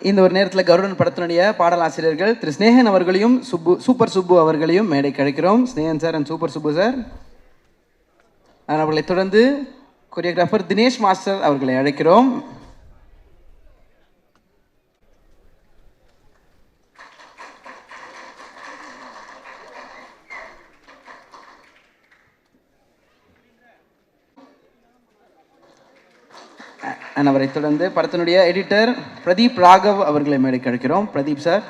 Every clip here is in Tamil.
இந்த ஒரு நேரத்தில் கருடன் படத்தினுடைய பாடலாசிரியர்கள் திரு ஸ்னேகன் அவர்களையும் சூப்பர் சுப்பு அவர்களையும் மேடைக்கு அழைக்கிறோம். Snehan sir and super Subbu sir. அவர்களை தொடர்ந்து கொரியோகிராஃபர் தினேஷ் மாஸ்டர் அவர்களை அழைக்கிறோம். அவரை தொடர்ந்து படத்தினுடைய எடிட்டர் பிரதீப் ராகவ் அவர்களை மேடைக்கு அழைக்கிறோம். பிரதீப் சார்.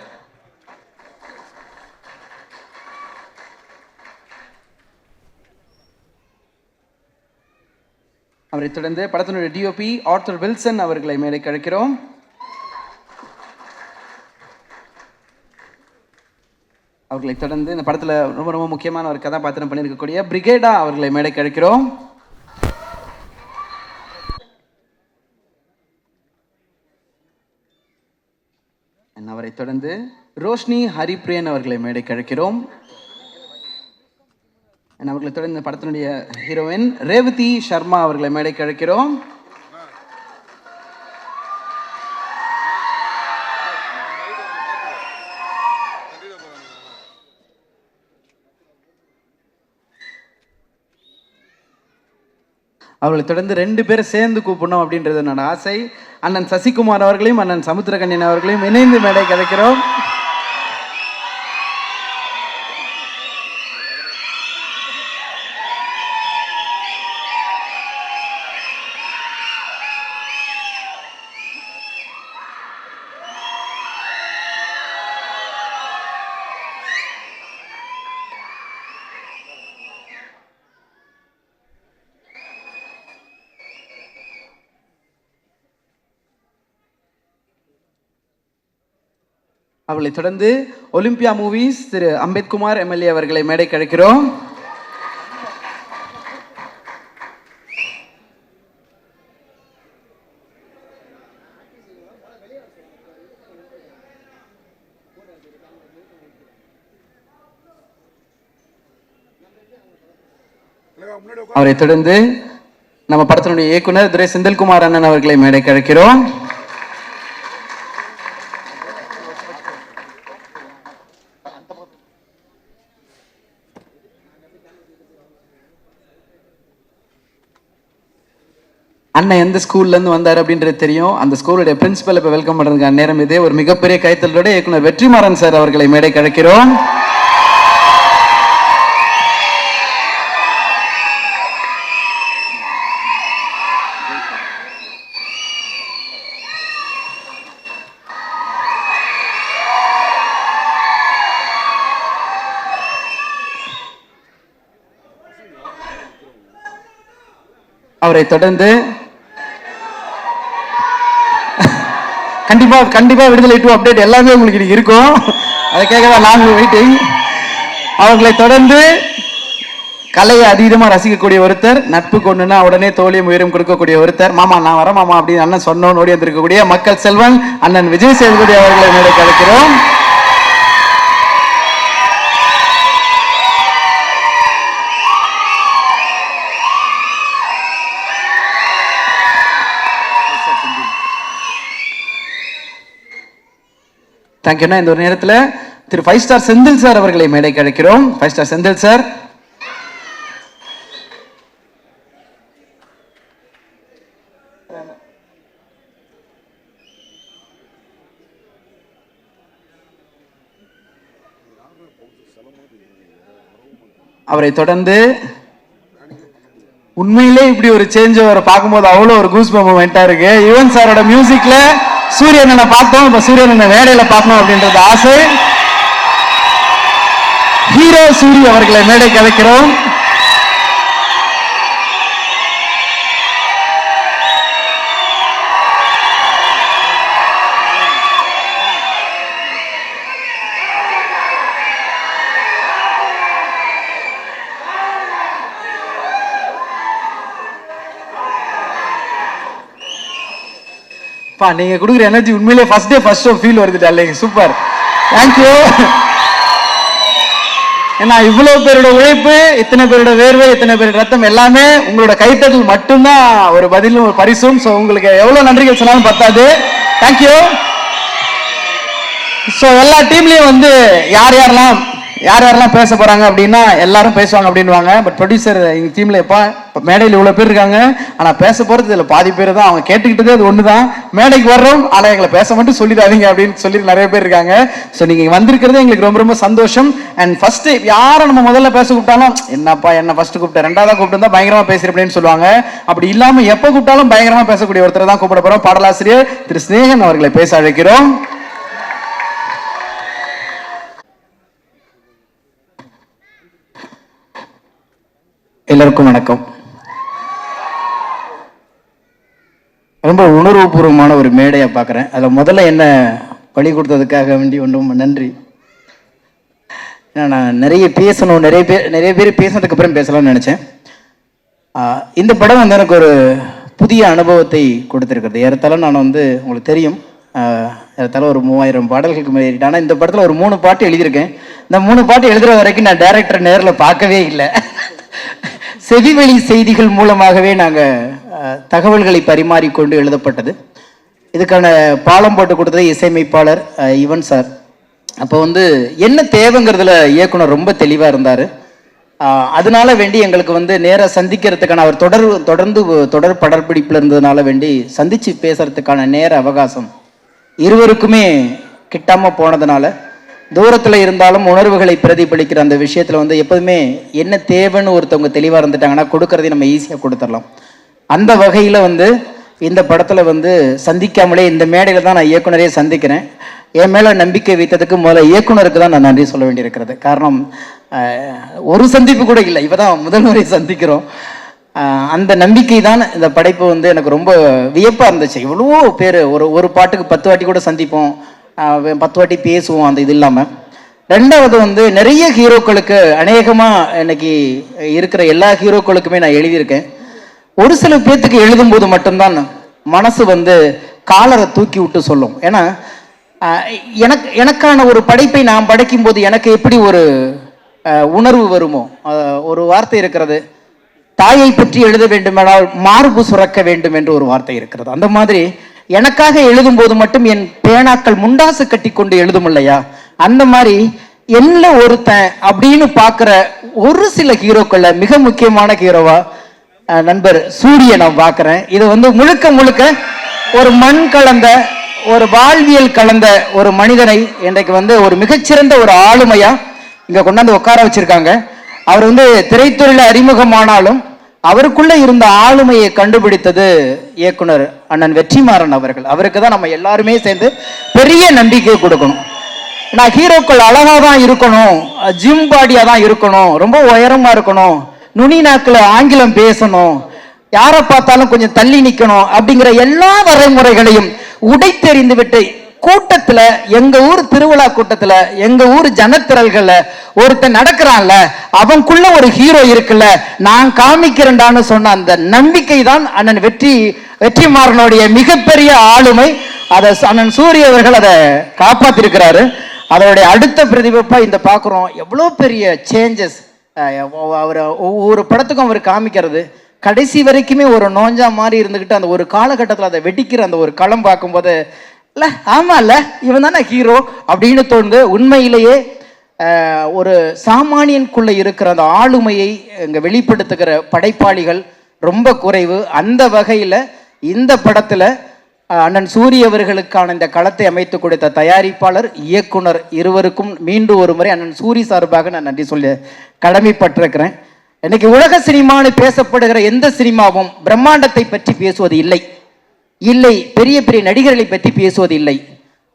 அவரை தொடர்ந்து படத்தினுடைய டிஓபி ஆர்த்தர் வில்சன் அவர்களை மேடைக்கு அழைக்கிறோம். அவர்களை தொடர்ந்து இந்த படத்தில் ரொம்ப ரொம்ப முக்கியமான ஒரு கதாபாத்திரம் பண்ணியிருக்கக்கூடிய பிரிகேடா அவர்களை மேடைக்கு அழைக்கிறோம். அவரை தொடர்ந்து ரோஷினி ஹரிப்ரியன் அவர்களை மேடைக்கு அழைக்கிறோம். அவர்களை தொடர்ந்து படத்தினுடைய ஹீரோயின் ரேவதி சர்மா அவர்களை மேடைக்கு அழைக்கிறோம். அவர்களை தொடர்ந்து 2 பேரும் சேர்ந்து கூப்பிடணும் அப்படின்றது என்னோட ஆசை. அண்ணன் சசிகுமார் அவர்களையும் அண்ணன் சமுத்திரகண்யன் அவர்களையும் இணைந்து மேடைக்கு அழைக்கிறோம். அவர்களை தொடர்ந்து ஒலிம்பியா மூவிஸ் திரு அம்பேத்குமார் எம்எல்ஏ அவர்களை மேடைக்கு அழைக்கிறோம். அவரை தொடர்ந்து நம்ம படத்தினுடைய இயக்குனர் திரு செந்தில்குமார் அண்ணன் அவர்களை மேடைக்கு அழைக்கிறோம். அண்ணன் எந்த ஸ்கூல்லேருந்து வந்தார் அப்படின்றது தெரியும். அந்த ஸ்கூலுடைய பிரின்சிபல் இப்போ வெல்கம் பண்ணுறதுக்கான நேரம் இதே. ஒரு மிகப்பெரிய கைத்தலோட இயக்குனர் வெற்றிமாறன் சார் அவர்களை மேடைக்கு அழைக்கிறோம். அவரை தொடர்ந்து கண்டிப்பா விடுதலை 2 அப்டேட் எல்லாமே உங்களுக்கு இருக்கும். அதை கேட்கதான் நாங்கள் வெயிட்டிங். அவர்களை தொடர்ந்து கலையை அதீதமா ரசிக்கக்கூடிய ஒருத்தர், நட்பு கொண்டுனா உடனே தோழியும் உயரம் கொடுக்கக்கூடிய ஒருத்தர், மாமா நான் வர மாமா அப்படின்னு அண்ணன் சொன்னோன்னு ஓடி வந்திருக்கக்கூடிய மக்கள் செல்வன் அண்ணன் விஜய் சேதுபதி அவர்களை மேடைக்கு அழைக்கிறோம். தேங்க்யூண்ணா. இந்த ஒரு நேரத்தில் திரு 5 ஸ்டார் செந்தில் சார் அவர்களை மேடைக்கு அழைக்கிறோம். 5 ஸ்டார் செந்தில் சார். அவரை தொடர்ந்து உண்மையிலே இப்படி ஒரு சேஞ்ச் ஓவரை பார்க்கும்போது அவ்வளோ ஒரு கூஸ் பம்ப் மொமெண்டா இருக்கு. யுவன் சாரோட மியூசிக்ல சூரியனை பார்த்தோம், இப்ப சூரியனை வேலையில பார்க்கணும் அப்படின்றது ஆசை. ஹீரோ சூரி அவர்களை மேடைக்கு அழைக்கிறோம். நீங்க கொடுக்குற எனர்ஜி உண்மையிலே first day first show feel வருது டார்லிங். Super, thank you. ஏன்னா இவ்வளவு பேரோட உழைப்பு, இத்தனை பேரோட வேர்வை, இத்தனை பேரோட ரத்தம் எல்லாமே உங்களோட கைத்தட்டல் மட்டும்தான் ஒரு பதிலும் ஒரு பரிசும். ஸோ உங்களுக்கு எவ்வளவு நன்றிகள் சொன்னாலும் பத்தாது. தேங்க்யூ. ஸோ எல்லா டீம்லயும் வந்து யார் யாரெல்லாம் பேச போறாங்க அப்படின்னா எல்லாரும் பேசுவாங்க அப்படின்வாங்க. பட் ப்ரொடியூசர் எங்க டீம்ல இப்போ மேடையில் இவ்வளவு பேர் இருக்காங்க, ஆனா பேச போறது இதுல பாதி பேர் தான். அவங்க கேட்டுக்கிட்டதே அது ஒண்ணுதான், மேடைக்கு வர்றோம் ஆனா எங்களை பேச மட்டும் சொல்லிடாதீங்க அப்படின்னு சொல்லி நிறைய பேர் இருக்காங்க. ஸோ நீங்க வந்திருக்கிறது எங்களுக்கு ரொம்ப ரொம்ப சந்தோஷம். அண்ட் ஃபர்ஸ்ட் யாரை நம்ம முதல்ல பேச கூப்பிட்டாலும் என்னப்பா என்ன ஃபர்ஸ்ட் கூப்பிட்டேன் ரெண்டாவதா கூப்பிட்டு பயங்கரமா பேசுறேன் அப்படின்னு சொல்லுவாங்க. அப்படி இல்லாம எப்ப கூப்பிட்டாலும் பயங்கரமா பேசக்கூடிய ஒருத்தர் தான் கூப்பிட போறோம். பாடலாசிரியர் திரு ஸ்நேகன் அவர்களை பேச அழைக்கிறோம். எல்லாருக்கும் வணக்கம். ரொம்ப உணர்வுபூர்வமான ஒரு மேடையை பார்க்குறேன். அதில் முதல்ல என்ன பழி கொடுத்ததுக்காக வேண்டி ஒன்றும் நன்றி. ஏன்னா நான் நிறைய பேசணும், நிறைய பேர் பேசினதுக்கு அப்புறம் பேசலாம்னு நினச்சேன். இந்த படம் வந்து எனக்கு ஒரு புதிய அனுபவத்தை கொடுத்துருக்கிறது. ஏறத்தாழ நான் வந்து உங்களுக்கு தெரியும், ஏறத்தாழ ஒரு 3000 பாடல்களுக்கு மேலே. ஆனால் இந்த படத்தில் ஒரு 3 பாட்டு எழுதியிருக்கேன். இந்த 3 பாட்டு எழுதுகிற வரைக்கும் நான் டைரக்டர் நேரில் பார்க்கவே இல்லை. செவிவெளி செய்திகள் மூலமாகவே நாங்கள் தகவல்களை பரிமாறிக்கொண்டு எழுதப்பட்டது. இதுக்கான பாலம் போட்டு கொடுத்தது இசையமைப்பாளர் யுவன் சார். அப்போ வந்து என்ன தேவைங்கிறதுல இயக்குனர் ரொம்ப தெளிவாக இருந்தார். அதனால வேண்டி எங்களுக்கு வந்து நேராக சந்திக்கிறதுக்கான அவர் தொடர்ந்து தொடர் படப்பிடிப்பில் இருந்ததுனால வேண்டி சந்தித்து பேசுறதுக்கான நேர அவகாசம் இருவருக்குமே கிட்டாமல் போனதுனால தூரத்தில் இருந்தாலும் உணர்வுகளை பிரதிபலிக்கிற அந்த விஷயத்தில் வந்து எப்போதுமே என்ன தேவைன்னு ஒருத்தவங்க தெளிவாக இருந்துட்டாங்கன்னா கொடுக்கறதையும் நம்ம ஈஸியாக கொடுத்துடலாம். அந்த வகையில் வந்து இந்த படத்தில் வந்து சந்திக்காமலே இந்த மேடையில் தான் நான் இயக்குனரே சந்திக்கிறேன். என் மேலே நம்பிக்கை வைத்ததுக்கு முதல்ல இயக்குனருக்கு தான் நான் நன்றி சொல்ல வேண்டியிருக்கிறது. காரணம் ஒரு சந்திப்பு கூட இல்லை, இப்போ தான் முதல் முறை சந்திக்கிறோம். அந்த நம்பிக்கை தான் இந்த படைப்பு வந்து எனக்கு ரொம்ப வியப்பாக இருந்துச்சு. இவ்வளோ பேர் ஒரு பாட்டுக்கு 10 வாட்டி கூட சந்திப்போம், 10 வாட்டி பேசுவோம். அந்த இது இல்லாமல் ரெண்டாவது வந்து நிறைய ஹீரோக்களுக்கு அநேகமாக இன்னைக்கு இருக்கிற எல்லா ஹீரோக்களுக்குமே நான் எழுதியிருக்கேன். ஒரு சில பேர்த்துக்கு எழுதும்போது மட்டும்தான் மனசு வந்து காலரை தூக்கி விட்டு சொல்லும். ஏன்னா எனக்கான ஒரு படைப்பை நான் படைக்கும் போது எனக்கு எப்படி ஒரு உணர்வு வருமோ, ஒரு வார்த்தை இருக்கிறது, தாயை பற்றி எழுத வேண்டுமென்றால் மார்பு சுரக்க வேண்டும் என்று ஒரு வார்த்தை இருக்கிறது. அந்த மாதிரி எனக்காக எழுதும் போது மட்டும் என் பேனாக்கள் முண்டாசு கட்டி கொண்டு எழுதும் இல்லையா, அந்த மாதிரி என்ன ஒருத்தன் அப்படின்னு பார்க்குற ஒரு சில ஹீரோக்களை மிக முக்கியமான ஹீரோவா நண்பர் சூரிய நான் பார்க்குறேன். இது வந்து முழுக்க ஒரு மண் கலந்த ஒரு வாழ்வியல் கலந்த ஒரு மனிதனை இன்றைக்கு வந்து ஒரு மிகச்சிறந்த ஒரு ஆளுமையா இங்க கொண்டாந்து உட்கார வச்சிருக்காங்க. அவர் வந்து திரைத்துறையில அறிமுகமானாலும் அவருக்குள்ள இருந்த ஆளுமையை கண்டுபிடித்தது இயக்குனர் அண்ணன் வெற்றிமாறன் அவர்கள். அவருக்கு தான் நம்ம எல்லாருமே சேர்ந்து பெரிய நம்பிக்கை கொடுக்கணும். நான் ஹீரோக்கள் அழகா தான் இருக்கணும், ஜிம் பாடியா தான் இருக்கணும், ரொம்ப உயரமா இருக்கணும், நுனி நாக்குல ஆங்கிலம் பேசணும், யாரை பார்த்தாலும் கொஞ்சம் தள்ளி நிக்கணும் அப்படிங்கிற எல்லா வரைமுறைகளையும் உடைத்தெறிந்து விட்டு கூட்டத்துல, எங்க ஊர் திருவிழா கூட்டத்துல, எங்க ஊர் ஜனத்திரல்கள்ல ஒருத்தன் நடக்கிறான்ல, அவனுக்குள்ள ஒரு ஹீரோ இருக்குல்ல, நான் காமிக்கிறேன்டான்னு சொன்ன அந்த நம்பிக்கை தான் அண்ணன் வெற்றிமாறனுடைய மிகப்பெரிய ஆளுமை. அதை அண்ணன் சூரிய அவர்கள் அதை காப்பாத்திருக்கிறாரு. அதோடைய அடுத்த பிரதிபலிப்பா இந்த பார்க்குறோம் எவ்வளோ பெரிய சேஞ்சஸ். அவர் ஒவ்வொரு படத்துக்கும் அவர் காமிக்கிறது கடைசி வரைக்குமே ஒரு நோஞ்சா மாதிரி இருந்துக்கிட்டு அந்த ஒரு காலகட்டத்தில் அதை வெடிக்கிற அந்த ஒரு களம் பார்க்கும்போது இல்லை ஆமா இல்லை இவன் தானே ஹீரோ அப்படின்னு தோணுது. உண்மையிலேயே ஒரு சாமானியனுக்குள்ள இருக்கிற அந்த ஆளுமையை இங்கே வெளிப்படுத்துகிற படைப்பாளிகள் ரொம்ப குறைவு. அந்த வகையில் இந்த படத்தில் அண்ணன் சூரிய அவர்களுக்கான இந்த களத்தை அமைத்து கொடுத்த தயாரிப்பாளர், இயக்குனர் இருவருக்கும் மீண்டும் ஒரு முறை அண்ணன் சூரி சார்பாக நான் நன்றி சொல்ல கடமைப்பட்டிருக்கிறேன். இன்னைக்கு உலக சினிமான்னு பேசப்படுகிற எந்த சினிமாவும் பிரம்மாண்டத்தை பற்றி பேசுவது இல்லை, பெரிய பெரிய நடிகர்களை பற்றி பேசுவது இல்லை,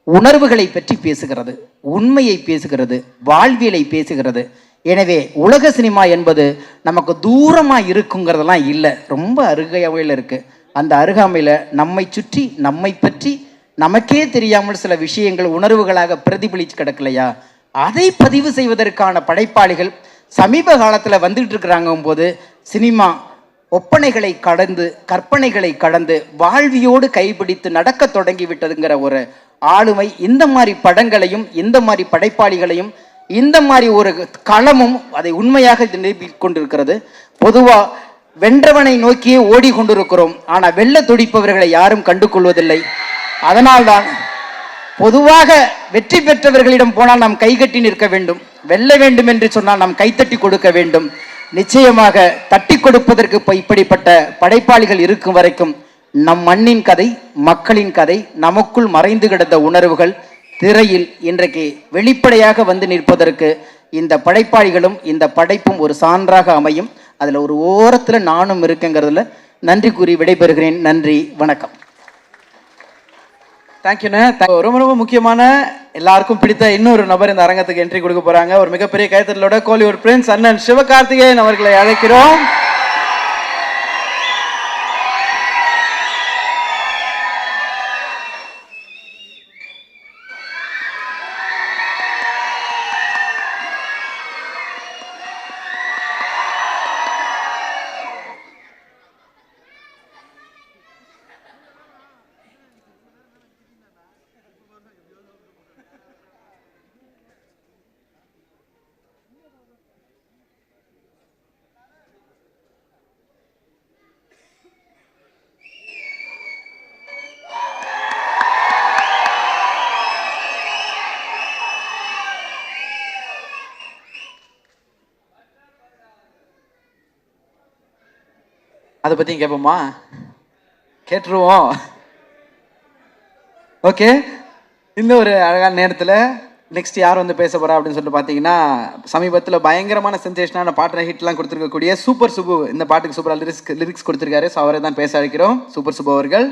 உணர்வுகளை பற்றி பேசுகிறது, உண்மையை பேசுகிறது, வாழ்வியலை பேசுகிறது. எனவே உலக சினிமா என்பது நமக்கு தூரமாக இருக்குங்கிறதெல்லாம் இல்லை, ரொம்ப அருகாமையில் இருக்கு. அந்த அருகாமையில் நம்மை சுற்றி நம்மை பற்றி நமக்கே தெரியாமல் சில விஷயங்கள் உணர்வுகளாக பிரதிபலித்து கிடக்கலையா, அதை பதிவு செய்வதற்கான படைப்பாளிகள் சமீப காலத்தில் வந்துட்டு இருக்கிறாங்க போது சினிமா ஒப்பனைகளை கடந்து கற்பனைகளை கடந்து வாழ்வியோடு கைப்பிடித்து நடக்க தொடங்கி விட்டதுங்கிற ஒரு ஆளுமை இந்த மாதிரி படங்களையும் இந்த மாதிரி படைப்பாளிகளையும் இந்த மாதிரி ஒரு களமும் அதை உண்மையாக நிரூபித்துக் கொண்டிருக்கிறது. பொதுவாக வென்றவனை நோக்கியே ஓடிக்கொண்டிருக்கிறோம், ஆனால் வெல்ல துடிப்பவர்களை யாரும் கண்டு கொள்வதில்லை. அதனால்தான் பொதுவாக வெற்றி பெற்றவர்களிடம் போனால் நாம் கைகட்டி நிற்க வேண்டும், வெல்ல வேண்டும் என்று சொன்னால் நாம் கைத்தட்டி கொடுக்க வேண்டும். நிச்சயமாக தட்டி கொடுப்பதற்கு இப்படிப்பட்ட படைப்பாளிகள் இருக்கும் வரைக்கும் நம் மண்ணின் கதை, மக்களின் கதை, நமக்குள் மறைந்து கிடந்த உணர்வுகள் திரையில் இன்றைக்கு வெளிப்படையாக வந்து நிற்பதற்கு இந்த படைப்பாளிகளும் இந்த படைப்பும் ஒரு சான்றாக அமையும். அதில் ஒரு ஓரத்தில் நானும் இருக்குங்கிறதுல நன்றி கூறி விடைபெறுகிறேன். நன்றி, வணக்கம். தேங்க்யூண்ணே. ரொம்ப ரொம்ப முக்கியமான எல்லாருக்கும் பிடித்த இன்னொரு நபர் இந்த அரங்கத்துக்கு என்ட்ரி கொடுக்க போறாங்க. ஒரு மிகப்பெரிய கைத்தறலோட கோலிவுட் பிரின்ஸ் அண்ணன் சிவகார்த்திகேயன் அவர்களை அழைக்கிறோம். அதை பற்றியும் கேட்போமா? கேட்டுருவோம். ஓகே, இந்த ஒரு அழகான நேரத்தில் நெக்ஸ்ட் யார் வந்து பேச போகிறா அப்படின்னு சொல்லிட்டு பார்த்தீங்கன்னா, சமீபத்தில் பயங்கரமான சென்சேஷனான பாட்டு ஹிட்லாம் கொடுத்துருக்கக்கூடிய சூப்பர் சுப்பு இந்த பாட்டுக்கு சூப்பராக லிரிக்ஸ் கொடுத்துருக்காரு. ஸோ அவரை தான் பேச அழைக்கிறோம். சூப்பர் சுப்பு அவர்கள்.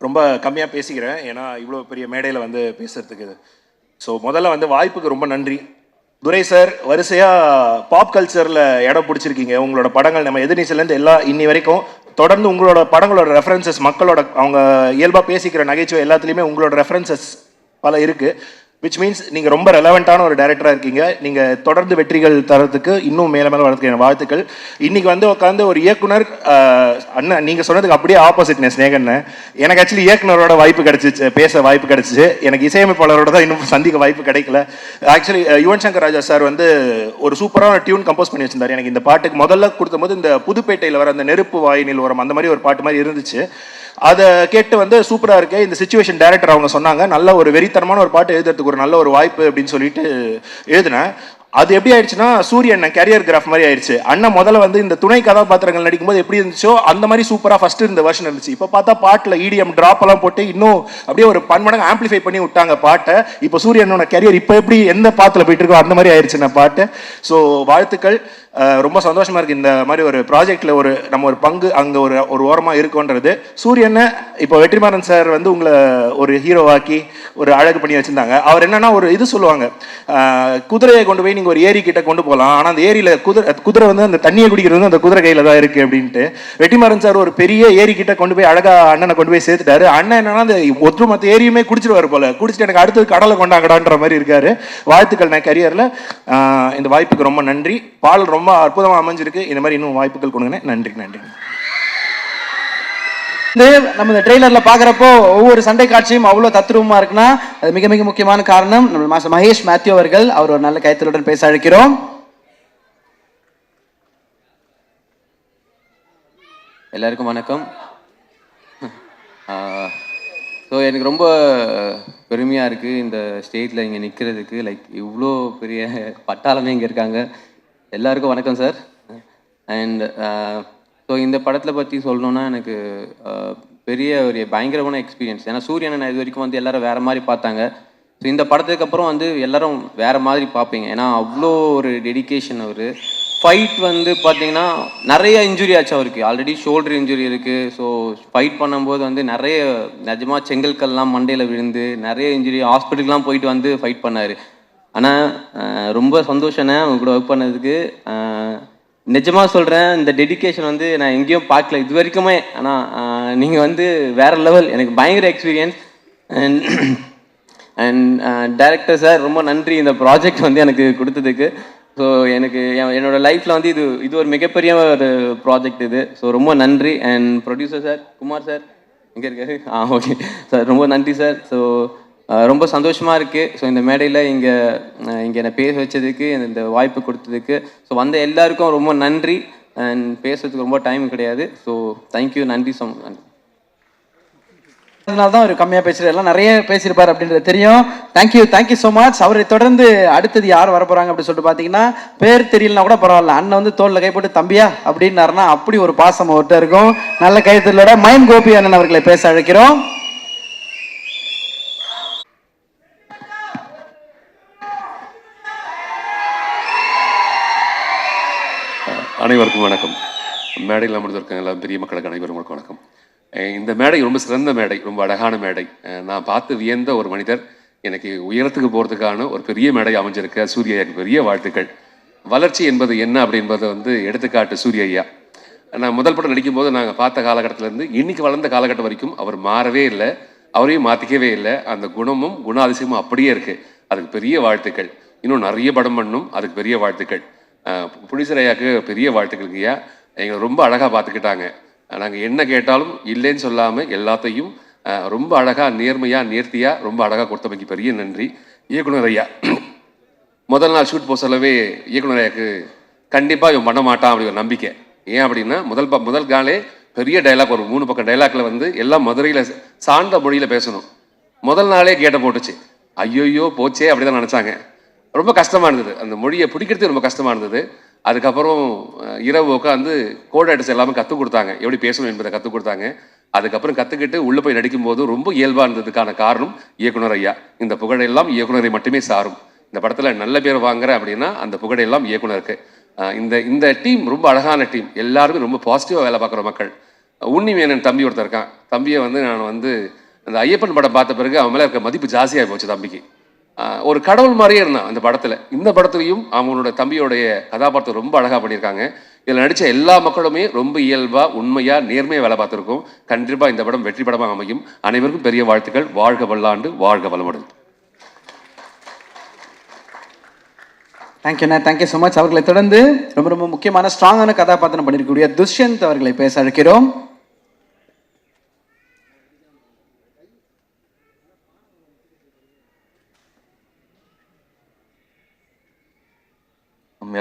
ரொம்ப கம்மியாக பேசிக்கிறேன், ஏன்னா இவ்வளோ பெரிய மேடையில் வந்து பேசுறதுக்கு. ஸோ முதல்ல வந்து வாய்ப்புக்கு ரொம்ப நன்றி. துரை சார், வரிசையாக பாப் கல்ச்சரில் இடம் பிடிச்சிருக்கீங்க. உங்களோட படங்கள் நம்ம எதிர்நீச்சலேருந்து இன்னி வரைக்கும் தொடர்ந்து உங்களோட படங்களோட ரெஃபரன்சஸ், மக்களோட அவங்க இயல்பாக பேசிக்கிற நகைச்சுவை எல்லாத்துலேயுமே உங்களோட ரெஃபரன்சஸ் பல இருக்குது. விச் மீன்ஸ் நீங்கள் ரொம்ப ரெலவெண்ட்டான ஒரு டைரக்டராக இருக்கீங்க. நீங்கள் தொடர்ந்து வெற்றிகள் தரத்துக்கு இன்னும் மேலே மேலே வளர்த்துக்க வாழ்த்துக்கள். இன்றைக்கி வந்து உட்காந்து ஒரு இயக்குனர் அண்ணன் நீங்கள் சொன்னதுக்கு அப்படியே ஆப்போசிட்னே ஸ்நேகன்னு. எனக்கு ஆக்சுவலி இயக்குனரோட வாய்ப்பு கிடச்சிச்சு, பேச வாய்ப்பு கிடச்சிச்சு. எனக்கு இசையமைப்பாளரோட தான் இன்னும் சந்திக்க வாய்ப்பு கிடைக்கல. ஆக்சுவலி யுவன் சங்கர் ராஜா சார் வந்து ஒரு சூப்பரான டியூன் கம்போஸ் பண்ணி வச்சிருந்தார். எனக்கு இந்த பாட்டுக்கு முதல்ல கொடுத்தபோது இந்த புதுப்பேட்டையில் வர அந்த நெருப்பு வாயினில் வரும் அந்த மாதிரி ஒரு பாட்டு மாதிரி இருந்துச்சு. அதை கேட்டு வந்து சூப்பராக இருக்கு இந்த சிச்சுவேஷன் டைரக்டர் அவங்க சொன்னாங்க, நல்ல ஒரு வெறித்தனமான ஒரு பாட்டு எழுதுறதுக்கு ஒரு நல்ல ஒரு வாய்ப்பு அப்படின்னு சொல்லிட்டு எழுதினேன். அது எப்படி ஆயிடுச்சுன்னா, சூரியன் கேரியர் கிராஃப் மாதிரி ஆயிடுச்சு. அண்ணன் முதல்ல வந்து இந்த துணை கதாபாத்திரங்கள் நடிக்கும்போது எப்படி இருந்துச்சோ அந்த மாதிரி சூப்பராக ஃபர்ஸ்ட் இந்த வருஷன் இருந்துச்சு. இப்போ பார்த்தா பாட்டில் இடிஎம் ட்ராப் எல்லாம் போட்டு இன்னும் அப்படியே ஒரு பன்மடங்கு ஆம்பிளிஃபை பண்ணி விட்டாங்க பாட்டை. இப்போ சூரியனோட கேரியர் இப்போ எப்படி எந்த பாத்தில் போயிட்டு இருக்கோ அந்த மாதிரி ஆயிடுச்சு நான் பாட்டு. ஸோ வாழ்த்துக்கள். ரொம்ப சந்தோஷமா இருக்கு இந்த மாதிரி ஒரு ப்ராஜெக்ட்ல நம்ம ஒரு பங்கு அங்கே ஒரு ஓரமாக இருக்குன்றது. சூரியனை இப்போ வெற்றிமாறன் சார் வந்து உங்களை ஒரு ஹீரோவாக்கி ஒரு அழகு பண்ணி வச்சிருந்தாங்க. அவர் என்னன்னா ஒரு இது சொல்லுவாங்க, குதிரையை கொண்டு போய் நீங்கள் ஒரு ஏரி கிட்ட கொண்டு போகலாம், ஆனால் அந்த ஏரியில் குதிரை வந்து அந்த தண்ணியை குடிக்கிறது வந்து அந்த குதிரை கையில் தான் இருக்கு அப்படின்ட்டு. வெற்றிமாறன் சார் ஒரு பெரிய ஏரி கிட்ட கொண்டு போய் அழகா அண்ணனை கொண்டு போய் சேர்த்துட்டாரு. அண்ணன் என்னன்னா அந்த ஒற்றுமொத்த ஏரியுமே குடிச்சிருவாரு போல, குடிச்சிட்டு எனக்கு அடுத்தது கடலை கொண்டாங்கடான்ற மாதிரி இருக்காரு. வாழ்த்துக்கள் நான் கரியரில். இந்த வாய்ப்புக்கு ரொம்ப நன்றி. பால் ரொம்ப அற்புதமாக அமைஞ்சிருக்கு. இந்த மாதிரி இன்னும் வாய்ப்புகள் கொடுங்க. நன்றி நன்றி. நம்ம இந்த ட்ரெய்லர்ல பாக்குறப்போ ஒவ்வொரு சண்டை காட்சியும் அவ்வளவு தத்ரூபமா இருக்குன்னா அது மிக மிக முக்கியமான காரணம் நம்ம மாஸ்டர் மகேஷ் மேத்யூ அவர்கள். அவர் ஒரு நல்ல கைத்தலுடன் பேச அழைக்கிறோம். எல்லாருக்கும் வணக்கம். ஸோ எனக்கு ரொம்ப பெருமையாக இருக்குது இந்த ஸ்டேஜில் இங்கே நிற்கிறதுக்கு. லைக் இவ்வளோ பெரிய பட்டாளமே இங்கே இருக்காங்க. எல்லாருக்கும் வணக்கம் சார். அண்ட் ஸோ இந்த படத்தில் பற்றி சொல்லணுன்னா எனக்கு பெரிய ஒரு பயங்கரமான எக்ஸ்பீரியன்ஸ். ஏன்னா சூரியனை நான் இது வரைக்கும் வந்து எல்லோரும் வேறு மாதிரி பார்த்தாங்க. ஸோ இந்த படத்துக்கு அப்புறம் வந்து எல்லோரும் வேறு மாதிரி பார்ப்பீங்க. ஏன்னா அவ்வளோ ஒரு டெடிக்கேஷன். அவர் ஃபைட் வந்து பார்த்தீங்கன்னா நிறைய இன்ஜுரி ஆச்சு அவருக்கு. ஆல்ரெடி ஷோல்டர் இன்ஜுரி இருக்குது. ஸோ ஃபைட் பண்ணும்போது வந்து நிறைய நிஜமாக செங்கல்கல்லாம் மண்டையில் விழுந்து நிறைய இன்ஜுரி, ஹாஸ்பிட்டலுக்குலாம் போயிட்டு வந்து ஃபைட் பண்ணார். ஆனால் ரொம்ப சந்தோஷம்ண்ணே அவங்க கூட ஒர்க் பண்ணதுக்கு. நிஜமாக சொல்கிறேன், இந்த டெடிக்கேஷன் வந்து நான் எங்கேயும் பார்க்கல இது வரைக்குமே. ஆனால் நீங்கள் வந்து வேறு லெவல். எனக்கு பயங்கர எக்ஸ்பீரியன்ஸ். அண்ட் டைரக்டர் சார் ரொம்ப நன்றி இந்த ப்ராஜெக்ட் வந்து எனக்கு கொடுத்ததுக்கு. ஸோ எனக்கு என்னோட லைஃப்பில் வந்து இது ஒரு மிகப்பெரிய ஒரு ப்ராஜெக்ட் இது. ஸோ ரொம்ப நன்றி. And producer sir Kumar sir எங்கே இருக்காரு? ஓகே சார், ரொம்ப நன்றி சார். ஸோ ரொம்ப சந்தோஷமாக இருக்குது. ஸோ இந்த மேடையில் இங்கே என்னை பேச வச்சதுக்கு, இந்த வாய்ப்பு கொடுத்ததுக்கு ஸோ வந்த எல்லாருக்கும் ரொம்ப நன்றி. அண்ட் பேசுறதுக்கு ரொம்ப டைம் கிடையாது. ஸோ தேங்க்யூ, நன்றி அதனால தான் அவர் கம்மியாக பேசுகிறார், எல்லாம் நிறைய பேசியிருப்பார் அப்படின்றது தெரியும். Thank you so much. அவரை தொடர்ந்து அடுத்தது யார் வர போகிறாங்க அப்படின்னு சொல்லிட்டு பார்த்தீங்கன்னா, பேர் தெரியலனா கூட பரவாயில்ல, அண்ணன் வந்து தோளில் கை போட்டு தம்பியா அப்படின்னாருன்னா அப்படி ஒரு பாசம் அவர்கிட்ட இருக்கும். நல்ல கைத்தலோட மயன் கோபி அண்ணன் அவர்களை பேச அழைக்கிறோம். அனைவருக்கும் வணக்கம். மேடையில் அமர்ந்திருக்காங்க எல்லா பெரிய மக்களுக்கு அனைவருக்கும் வணக்கம். இந்த மேடை ரொம்ப சிறந்த மேடை, ரொம்ப அழகான மேடை. நான் பார்த்து வியந்த ஒரு மனிதர். எனக்கு உயரத்துக்கு போகிறதுக்கான ஒரு பெரிய மேடை அமைஞ்சிருக்க சூரியய்யாக்கு பெரிய வாழ்த்துக்கள். வளர்ச்சி என்பது என்ன அப்படின்றத வந்து எடுத்துக்காட்டு சூரியய்யா. நான் முதல் படம் நடிக்கும்போது நாங்கள் பார்த்த காலகட்டத்திலேருந்து இன்னைக்கு வளர்ந்த காலகட்டம் வரைக்கும் அவர் மாறவே இல்லை, அவரையும் மாற்றிக்கவே இல்லை. அந்த குணமும் குணாதிசயமும் அப்படியே இருக்குது. அதுக்கு பெரிய வாழ்த்துக்கள். இன்னும் நிறைய படம் பண்ணணும், அதுக்கு பெரிய வாழ்த்துக்கள். புடிசர் ஐயாவுக்கு பெரிய வாழ்த்துக்கள் ஐயா. எங்களை ரொம்ப அழகாக பார்த்துக்கிட்டாங்க. நாங்கள் என்ன கேட்டாலும் இல்லைன்னு சொல்லாமல் எல்லாத்தையும் ரொம்ப அழகாக நேர்மையாக நேர்த்தியாக ரொம்ப அழகாக கொடுத்தமைக்கு பெரிய நன்றி. இயக்குனர் ஐயா முதல் நாள் ஷூட் போக சொல்லவே இயக்குனர் ஐயாவுக்கு கண்டிப்பாக இவன் பண்ண மாட்டான் அப்படி ஒரு நம்பிக்கை. ஏன் அப்படின்னா முதல் காலே பெரிய டைலாக், ஒரு 3 பக்கம் டைலாக்ல வந்து எல்லாம் மதுரையில் சார்ந்த மொழியில் பேசணும். முதல் நாளே கேட்ட போட்டுச்சு. ஐயோயோ போச்சே அப்படிதான் நினச்சாங்க. ரொம்ப கஷ்டமாக இருந்தது, அந்த மொழியை பிடிக்கிறது ரொம்ப கஷ்டமாக இருந்தது. அதுக்கப்புறம் இரவு உட்காந்து கோடாக்டர்ஸ் எல்லாமே கற்றுக் கொடுத்தாங்க, எப்படி பேசணும் என்பதை கற்றுக் கொடுத்தாங்க. அதுக்கப்புறம் கற்றுக்கிட்டு உள்ளே போய் நடிக்கும்போது ரொம்ப இயல்பாக இருந்ததுக்கான காரணம் இயக்குனர் ஐயா. இந்த புகழெல்லாம் இயக்குனரை மட்டுமே சாரும். இந்த படத்தில் நல்ல பேர் வாங்குறேன் அப்படின்னா அந்த புகழெல்லாம் இயக்குனருக்கு. இந்த டீம் ரொம்ப அழகான டீம், எல்லாருமே ரொம்ப பாசிட்டிவாக வேலை பார்க்குற மக்கள். உன்னிமேனன் தம்பி ஒருத்தர் இருக்கான். தம்பியை வந்து நான் வந்து அந்த ஐயப்பன் படம் பார்த்த பிறகு அவன் மேலே இருக்க மதிப்பு ஜாஸ்தியாக போச்சு. தம்பிக்கு ஒரு கடவுள் மாதிரியே இருந்தான் அந்த படத்தில். இந்த படத்துலையும் அவங்களோட தம்பியோடைய கதாபாத்திரம் ரொம்ப அழகாக பண்ணியிருக்காங்க. இதில் நடித்த எல்லா மக்களுமே ரொம்ப இயல்பாக உண்மையாக நேர்மையாக வேலை பார்த்துருக்கோம். கண்டிப்பாக இந்த படம் வெற்றி படமாக அமையும். அனைவருக்கும் பெரிய வாழ்த்துக்கள். வாழ்க வல்லாண்டு, வாழ்க வளமுடன். Thank you so much. அவர்களை தொடர்ந்து ரொம்ப முக்கியமான ஸ்ட்ராங்கான கதாபாத்திரம் பண்ணியிருக்கக்கூடிய துஷ்யந்த் அவர்களை பேச அழைக்கிறோம்.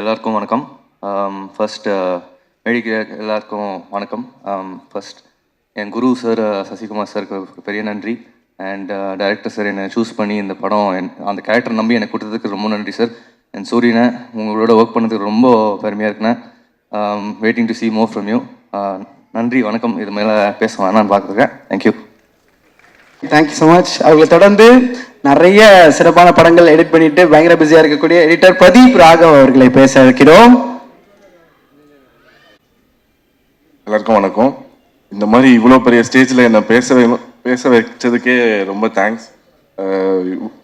எல்லாருக்கும் வணக்கம். ஃபர்ஸ்ட் மேடிக்கு எல்லாருக்கும் வணக்கம். ஃபர்ஸ்ட் என் குரு சார் சசிகுமார் சாருக்கு பெரிய நன்றி. அண்ட் டைரக்டர் சார் என்னை சூஸ் பண்ணி இந்த படம் அந்த கேரக்டர் நம்பி எனக்கு கொடுத்ததுக்கு ரொம்ப நன்றி சார். அண்ட் சூரியனை உங்களோட ஒர்க் பண்ணதுக்கு ரொம்ப பெருமையாக இருக்குண்ணே. Waiting to see more from you. நன்றி, வணக்கம். இது மேலே பேச வேணான்னு பார்க்குறேன். Thank you so much. அவர்களை தொடர்ந்து நிறைய சிறப்பான படங்கள் எடிட் பண்ணிட்டு பயங்கர பிஸியா இருக்கக்கூடிய எடிட்டர் பிரதீப் ராகவ் அவர்களை பேச இருக்கிறோம். எல்லாருக்கும் வணக்கம். இந்த மாதிரி இவ்வளோ பெரிய ஸ்டேஜில் என்னை பேச வச்சதுக்கே ரொம்ப தேங்க்ஸ்.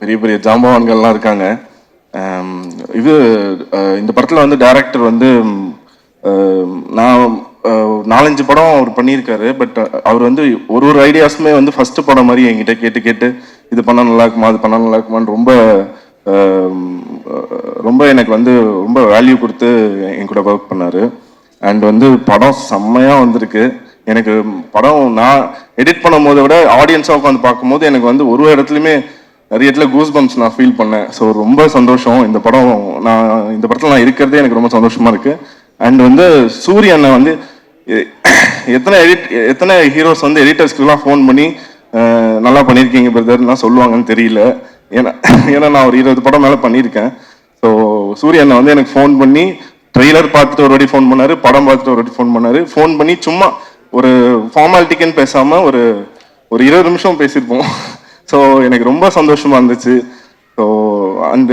பெரிய பெரிய ஜாம்பவான்கள்லாம் இருக்காங்க. இது இந்த படத்தில் வந்து டைரக்டர் வந்து நான் 4-5 படம் அவர் பண்ணியிருக்காரு. பட் அவர் வந்து ஒரு ஐடியாஸுமே வந்து ஃபர்ஸ்ட் படம் மாதிரி என்கிட்ட கேட்டு இது பண்ணால் நல்லா இருக்குமா, அது பண்ணால் நல்லா இருக்குமான்னு ரொம்ப எனக்கு வந்து ரொம்ப வேல்யூ கொடுத்து என் கூட ஒர்க் பண்ணார். அண்ட் வந்து படம் செம்மையாக வந்திருக்கு. எனக்கு படம் நான் எடிட் பண்ணும் போதை விட ஆடியன்ஸாக உட்காந்து பார்க்கும்போது எனக்கு வந்து ஒரு இடத்துலையுமே நிறைய இடத்துல கூஸ் பம்ப்ஸ் நான் ஃபீல் பண்ணேன். ஸோ ரொம்ப சந்தோஷம். இந்த படத்தில் நான் இருக்கிறதே எனக்கு ரொம்ப சந்தோஷமாக இருக்குது. அண்ட் வந்து சூரியனை வந்து எத்தனை ஹீரோஸ் வந்து எடிட்டர்ஸ்க்குலாம் ஃபோன் பண்ணி நல்லா பண்ணியிருக்கீங்க பிரதர்லாம் சொல்லுவாங்கன்னு தெரியல. ஏன்னா நான் ஒரு 20 படம் மேலே பண்ணியிருக்கேன். ஸோ சூரியனை வந்து எனக்கு ஃபோன் பண்ணி ட்ரெய்லர் பார்த்துட்டு ஒரு வாட்டி ஃபோன் பண்ணார், படம் பார்த்துட்டு ஒரு வாட்டி ஃபோன் பண்ணார். ஃபோன் பண்ணி சும்மா ஒரு ஃபார்மாலிட்டிக்குன்னு பேசாமல் ஒரு 20 நிமிஷம் பேசியிருப்போம். ஸோ எனக்கு ரொம்ப சந்தோஷமாக இருந்துச்சு. ஸோ அந்த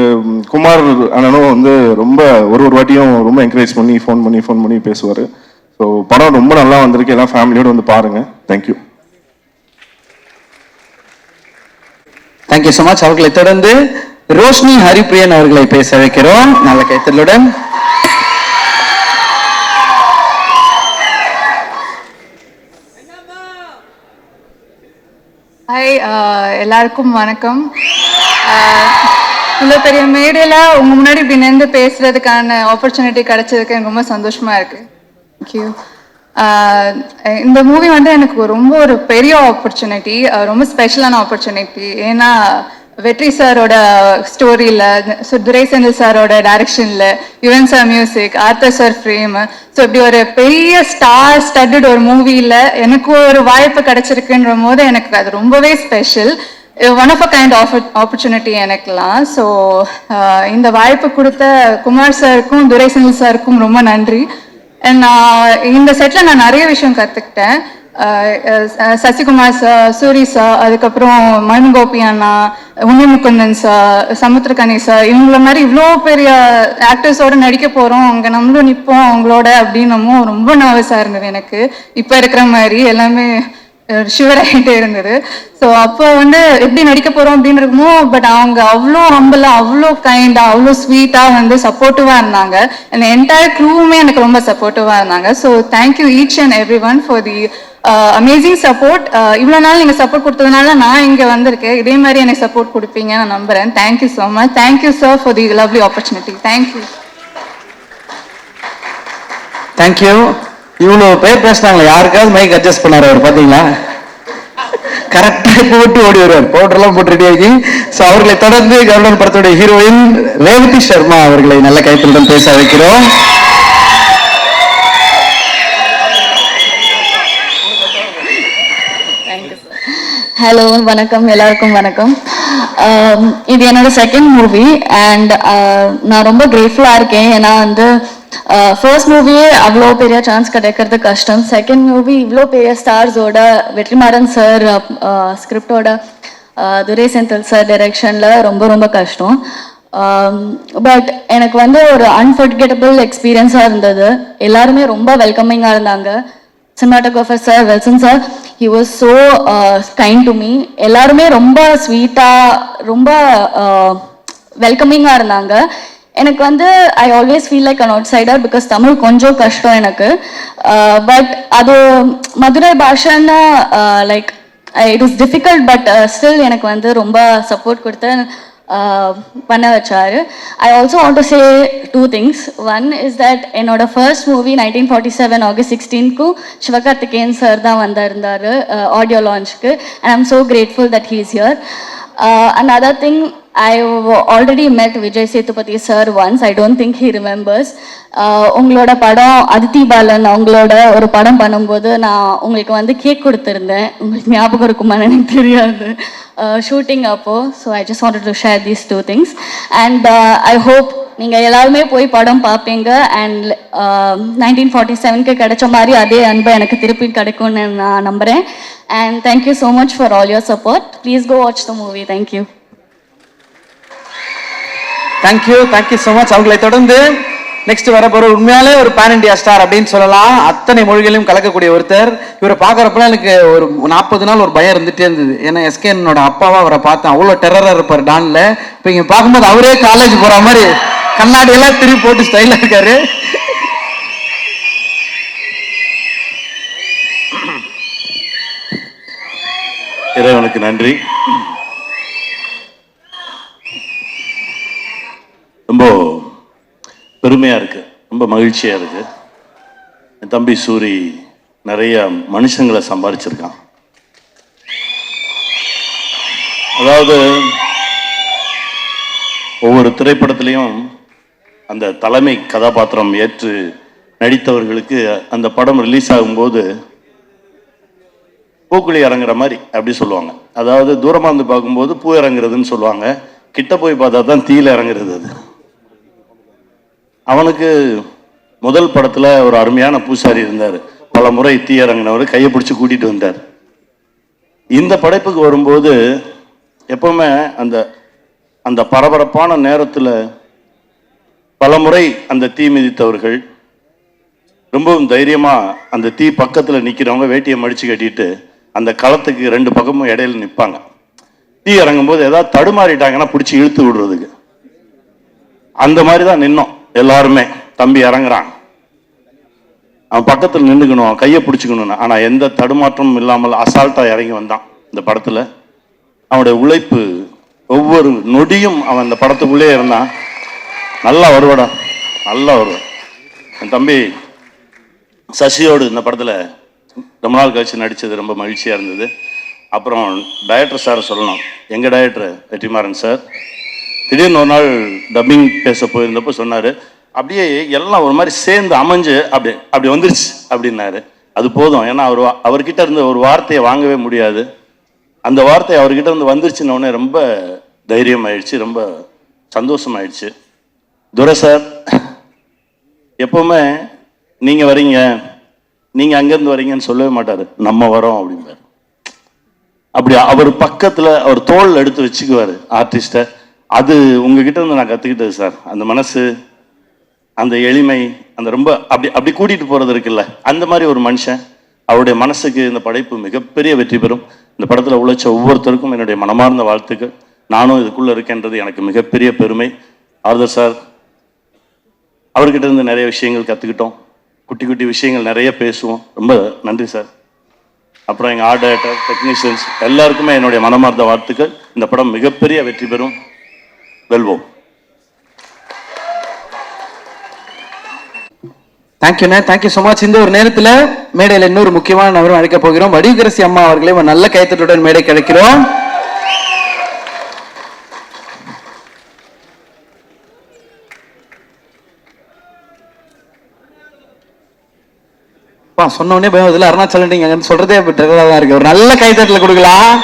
குமார் அண்ணனும் வந்து ரொம்ப ஒரு வாட்டியும் ரொம்ப என்கரேஜ் பண்ணி ஃபோன் பண்ணி பேசுவார். ஸோ படம் ரொம்ப நல்லா வந்திருக்கு. எல்லாம் ஃபேமிலியோடு வந்து பாருங்கள். Thank you so much. அவர்களை தொடர்ந்து ரோஷினி ஹரிப்பிரியன் அவர்களை பேச வைக்கிறோம் நல்ல கைத்தலுடன். ஹாய், எல்லாருக்கும் வணக்கம். இவ்வளோ பெரிய மேடையில் உங்கள் முன்னாடி இப்படி நின்று பேசுகிறதுக்கான ஆப்பர்ச்சுனிட்டி கிடைச்சதுக்கு எனக்கு ரொம்ப சந்தோஷமாக இருக்குது. தேங்க்யூ. இந்த மூவி வந்து எனக்கு ரொம்ப ஒரு பெரிய ஆப்பர்ச்சுனிட்டி, ரொம்ப ஸ்பெஷலான ஆப்பர்ச்சுனிட்டி. ஏன்னா வெற்றி சாரோட ஸ்டோரியில், துரை செந்தில் சாரோட டைரக்ஷனில், Yuvan sir music, author sir frame, so இப்படி ஒரு பெரிய ஸ்டார் ஸ்டட்டட் ஒரு மூவியில் எனக்கு ஒரு வாய்ப்பு கிடைச்சிருக்குன்ற போது எனக்கு அது ரொம்பவே special. One of a kind opportunity எனக்குலாம். ஸோ இந்த வாய்ப்பு கொடுத்த குமார் சாருக்கும் துரை செந்தில் சாருக்கும் ரொம்ப நன்றி. நான் இந்த செட்டில் நான் நிறைய விஷயம் கற்றுக்கிட்டேன். சசிகுமார் சார், சூரி சார், அதுக்கப்புறம் மனுகோபி அண்ணா, உண்ணி முகுந்தன் சார், சமுத்திரகனி சார், இவங்கள மாதிரி இவ்வளோ பெரிய ஆக்டர்ஸோடு நடிக்க போகிறோம், அங்கே நம்மளும் நிற்போம் அவங்களோட அப்படின்னமோ ரொம்ப நர்வஸாக இருந்தது எனக்கு. இப்போ இருக்கிற மாதிரி எல்லாமே ஷுவர் ஆகிட்டே இருந்தது. ஸோ அப்போ எப்படி நடிக்க போகிறோம் அப்படின்னு இருக்குமோ, பட் அவங்க அவ்வளோ ஹம்பிளாக, அவ்வளோ கைண்டாக, அவ்வளோ ஸ்வீட்டாக சப்போர்ட்டிவாக இருந்தாங்க. அந்த என்டையர் க்ரூவுமே எனக்கு ரொம்ப சப்போர்ட்டிவாக இருந்தாங்க. So thank you each and every one for the amazing support. இவ்வளோ நாள் நீங்கள் சப்போர்ட் கொடுத்ததுனால நான் இங்கே வந்திருக்கேன். இதே மாதிரி எனக்கு சப்போர்ட் கொடுப்பீங்க நான் நம்புகிறேன். Thank you so much. Thank you sir for the lovely opportunity. Thank you. Thank you. இவ்வளோ பேர் பேசினாங்களே, யாருக்காவது மைக் அட்ஜஸ்ட் பண்ணார் அவர் பார்த்தீங்களா? கரெக்டாக போட்டு ஓடி வருவார். பவுடர்லாம் போட்டு ரெடி ஆகி. ஸோ அவர்களை தொடர்ந்து கருடன் படத்துடைய ஹீரோயின் ரேவதி சர்மா அவர்களை நல்ல கைத்தலுடன் பேச வைக்கிறோம். ஹலோ, வணக்கம், எல்லாருக்கும் வணக்கம். இது என்னோட செகண்ட் மூவி அண்ட் நான் ரொம்ப கிரேட்ஃபுல்லாக இருக்கேன். ஏன்னா ஃபர்ஸ்ட் மூவியே அவ்வளோ பெரிய சான்ஸ் கிடைக்கிறது கஷ்டம். செகண்ட் மூவி இவ்வளோ பெரிய ஸ்டார்ஸோட, வெற்றிமாறன் சார் ஸ்கிரிப்டோட, துரை செந்தில் சார் டைரக்ஷனில் ரொம்ப ரொம்ப கஷ்டம். பட் எனக்கு ஒரு அன்ஃபர்கெட்டபிள் எக்ஸ்பீரியன்ஸாக இருந்தது. எல்லாருமே ரொம்ப வெல்கமிங்காக இருந்தாங்க. சினிமாட்டோகிராஃபர் சார், வெல்சன் sir, he was so kind to me. எல்லாருமே ரொம்ப ஸ்வீட்டாக, ரொம்ப வெல்கமிங்காக இருந்தாங்க. எனக்கு I always feel like an outsider because Tamil கொஞ்சம் கஷ்டம் எனக்கு. பட் அது மதுரை பாஷைன்னு like it is difficult. But still எனக்கு ரொம்ப சப்போர்ட் கொடுத்து பண்ண வச்சாரு. I also want to say 2 things. One is that என்னோட first movie 1947 August 16 Sivakarthikeyan sir தான் வந்திருந்தார் audio லான்ச்சுக்கு. And I am so grateful that he is here. Another thing, I've already met Vijay Sethupathi sir once. I don't think he remembers. உங்களோட படம் அதித்தி பாலன் அவங்களோட ஒரு படம் பண்ணும்போது நான் உங்களுக்கு கேக் கொடுத்துருந்தேன். உங்களுக்கு ஞாபகம் இருக்குமான்னு எனக்கு தெரியாது, ஷூட்டிங் அப்போ. So I just wanted to share these 2 things. And I hope நீங்கள் எல்லாருமே போய் படம் பார்ப்பீங்க. அண்ட் 1947 கிடைச்ச மாதிரி அதே அன்பை எனக்கு திருப்பி கிடைக்கும்னு நான் நம்புகிறேன். And thank you so much for all your support. Please go watch the movie. Thank you. Thank you. Thank you so much. அவங்களை தொடர்ந்து நெக்ஸ்ட் வரப்போற உண்மையாலே ஒரு பேன் இண்டியா ஸ்டார் அப்படின்னு சொல்லலாம். அத்தனை மொழிகளையும் கலக்கக்கூடிய ஒருத்தர். இவரை பார்க்குறப்பெல்லாம் எனக்கு ஒரு 40 நாள் ஒரு பயம் இருந்துகிட்டே இருந்தது. ஏன்னா எஸ்கேனோட அப்பாவா அவரை பார்த்தேன். அவ்வளோ டெரராக இருப்பார் டான்ல. இப்போ இங்கே பார்க்கும்போது அவரே காலேஜ் போகிற மாதிரி கண்ணாடியெல்லாம் திருப்பி போட்டு ஸ்டைலாக இருக்காரு. இறைவனுக்கு நன்றி. ரொம்ப பெருமையாக இருக்கு, ரொம்ப மகிழ்ச்சியாக இருக்கு. என் தம்பி சூரி நிறைய மனுஷங்களை சம்பாதிச்சிருக்கான். அதாவது ஒவ்வொரு திரைப்படத்திலையும் அந்த தலைமை கதாபாத்திரம் ஏற்று நடித்தவர்களுக்கு அந்த படம் ரிலீஸ் ஆகும்போது பூக்குழி இறங்குற மாதிரி அப்படி சொல்லுவாங்க. அதாவது தூரமாக இருந்து பார்க்கும்போது பூ இறங்குறதுன்னு சொல்லுவாங்க, கிட்ட போய் பார்த்தா தான் தீயில இறங்குறது. அது அவனுக்கு முதல் படத்தில் ஒரு அருமையான பூசாரி இருந்தார். பல முறை தீ இறங்கினவர் கையை பிடிச்சி கூட்டிகிட்டு வந்தார். இந்த படைப்புக்கு வரும்போது எப்பவுமே அந்த அந்த பரபரப்பான நேரத்தில் பல முறை அந்த தீ மிதித்தவர்கள் ரொம்பவும் தைரியமாக அந்த தீ பக்கத்தில் நிற்கிறவங்க வேட்டியை மடித்து கட்டிட்டு அந்த களத்துக்கு 2 பக்கமும் இடையில நிற்பாங்க. தீ இறங்கும்போது ஏதாவது தடுமாறிட்டாங்கன்னா பிடிச்சி இழுத்து விடுறதுக்கு. அந்த மாதிரி தான் நின்னோம் எல்லாருமே. தம்பி இறங்குறான், அவன் பக்கத்தில் நின்றுக்கணும், கையை பிடிச்சிக்கணும்னு. ஆனால் எந்த தடுமாற்றமும் இல்லாமல் அசால்ட்டாக இறங்கி வந்தான் இந்த படத்தில். அவனுடைய உழைப்பு ஒவ்வொரு நொடியும் அவன் அந்த படத்துக்குள்ளே இருந்தான். நல்லா வருவாடா, நல்லா வருவான். என் தம்பி சசியோடு இந்த படத்தில் ரொம்ப நாள் கழிச்சு நடித்தது ரொம்ப மகிழ்ச்சியாக இருந்தது. அப்புறம் டைரக்டர் சார் சொல்லணும். எங்கள் டைரக்டர் வெற்றிமாறன் சார் திடீர்னு ஒரு நாள் டப்பிங் பேச போயிருந்தப்போ சொன்னார், அப்படியே எல்லாம் ஒரு மாதிரி சேர்ந்து அமைஞ்சு அப்படி வந்துருச்சு அப்படின்னாரு. அது போதும். ஏன்னா அவர்கிட்ட இருந்து ஒரு வார்த்தையை வாங்கவே முடியாது. அந்த வார்த்தை அவர்கிட்ட இருந்து வந்துருச்சுன்னொடனே ரொம்ப தைரியம் ஆயிடுச்சு, ரொம்ப சந்தோஷமாயிடுச்சு. துரை சார் எப்போவுமே நீங்கள் வரீங்க, நீங்கள் அங்கேருந்து வரீங்கன்னு சொல்லவே மாட்டார், நம்ம வரோம் அப்படிம்பார். அப்படி அவர் பக்கத்தில் அவர் தோல் எடுத்து வச்சுக்குவார் ஆர்டிஸ்ட்டை. அது உங்ககிட்ட இருந்து நான் கற்றுக்கிட்டது சார். அந்த மனசு, அந்த எளிமை, அந்த ரொம்ப அப்படி கூட்டிகிட்டு போகிறது இருக்குல்ல, அந்த மாதிரி ஒரு மனுஷன். அவருடைய மனசுக்கு இந்த படைப்பு மிகப்பெரிய வெற்றி பெறும். இந்த படத்தில் உழைச்ச ஒவ்வொருத்தருக்கும் என்னுடைய மனமார்ந்த வாழ்த்துக்கள். நானும் இதுக்குள்ளே இருக்கேன்றது எனக்கு மிகப்பெரிய பெருமை. ஆர்தர் சார், அவர்கிட்ட இருந்து நிறைய விஷயங்கள் கற்றுக்கிட்டோம். குட்டி குட்டி விஷயங்கள் நிறைய பேசுவோம். ரொம்ப நன்றி சார். அப்புறம் எங்கள் ஆர்ட் டைரக்டர், டெக்னீஷியன்ஸ் எல்லாருக்குமே என்னுடைய மனமார்ந்த வாழ்த்துக்கள். இந்த படம் மிகப்பெரிய வெற்றி பெறும். வெல்வோம். தேங்க்யூண்ணே, தேங்க்யூ ஸோ மச். இந்த ஒரு நேரத்தில் மேடையில் இன்னொரு முக்கியமான நபரும் அழைக்க போகிறோம். வடிவுக்கரசி அம்மா அவர்களே ஒரு நல்ல கைத்தட்டுடன் மேடை கிடைக்கிறோம். சொன்ன உடனே பயம் இதில் அருணாச்சலம் நீங்க சொல்றதே தான் இருக்கு. ஒரு நல்ல கைத்தட்டல கொடுக்கலாம்.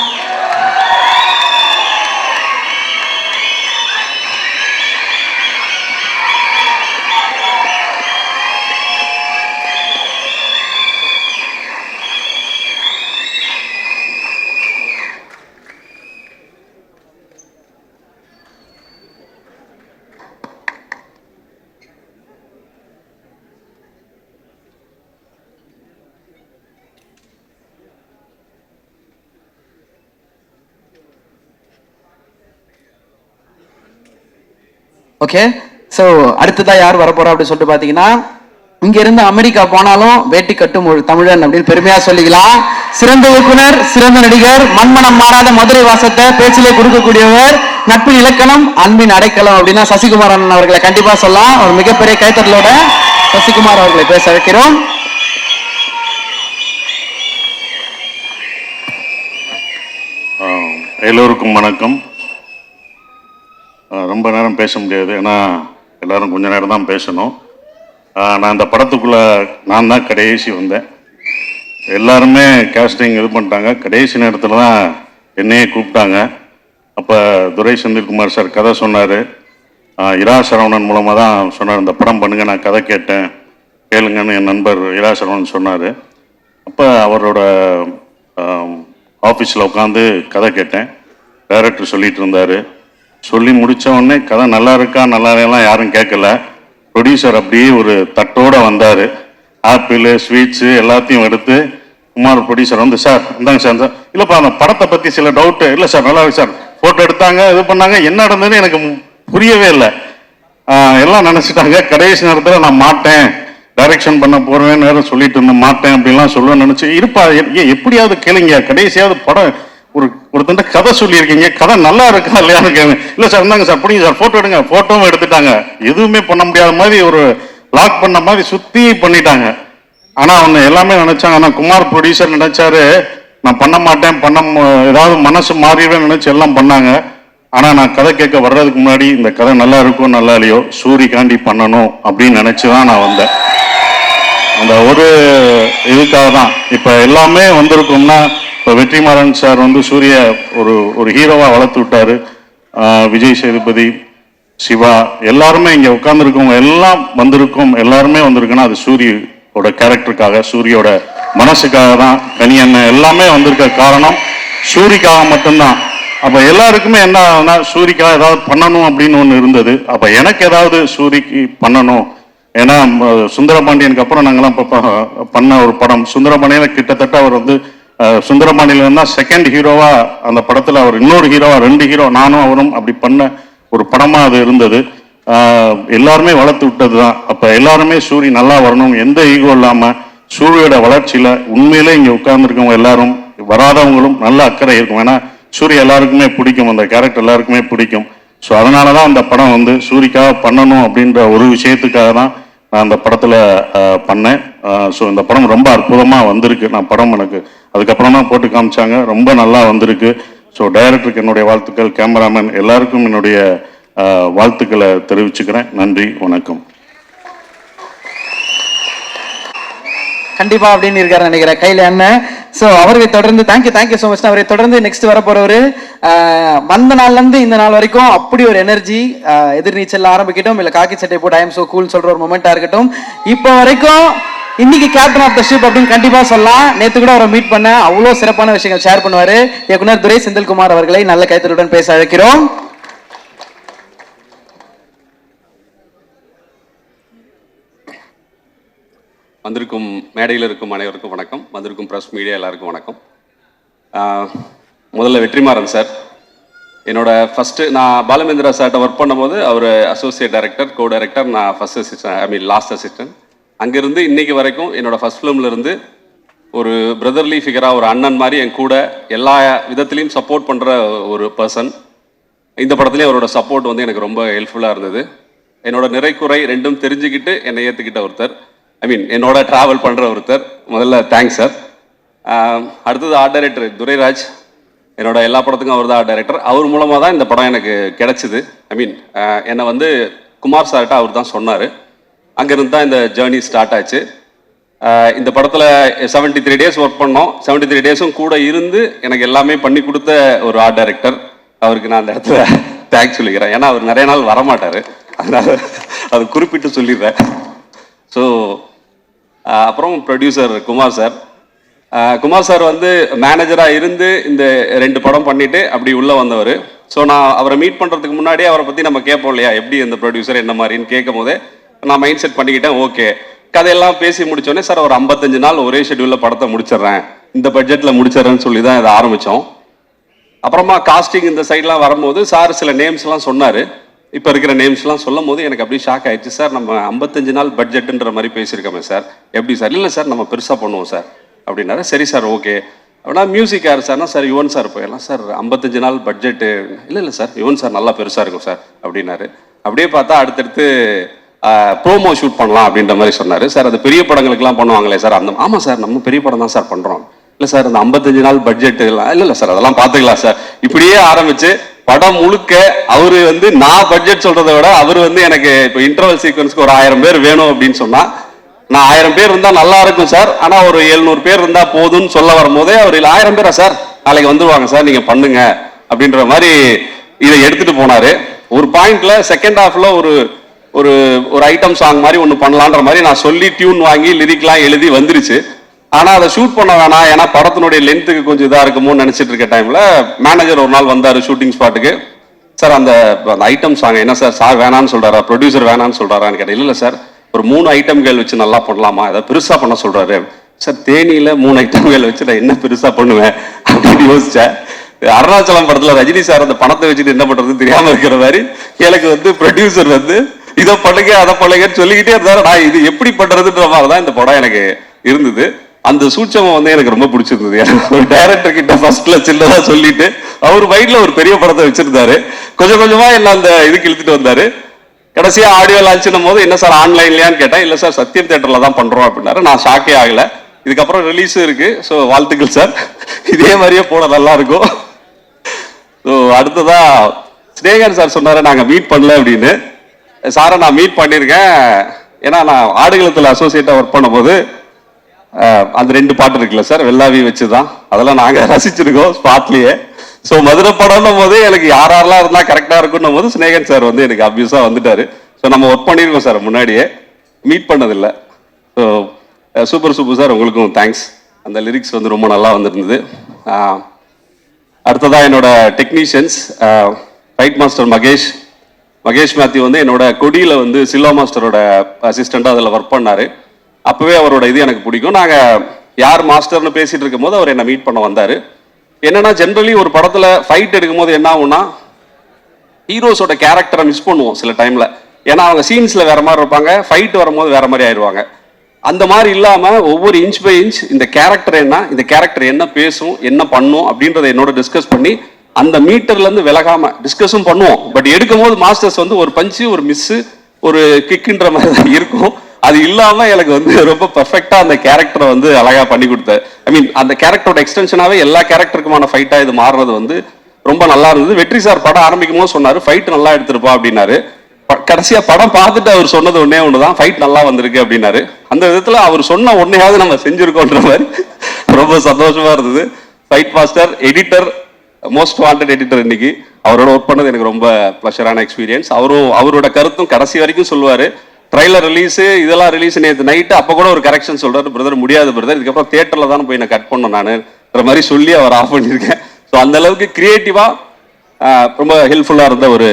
ஓகே, ஸோ அடுத்ததான் யார் வரப்போறா அப்படின்னு சொல்லிட்டு பார்த்தீங்கன்னா, இங்க இருந்து அமெரிக்கா போனாலும் வேட்டி கட்டும் ஒரு தமிழன் அப்படின்னு பெருமையா சொல்லிக்கலாம். சிறந்த இயக்குனர், சிறந்த நடிகர், மண்மனம் மாறாத மதுரை வாசத்தை பேச்சிலே கொடுக்கக்கூடியவர், நட்பின் இலக்கணம், அன்பின் அடைக்கலம் அப்படின்னா சசிகுமார் அண்ணன் அவர்களை கண்டிப்பா சொல்லலாம். ஒரு மிகப்பெரிய கைத்தட்டலோட சசிகுமார் அவர்களை பேச வைக்கிறோம். எல்லோருக்கும் வணக்கம். ரொம்ப நேரம் பேச முடியாது, ஏன்னா எல்லாரும் கொஞ்ச நேரம் தான் பேசணும். நான் இந்த படத்துக்குள்ளே நான் தான் கடைசி வந்தேன். எல்லாருமே கேஸ்டிங் இது பண்ணிட்டாங்க. கடைசி நேரத்தில் தான் என்னையே கூப்பிட்டாங்க. அப்போ துரை செந்தில்குமார் சார் கதை சொன்னார். இரா சரவணன் மூலமாக தான் சொன்னார், இந்த படம் பண்ணுங்க, நான் கதை கேட்டேன் கேளுங்கன்னு என் நண்பர் இரா சரவணன் சொன்னார். அப்போ அவரோட ஆஃபீஸில் உட்காந்து கதை கேட்டேன். டைரக்டர் சொல்லிட்டு இருந்தார். சொல்லி முடித்த உடனே கதை நல்லா இருக்கா நல்லா இல்லைலாம் யாரும் கேட்கல. ப்ரொடியூசர் அப்படியே ஒரு தட்டோடு வந்தார். ஆப்பிள், ஸ்வீட்ஸு எல்லாத்தையும் எடுத்து குமார் ப்ரொடியூசர் வந்து, சார் இந்தாங்க சார். இல்லைப்பா அந்த படத்தை பற்றி சில டவுட்டு. இல்லை சார் நல்லா இருக்கு சார். ஃபோட்டோ எடுத்தாங்க, இது பண்ணாங்க. என்ன நடந்ததுன்னு எனக்கு புரியவே இல்லை. எல்லாம் நினச்சிட்டாங்க கடைசி நேரத்தில் நான் மாட்டேன், டைரக்ஷன் பண்ண போகிறேன்னு வேறு சொல்லிட்டு இருந்தேன். மாட்டேன் அப்படின்லாம் சொல்லுவேன்னு நினச்சி, இருப்பா எப்படியாவது கேளுங்க, கடைசியாவது படம் ஒருத்தண்ட கதை சொல்லியிருக்கீங்க, கதை நல்லா இருக்கா இல்லையான்னு கேளுங்க. இல்லை சார் இருந்தாங்க சார், பிடிங்க சார், ஃபோட்டோ எடுங்க. ஃபோட்டோவும் எடுத்துட்டாங்க. எதுவுமே பண்ண முடியாத மாதிரி ஒரு லாக் பண்ண மாதிரி சுற்றி பண்ணிட்டாங்க. ஆனால் அவங்க எல்லாமே நினச்சாங்க. ஆனால் குமார் ப்ரொடியூசர் நினச்சாரு நான் பண்ண மாட்டேன், ஏதாவது மனசு மாறிடுவேன் நினச்சி எல்லாம் பண்ணாங்க. ஆனால் நான் கதை கேட்க வர்றதுக்கு முன்னாடி இந்த கதை நல்லா இருக்கும் நல்லா இல்லையோ சூரிக்காண்டி பண்ணணும் அப்படின்னு நினச்சி தான் நான் வந்தேன். அந்த ஒரு இதுக்காக தான் இப்போ எல்லாமே வந்திருக்கும்னா, இப்போ வெற்றிமாறன் சார் வந்து சூரிய ஒரு ஹீரோவாக வளர்த்து விட்டாரு. விஜய் சேதுபதி, சிவா எல்லாருமே இங்கே உட்காந்துருக்கவங்க எல்லாம் வந்திருக்கோம். எல்லாருமே வந்திருக்குன்னா அது சூரியோட கேரக்டருக்காக, சூரியோட மனசுக்காக தான். கனி அண்ணன் எல்லாமே வந்திருக்க காரணம் சூரிக்காக மட்டும்தான். அப்போ எல்லாருக்குமே என்ன ஆகுதுன்னா, சூரிக்காக ஏதாவது பண்ணணும் அப்படின்னு ஒன்று இருந்தது. அப்போ எனக்கு ஏதாவது சூரிக்கு பண்ணணும். ஏன்னா சுந்தரபாண்டியனுக்கு அப்புறம் நாங்கள்லாம் இப்போ பண்ண ஒரு படம் சுந்தரபாண்டியன். கிட்டத்தட்ட அவர் வந்து சுந்தரபாண்டியில் தான் செகண்ட் ஹீரோவாக அந்த படத்தில் அவர் இன்னொரு ஹீரோவாக 2 ஹீரோ நானும் அவரும் அப்படி பண்ண ஒரு படமாக அது இருந்தது. எல்லாருமே வளர்த்து விட்டது தான். அப்போ எல்லாருமே சூரி நல்லா வரணும், எந்த ஈகோ இல்லாமல் சூரியோட வளர்ச்சியில் உண்மையிலே இங்கே உட்கார்ந்துருக்கவங்க எல்லாரும் வராதவங்களும் நல்ல அக்கறை இருக்கும். ஏன்னா சூரிய எல்லாருக்குமே பிடிக்கும், அந்த கேரக்டர் எல்லாருக்குமே பிடிக்கும். ஸோ அதனால தான் அந்த படம் வந்து சூரிக்காக பண்ணணும் அப்படின்ற ஒரு விஷயத்துக்காக தான் நான் அந்த படத்தில் பண்ணேன். ஸோ இந்த படம் ரொம்ப அற்புதமாக வந்திருக்கு. நான் படம் எனக்கு அதுக்கப்புறம் தான் போட்டு காமிச்சாங்க, ரொம்ப நல்லா வந்திருக்கு. ஸோ டைரக்டருக்கு என்னுடைய வாழ்த்துக்கள், கேமராமேன் எல்லாருக்கும் என்னுடைய வாழ்த்துக்களை தெரிவிச்சுக்கிறேன். நன்றி, வணக்கம். கண்டிப்பா அப்படின்னு இருக்காரு நினைக்கிறேன் கையில அண்ணன். ஸோ அவரை தொடர்ந்து தேங்க்யூ ஸோ மச். அவரை தொடர்ந்து நெக்ஸ்ட் வர போறவரு வந்த நாள்ல இருந்து இந்த நாள் வரைக்கும் அப்படி ஒரு எனர்ஜி, எதிர்நீச்சல் ஆரம்பிக்கட்டும் இல்ல காக்கி சட்டை போட்டு ஐ எம் சோ கூல் சொல்ற ஒரு மொமெண்டா இருக்கட்டும், இப்போ வரைக்கும் இன்னைக்கு கேப்டன் ஆஃப் த ஷிப் அப்படின்னு கண்டிப்பா சொல்லலாம். நேத்து கூட அவரை மீட் பண்ண அவ்வளவு சிறப்பான விஷயங்கள் ஷேர் பண்ணுவாரு. இயக்குனர் துரை செந்தில்குமார் அவர்களை நல்ல கைத்தலுடன் பேச அழைக்கிறோம். வந்திருக்கும் மேடையில் இருக்கும் அனைவருக்கும் வணக்கம். வந்திருக்கும் ப்ரெஸ் மீடியா எல்லாருக்கும் வணக்கம். முதல்ல வெற்றிமாறன் சார், என்னோட ஃபஸ்ட்டு நான் பாலமேந்திரா சார்கிட்ட ஒர்க் பண்ணும்போது அவர் அசோசியேட் டைரக்டர், கோ டைரக்டர், நான் ஃபஸ்ட் அசிஸ்டன்ட் லாஸ்ட் அசிஸ்டன்ட். அங்கேருந்து இன்னைக்கு வரைக்கும் என்னோட ஃபஸ்ட் ஃபிலிம்லேருந்து ஒரு பிரதர்லி ஃபிகராக, ஒரு அண்ணன் மாதிரி என் கூட எல்லா விதத்துலேயும் சப்போர்ட் பண்ணுற ஒரு பர்சன். இந்த படத்துலேயும் அவரோட சப்போர்ட் வந்து எனக்கு ரொம்ப ஹெல்ப்ஃபுல்லாக இருந்தது. என்னோட நிறைக்குறை ரெண்டும் தெரிஞ்சுக்கிட்டு என்னை ஏற்றுக்கிட்ட ஒருத்தர், என்னோட ட்ராவல் பண்ணுற ஒருத்தர். முதல்ல தேங்க்ஸ் சார். அடுத்தது ஆர்ட் டைரக்டர் துரைராஜ், என்னோட எல்லா படத்துக்கும் அவர் தான் ஆர்ட் டைரக்டர். அவர் மூலமாக தான் இந்த படம் எனக்கு கிடச்சிது. என்னை வந்து குமார் சார்கிட்ட அவர் தான் சொன்னார். அங்கேருந்து தான் இந்த ஜேர்னி ஸ்டார்ட் ஆச்சு. இந்த படத்தில் 73 days ஒர்க் பண்ணோம். 73 days கூட இருந்து எனக்கு எல்லாமே பண்ணி கொடுத்த ஒரு ஆர்ட் டைரக்டர். அவருக்கு நான் அந்த இடத்துல தேங்க்ஸ் சொல்லிக்கிறேன். ஏன்னா அவர் நிறைய நாள் வரமாட்டார், அதனால் அது குறிப்பிட்டு சொல்லிடுறேன். ஸோ அப்புறம் producer Kumar sir. Kumar sir வந்து மேனேஜராக இருந்து இந்த 2 படம் பண்ணிவிட்டு அப்படி உள்ளே வந்தவர். ஸோ நான் அவரை மீட் பண்ணுறதுக்கு முன்னாடியே அவரை பற்றி நம்ம கேட்போம் இல்லையா, எப்படி இந்த ப்ரொடியூசர் என்ன மாதிரின்னு கேட்கும் போதே நான் மைண்ட் செட் பண்ணிக்கிட்டேன். ஓகே, கதையெல்லாம் பேசி முடிச்சோடனே சார் ஒரு 55 நாள் ஒரே ஷெட்யூலில் படத்தை முடிச்சிடுறேன், இந்த பட்ஜெட்டில் முடிச்சிடறேன்னு சொல்லி தான் இதை ஆரம்பித்தோம். அப்புறமா காஸ்டிங் இந்த சைட்லாம் வரும்போது சார் சில நேம்ஸ்லாம் சொன்னார். இப்போ இருக்கிற நேம்ஸ்லாம் சொல்லும் போது எனக்கு அப்படியே ஷாக் ஆயிடுச்சு. சார் நம்ம 55 நாள் பட்ஜெட்டுன்ற மாதிரி பேசியிருக்கோமே சார், எப்படி சார்? இல்லை சார் நம்ம பெருசாக பண்ணுவோம் சார் அப்படின்னாரு. சரி சார், ஓகே. அப்படின்னா மியூசிக் யார் சார்னா, சார் யுவன் சார் போயிடலாம் சார். 55 நாள் பட்ஜெட்டு இல்லை சார், யுவன் சார் நல்லா பெருசாக இருக்கும் சார் அப்படின்னாரு. அப்படியே பார்த்தா அடுத்தடுத்து ப்ரோமோ ஷூட் பண்ணலாம் அப்படின்ற மாதிரி சொன்னார். சார் அது பெரிய படங்களுக்குலாம் பண்ணுவாங்களே சார், அந்த ஆமாம் சார் நம்ம பெரிய படம் தான் சார் பண்ணுறோம். இல்லை சார் அந்த 55 நாள் பட்ஜெட்டுலாம் இல்லை சார் அதெல்லாம் பார்த்துக்கலாம் சார். இப்படியே ஆரம்பிச்சு படம் முழுக்க அவரு வந்து நான் பட்ஜெட் சொல்றதை விட அவர் வந்து எனக்கு இப்போ இன்டர்வல் சீக்வன்ஸ்க்கு ஒரு 1000 பேர் வேணும் அப்படின்னு சொன்னா, நான் 1000 பேர் இருந்தா நல்லா இருக்கும் சார், ஆனா ஒரு 700 பேர் இருந்தா போதும்னு சொல்ல வரும்போதே அவர் 1000 பேரா சார், நாளைக்கு வந்துருவாங்க சார், நீங்க பண்ணுங்க அப்படின்ற மாதிரி இதை எடுத்துட்டு போனாரு. ஒரு பாயிண்ட்ல செகண்ட் ஹாஃப்ல ஒரு ஒரு ஒரு ஐட்டம் சாங் மாதிரி ஒன்று பண்ணலான்ற மாதிரி நான் சொல்லி டியூன் வாங்கி லிரிக்லாம் எழுதி வந்துருச்சு. ஆனால் அதை ஷூட் பண்ண வேணாம், ஏன்னா படத்தினுடைய லென்த்துக்கு கொஞ்சம் இதாக இருக்குமோன்னு நினச்சிட்டு இருக்க டைமில் மேனேஜர் ஒரு நாள் வந்தார் ஷூட்டிங் ஸ்பாட்டுக்கு. சார் அந்த ஐட்டம் சாங் என்ன சார், சார் வேணான்னு சொல்கிறாரா, ப்ரொடியூசர் வேணான்னு சொல்கிறாரான்னு கேட்டேன். இல்லை சார் ஒரு 3 ஐட்டம்கள் வச்சு நல்லா பண்ணலாமா, அதை பெருசாக பண்ண சொல்கிறாரு. சார் தேனியில் 3 ஐட்டம்கள் வச்சு நான் என்ன பெருசாக பண்ணுவேன் அப்படின்னு யோசித்தேன். அருணாச்சலம் படத்தில் ரஜினி சார் அந்த பணத்தை வச்சுட்டு என்ன பண்ணுறதுன்னு தெரியாமல் இருக்கிற மாதிரி எனக்கு வந்து ப்ரொடியூசர் வந்து இதை பண்ணுங்க அதை பண்ணுங்கன்னு சொல்லிக்கிட்டே இருந்தாரு. நான் இது எப்படி பண்ணுறதுன்ற மாதிரி தான் இந்த படம் எனக்கு இருந்தது. அந்த சூட்சமம் வந்து எனக்கு ரொம்ப பிடிச்சிருந்தது. ஒரு டைரக்டர் கிட்ட ஃபர்ஸ்ட்ல சின்னதா சொல்லிட்டு அவர் மைண்ட்ல ஒரு பெரிய படத்தை வச்சிருந்தாரு. கொஞ்சம் கொஞ்சமா என்ன அந்த இதுக்கு இழுத்துட்டு வந்தாரு. கடைசியா ஆடியோ லான்ச்சுன்னும் போது என்ன சார் ஆன்லைன்லயான்னு கேட்டேன். இல்ல சார் சத்யம் தியேட்டர்ல தான் பண்றோம் அப்படின்னாரு. நான் ஷாக்கே ஆகல. இதுக்கப்புறம் ரிலீஸும் இருக்கு. ஸோ வாழ்த்துக்கள் சார், இதே மாதிரியே போட நல்லா இருக்கும். ஸோ அடுத்ததா ஸ்னேகன் சார் சொன்னாரு நாங்க மீட் பண்ணல அப்படின்னு. சாரை நான் மீட் பண்ணியிருக்கேன். ஏன்னா நான் ஆடுகளத்தில் அசோசியேட்டா ஒர்க் பண்ணும்போது அந்த 2 பாட்டு இருக்குல்ல சார், வெள்ளாவி வச்சுதான் அதெல்லாம் நாங்கள் ரசிச்சிருக்கோம் ஸ்பாட்லயே. ஸோ மதுரை படம்னும் போது எனக்கு யாரெல்லாம் இருந்தால் கரெக்டாக இருக்குன்னும் போது ஸ்னேகன் சார் வந்து எனக்கு அப்யூஸாக வந்துட்டாரு. ஸோ நம்ம ஒர்க் பண்ணியிருக்கோம் சார், முன்னாடியே மீட் பண்ணதில்லை. ஸோ சூப்பர் சார், உங்களுக்கும் தேங்க்ஸ். அந்த லிரிக்ஸ் வந்து ரொம்ப நல்லா வந்துருந்தது. அடுத்ததாக என்னோட technicians fight master Mahesh Mathew வந்து என்னோட கொடியில் வந்து சில்வா மாஸ்டரோட அசிஸ்டண்ட்டாக அதில் ஒர்க் பண்ணார். அப்போவே அவரோட இது எனக்கு பிடிக்கும். நாங்கள் யார் மாஸ்டர்னு பேசிகிட்டு இருக்கும் போது அவர் என்னை மீட் பண்ண வந்தார். என்னன்னா ஜென்ரலி ஒரு படத்தில் ஃபைட் எடுக்கும் போது என்ன ஆகும்னா ஹீரோஸோட கேரக்டரை மிஸ் பண்ணுவோம் சில டைமில். ஏன்னா அவங்க சீன்ஸில் வேறு மாதிரி இருப்பாங்க, ஃபைட் வரும்போது வேறு மாதிரி ஆயிடுவாங்க. அந்த மாதிரி இல்லாமல் ஒவ்வொரு இன்ச் பை இன்ச் இந்த கேரக்டர் என்ன, இந்த கேரக்டர் என்ன பேசும், என்ன பண்ணும் அப்படின்றத என்னோட டிஸ்கஸ் பண்ணி அந்த மீட்டர்லேருந்து விலகாமல் டிஸ்கஸும் பண்ணுவோம். பட் எடுக்கும் போது மாஸ்டர்ஸ் வந்து ஒரு பஞ்சு, ஒரு மிஸ்ஸு, ஒரு கிக்குன்ற மாதிரி தான் இருக்கும். அது இல்லாம எனக்கு வந்து ரொம்ப பெர்ஃபெக்டா அந்த கேரக்டரை வந்து அழகா பண்ணி கொடுத்தாரு. ஐ மீன் அந்த கேரக்டரோட எக்ஸ்டென்ஷனாவே எல்லா கேரக்டருக்குமான ஃபைட்டா இது மாறுறது வந்து ரொம்ப நல்லா இருந்தது. வெற்றி சார் படம் ஆரம்பிக்கும் போது சொன்னாரு ஃபைட் நல்லா எடுத்திருப்பா அப்படின்னாரு. கடைசியா படம் பார்த்துட்டு அவர் சொன்னது ஒண்ணுதான், ஃபைட் நல்லா வந்திருக்கு அப்படின்னாரு. அந்த விதத்துல அவர் சொன்ன ஒன்னையாவது நம்ம செஞ்சிருக்கோன்ற மாதிரி ரொம்ப சந்தோஷமா இருந்தது. Fight master, editor, most wanted editor, இன்னைக்கு அவரோட ஒர்க் பண்ணது எனக்கு ரொம்ப ப்ளஷரான எக்ஸ்பீரியன்ஸ். அவரோட கருத்தும் கடைசி வரைக்கும் சொல்லுவாரு. ட்ரைலர் ரிலீஸ் இதெல்லாம் ரிலீஸ் நேற்று நைட்டு அப்போ கூட ஒரு கரெக்ஷன் சொல்றாரு, பிரதர் முடியாது பிரதர், இதுக்கப்புறம் தேட்டர்ல தான் போய் நான் கட் பண்ணோம் நானுன்ற மாதிரி சொல்லி அவர் ஆஃப் பண்ணியிருக்கேன். ஸோ அந்த அளவுக்கு கிரியேட்டிவா ரொம்ப ஹெல்ப்ஃபுல்லா இருந்த ஒரு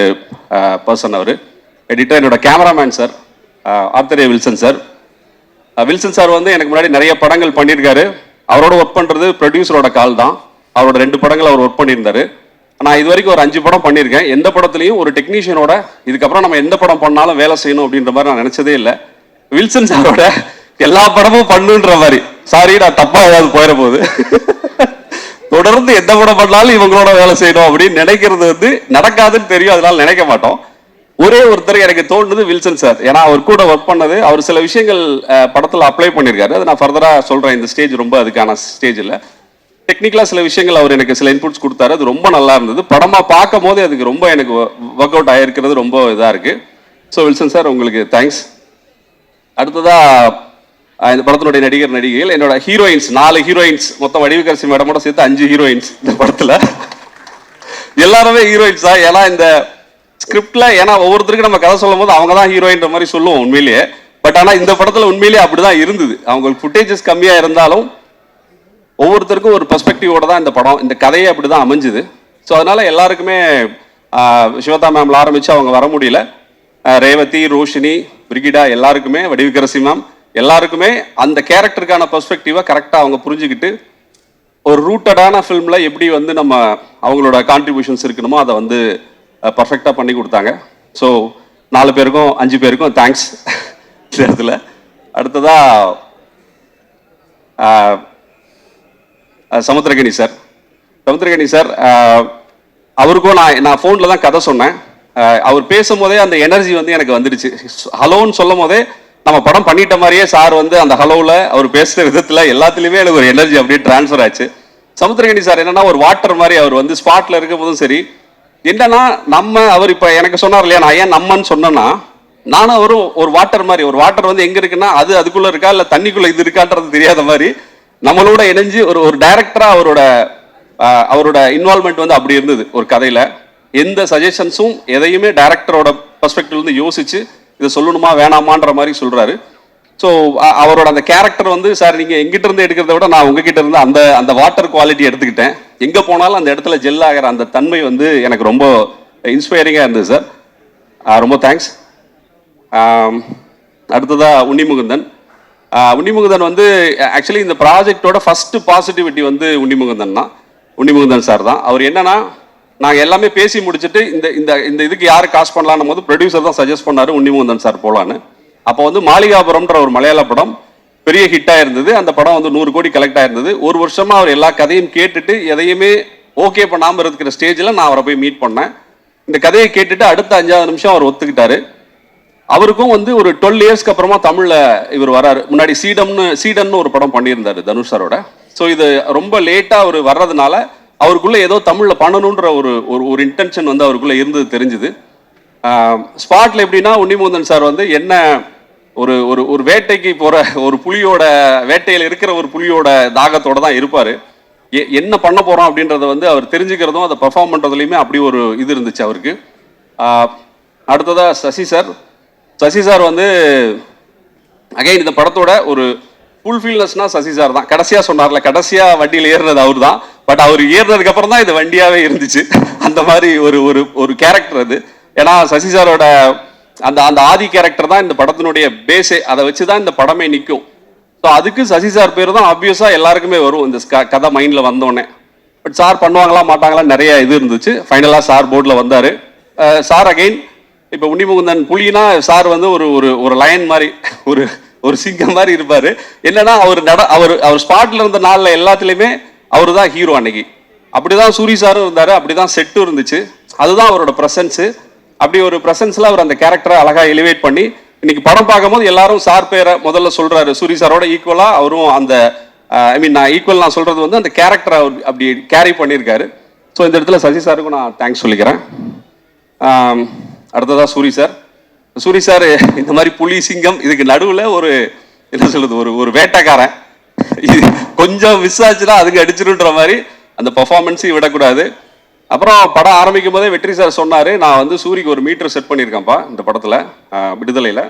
பர்சன் அவர். எடிட்டர் என்னோட cameraman sir author Wilson sir. Wilson sir வந்து எனக்கு முன்னாடி நிறைய படங்கள் பண்ணியிருக்காரு. அவரோட ஒர்க் பண்றது ப்ரொடியூசரோட கால் தான். அவரோட 2 படங்கள் அவர் ஒர்க் பண்ணியிருந்தாரு. நான் இது வரைக்கும் ஒரு 5 படம் பண்ணியிருக்கேன். எந்த படத்துலையும் ஒரு டெக்னீஷியனோட இதுக்கப்புறம் நம்ம எந்த படம் பண்ணாலும் வேலை செய்யணும் அப்படின்ற மாதிரி நான் நினைச்சதே இல்லை. வில்சன் சாரோட எல்லா படமும் பண்ணுன்ற மாதிரி, சாரி நான் தப்பா ஏதாவது போயிட போகுது, தொடர்ந்து எந்த படம் பண்ணாலும் இவங்களோட வேலை செய்யணும் அப்படின்னு நினைக்கிறது வந்து நடக்காதுன்னு தெரியும், அதனால நினைக்க மாட்டோம். ஒரே ஒருத்தர் எனக்கு தோணுது வில்சன் சார். ஏன்னா அவர் கூட ஒர்க் பண்ணது, அவர் சில விஷயங்கள் படத்தில் அப்ளை பண்ணியிருக்காரு. அது நான் ஃபர்தரா சொல்றேன். இந்த ஸ்டேஜ் ரொம்ப அதுக்கான ஸ்டேஜ் இல்லை. டெக்னிக்கலா சில விஷயங்கள் அவர் எனக்கு சில இன்புட்ஸ் கொடுத்தாரு. அது ரொம்ப நல்லா இருந்தது. படமா பார்க்கும் போது அதுக்கு ரொம்ப எனக்கு ஒர்க் அவுட் ஆயிருக்கிறது ரொம்ப இதா இருக்கு. ஸோ வில்சன் சார் உங்களுக்கு தேங்க்ஸ். அடுத்ததா இந்த படத்தினுடைய நடிகைகள், என்னோட ஹீரோயின்ஸ் 4 ஹீரோயின்ஸ், மொத்தம் வடிவுக்கரசி மேடமோட சேர்த்து 5 ஹீரோயின்ஸ் இந்த படத்துல. எல்லாருமே ஹீரோயின்ஸ் தான். ஏன்னா இந்த ஸ்கிரிப்ட்ல, ஏன்னா ஒவ்வொருத்தருக்கும் நம்ம கதை சொல்லும் போது அவங்க தான் ஹீரோயின்ற மாதிரி சொல்லுவோம் உண்மையிலேயே. பட் ஆனா இந்த படத்துல உண்மையிலேயே அப்படிதான் இருந்தது. அவங்களுக்கு ஃபுட்டேஜஸ் கம்மியா இருந்தாலும் ஒவ்வொருத்தருக்கும் ஒரு பெர்ஸ்பெக்டிவோட தான் இந்த படம், இந்த கதையே அப்படிதான் அமைஞ்சுது. ஸோ அதனால எல்லாருக்குமே சிவதா மேம்ல ஆரம்பிச்சு அவங்க வர முடியல, ரேவதி, ரோஷினி, பிரிகிடா, எல்லாருக்குமே, வடிவுக்கரசி மேம், எல்லாருக்குமே அந்த கேரக்டருக்கான பெர்ஸ்பெக்டிவை கரெக்டாக அவங்க புரிஞ்சுக்கிட்டு ஒரு ரூட்டடான ஃபிலிமில் எப்படி வந்து நம்ம அவங்களோட கான்ட்ரிபியூஷன்ஸ் இருக்கணுமோ அதை வந்து பர்ஃபெக்டாக பண்ணி கொடுத்தாங்க. ஸோ 4 பேருக்கும் 5 பேருக்கும் தேங்க்ஸ் இந்த இடத்துல. அடுத்ததா சமுத்திரகனி சார், அவருக்கும் நான் ஃபோனில் தான் கதை சொன்னேன். அவர் பேசும்போதே அந்த எனர்ஜி வந்து எனக்கு வந்துடுச்சு. ஹலோன்னு சொல்லும் போதே நம்ம படம் பண்ணிட்ட மாதிரியே சார் வந்து அந்த ஹலோவில் அவர் பேசுகிற விதத்தில் எல்லாத்துலேயுமே எனக்கு ஒரு எனர்ஜி அப்படியே டிரான்ஸ்ஃபர் ஆச்சு. சமுத்திரகனி சார் என்னன்னா ஒரு வாட்டர் மாதிரி. அவர் வந்து ஸ்பாட்டில் இருக்கும் போதும் சரி, என்னன்னா அவர் இப்போ எனக்கு சொன்னார் இல்லையா, நான் ஏன் நம்மன்னு சொன்னேன்னா, நானும் அவரும் ஒரு வாட்டர் மாதிரி. ஒரு வாட்டர் வந்து எங்கே இருக்குன்னா அதுக்குள்ளே இருக்கா இல்லை தண்ணிக்குள்ளே இது இருக்கான்றது தெரியாத மாதிரி நம்மளோட இணைஞ்சு ஒரு டைரக்டரா அவரோட இன்வால்மெண்ட் வந்து அப்படி இருந்தது. ஒரு கதையில எந்த சஜஷன்ஸும் எதையுமே டைரக்டரோட பெர்ஸ்பெக்டிவ்ல இருந்து யோசிச்சு இதை சொல்லணுமா வேணாமான்ற மாதிரி சொல்றாரு. ஸோ அவரோட அந்த கேரக்டர் வந்து, சார் நீங்க எங்கிட்ட இருந்து எடுக்கிறத விட நான் உங்ககிட்ட இருந்து அந்த வாட்டர் குவாலிட்டி எடுத்துக்கிட்டேன். எங்க போனாலும் அந்த இடத்துல ஜெல் ஆகிற அந்த தன்மை வந்து எனக்கு ரொம்ப இன்ஸ்பைரிங்கா இருந்தது சார். ரொம்ப தேங்க்ஸ். அடுத்ததா உன்னிமுகுந்தன் வந்து ஆக்சுவலி இந்த ப்ராஜெக்டோட ஃபர்ஸ்ட் பாசிட்டிவிட்டி வந்து உன்னிமுகுந்தன் சார் தான். அவர் என்னன்னா, நாங்கள் எல்லாமே பேசி முடிச்சுட்டு இந்த இதுக்கு யாரு காசு பண்ணலான்னு போது ப்ரொடியூசர் தான் சஜஸ்ட் பண்ணாரு உன்னிமுகுந்தன் சார் போலான்னு. அப்போ வந்து மாளிகாபுரம்ன்ற ஒரு மலையாள படம் பெரிய ஹிட்டாக இருந்தது. அந்த படம் வந்து 100 கோடி கலெக்ட் ஆயிருந்தது. ஒரு வருஷமா அவர் எல்லா கதையும் கேட்டுட்டு எதையுமே ஓகே பண்ணாமல் இருக்கிற ஸ்டேஜில் நான் அவரை போய் மீட் பண்ணேன். இந்த கதையை கேட்டுட்டு அடுத்த 5வது நிமிஷம் அவர் ஒத்துக்கிட்டாரு. அவருக்கும் வந்து ஒரு 12 இயர்ஸ்க்கு அப்புறமா தமிழ்ல இவர் வராரு. முன்னாடி சீடன்னு ஒரு படம் பண்ணியிருந்தாரு தனுஷ் சாரோட. ஸோ இது ரொம்ப லேட்டா அவர் வர்றதுனால அவருக்குள்ள ஏதோ தமிழ்ல பண்ணணுன்ற ஒரு இன்டென்ஷன் வந்து அவருக்குள்ள இருந்தது தெரிஞ்சுது. ஸ்பாட்ல எப்படின்னா, உன்னிமுகுந்தன் சார் வந்து என்ன ஒரு வேட்டைக்கு போற ஒரு புலியோட வேட்டையில் இருக்கிற ஒரு புலியோட தாகத்தோட தான் இருப்பாரு. என்ன பண்ண போறோம் அப்படின்றத வந்து அவர் தெரிஞ்சுக்கிறதும் அதை பெர்ஃபார்ம் பண்றதுலையுமே அப்படி ஒரு இது இருந்துச்சு அவருக்கு. அடுத்ததா சசி சார் வந்து அகைன் இந்த படத்தோட ஒரு ஃபுல்ஃபில்னஸ்னா சசி சார் தான். கடைசியா சொன்னார்ல, கடைசியா வண்டியில் ஏறுனது அவர் தான். பட் அவர் ஏறினதுக்கு அப்புறம் தான் இது வண்டியாவே இருந்துச்சு. அந்த மாதிரி ஒரு கேரக்டர் அது. ஏன்னா சசி சாரோட அந்த ஆதி கேரக்டர் தான் இந்த படத்தினுடைய பேஸே. அதை வச்சுதான் இந்த படமே நிற்கும். ஸோ அதுக்கு சசி சார் பேர் தான் ஆப்வியஸா எல்லாருக்குமே வரும் இந்த கதை மைண்ட்ல வந்தோடனே. பட் சார் பண்ணுவாங்களா மாட்டாங்களா நிறைய இது இருந்துச்சு. ஃபைனலா சார் போர்டில் வந்தாரு. சார் அகைன் இப்போ உன்னிமுகுந்தன் புலினா சார் வந்து ஒரு லயன் மாதிரி, ஒரு சிங்கம் மாதிரி இருப்பாரு. என்னன்னா அவர் ஸ்பாட்ல இருந்த நாள்ல எல்லாத்துலயுமே அவரு தான் ஹீரோ. அன்னைக்கு அப்படிதான் சூரி சாரும் இருந்தாரு, அப்படிதான் செட்டும் இருந்துச்சு. அதுதான் அவரோட பிரசன்ஸ். அப்படி ஒரு பிரசன்ஸ்ல அவர் அந்த கேரக்டரை அழகா எலிவேட் பண்ணி இன்னைக்கு படம் பார்க்கும்போது எல்லாரும் சார் பேரை முதல்ல சொல்றாரு. சூரி சாரோட ஈக்குவலா அவரும் அந்த நான் ஈக்குவல் நான் சொல்றது வந்து அந்த கேரக்டரை அப்படி கேரி பண்ணியிருக்காரு. ஸோ இந்த இடத்துல சசி சாருக்கும் நான் தேங்க்ஸ் சொல்லிக்கிறேன். அடுத்ததா சூரி சார் இந்த மாதிரி புலி சிங்கம் இதுக்கு நடுவில் ஒரு என்ன சொல்றது ஒரு வேட்டைக்காரன் இது கொஞ்சம் மிஸ் ஆச்சுன்னா அதுக்கு அடிச்சிருன்ற மாதிரி அந்த பர்ஃபார்மன்ஸையும் விடக்கூடாது. அப்புறம் படம் ஆரம்பிக்கும் போதே வெற்றி சார் சொன்னார், நான் வந்து சூரிக்கு ஒரு மீட்டர் செட் பண்ணியிருக்கேன்ப்பா இந்த படத்தில் விடுதலையில்,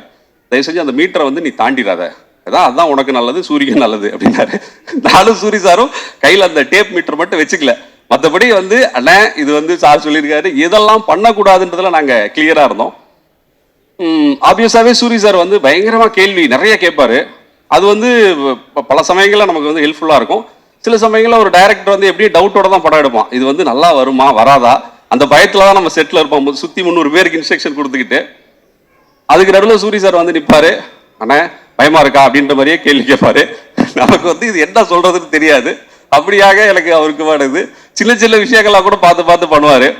தயவு செஞ்சு அந்த மீட்டரை வந்து நீ தாண்டிடாத, அதுதான் உனக்கு நல்லது, சூரிக்கு நல்லது அப்படின்னாரு. நானும் சூரி சாரும் கையில் அந்த டேப் மீட்டர் மட்டும் வச்சுக்கல, மற்றபடி வந்து அண்ணே இது வந்து சார் சொல்லியிருக்காரு, இதெல்லாம் பண்ணக்கூடாதுன்றதுல நாங்கள் கிளியராக இருந்தோம். ஆப்வியஸாகவே சூரி சார் வந்து பயங்கரமாக கேள்வி நிறைய கேட்பாரு. அது வந்து பல சமயங்களில் நமக்கு வந்து ஹெல்ப்ஃபுல்லாக இருக்கும். சில சமயங்களில் ஒரு டைரக்டர் வந்து எப்படியும் டவுட்டோட தான் படம் எடுப்பான், இது வந்து நல்லா வருமா வராதா அந்த பயத்தில் தான் நம்ம செட்டில் இருப்போம். சுற்றி 300 பேருக்கு இன்ஸ்ட்ரக்ஷன் கொடுத்துக்கிட்டு அதுக்கு நடுவில் சூரி சார் வந்து நிற்பாரு, அண்ணே பயமா இருக்கா அப்படின்ற மாதிரியே கேள்வி கேட்பாரு. நமக்கு வந்து இது என்ன சொல்றதுன்னு தெரியாது. அப்படியாக எனக்கு அவருக்கு வருது. சின்ன சின்ன விஷயங்கள்லாம் கூட பார்த்து பண்ணுவாரு.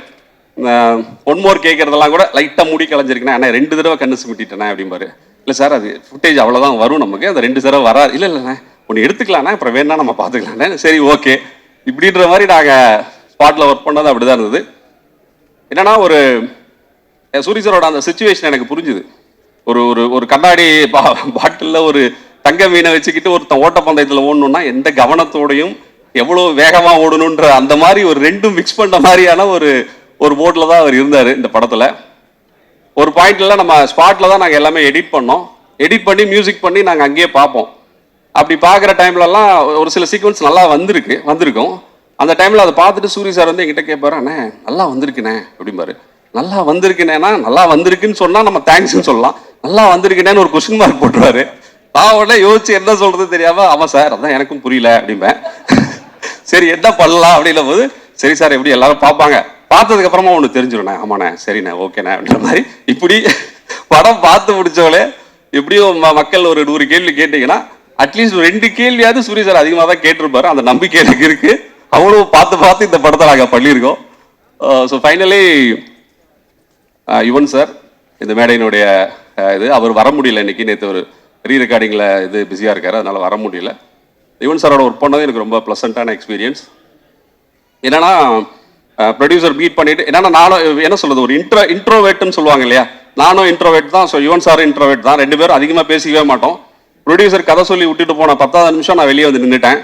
ஒன் மோர் கேட்கறதெல்லாம் கூட லைட்டாக மூடி கலைஞ்சிருக்கேன், அண்ணா 2 தடவை கண்ணு சுமிட்டிட்டேனே அப்படிம்பாரு. இல்லை சார் அது ஃபுட்டேஜ் அவ்வளோதான் வரும் நமக்கு, அந்த 2 தடவை வராது. இல்லைண்ணே ஒன்று எடுத்துக்கலாண்ணே, அப்புறம் வேணா நம்ம பார்த்துக்கலாண்ணே, சரி ஓகே இப்படின்ற மாதிரி நாங்கள் ஸ்பாட்டில் ஒர்க் பண்ணது அப்படி தான் இருந்தது. என்னன்னா ஒரு சூரி சாரோட அந்த சுச்சுவேஷன் எனக்கு புரிஞ்சுது. ஒரு கண்ணாடி பாட்டிலில் ஒரு தங்க மீனை வச்சுக்கிட்டு ஒருத்தன் ஓட்டப்பந்தயத்தில் ஓடணும்னா எந்த கவனத்தோடையும் எவ்வளோ வேகமாக ஓடணுன்ற அந்த மாதிரி ஒரு ரெண்டும் மிக்ஸ் பண்ண மாதிரியான ஒரு போர்டில் தான் அவர் இருந்தார் இந்த படத்தில். ஒரு பாயிண்ட்ல நம்ம ஸ்பாட்டில் தான் நாங்கள் எல்லாமே எடிட் பண்ணி மியூசிக் பண்ணி நாங்கள் அங்கேயே பார்ப்போம். அப்படி பார்க்குற டைம்லலாம் ஒரு சில சீக்வன்ஸ் நல்லா வந்திருக்கும். அந்த டைமில் அதை பார்த்துட்டு சூரி சார் வந்து என்கிட்ட கேட்பாரு, அண்ணே நல்லா வந்திருக்குண்ணே அப்படிம்பாரு. நல்லா வந்திருக்குனேன்னா நல்லா வந்திருக்குன்னு சொன்னால் நம்ம தேங்க்ஸ்ன்னு சொல்லலாம், நல்லா வந்திருக்குனேன்னு ஒரு கொஸ்டின் மார்க் போட்டுருவாரு. நான் உடனே யோசிச்சு என்ன சொல்றது தெரியாம, ஆமாம் சார் அதான் எனக்கும் புரியல அப்படிம்பேன். சரி என்ன பண்ணலாம் அப்படின்னும் போது, சரி சார் எப்படி எல்லாரும் பார்ப்பாங்க, பார்த்ததுக்கு அப்புறமா ஒன்று தெரிஞ்சிடுண்ணே, ஆமாண்ணே சரிண்ணே ஓகேண்ணே அப்படின்ற மாதிரி இப்படி படம் பார்த்து முடிச்சவளே எப்படியும் மக்கள் ஒரு 100 கேள்வி கேட்டீங்கன்னா அட்லீஸ்ட் 2 கேள்வியாவது சூரி சார் அதிகமாக தான் கேட்டிருப்பாரு. அந்த நம்பிக்கை எனக்கு இருக்கு. அவ்வளோ பார்த்து இந்த படத்தை நாங்கள் பண்ணியிருக்கோம். ஸோ ஃபைனலி யுவன் சார் இந்த மேடையினுடைய இது அவர் வர முடியல இன்னைக்கு, நேற்று ஒரு ரீ ரெக்கார்டிங்கில் இது பிஸியாக இருக்காரு, அதனால வர முடியல. யுவன் சாரோட ஒர்க் பண்ணது எனக்கு ரொம்ப ப்ளசண்ட்டான எக்ஸ்பீரியன்ஸ். என்னன்னா ப்ரொடியூசர் மீட் பண்ணிட்டு, என்னன்னா நானும் என்ன சொல்றது ஒரு இன்ட்ரோவேட்னு சொல்லுவாங்க இல்லையா, நானும் இன்ட்ரோவேட் தான், ஸோ யுவன் சாரும் இன்ட்ரோவேட் தான், 2 பேரும் அதிகமாக பேசிக்கவே மாட்டோம். ப்ரொடியூசர் கதை சொல்லி விட்டுட்டு போன 10வது நிமிஷம் நான் வெளியே வந்து நின்றுட்டேன்.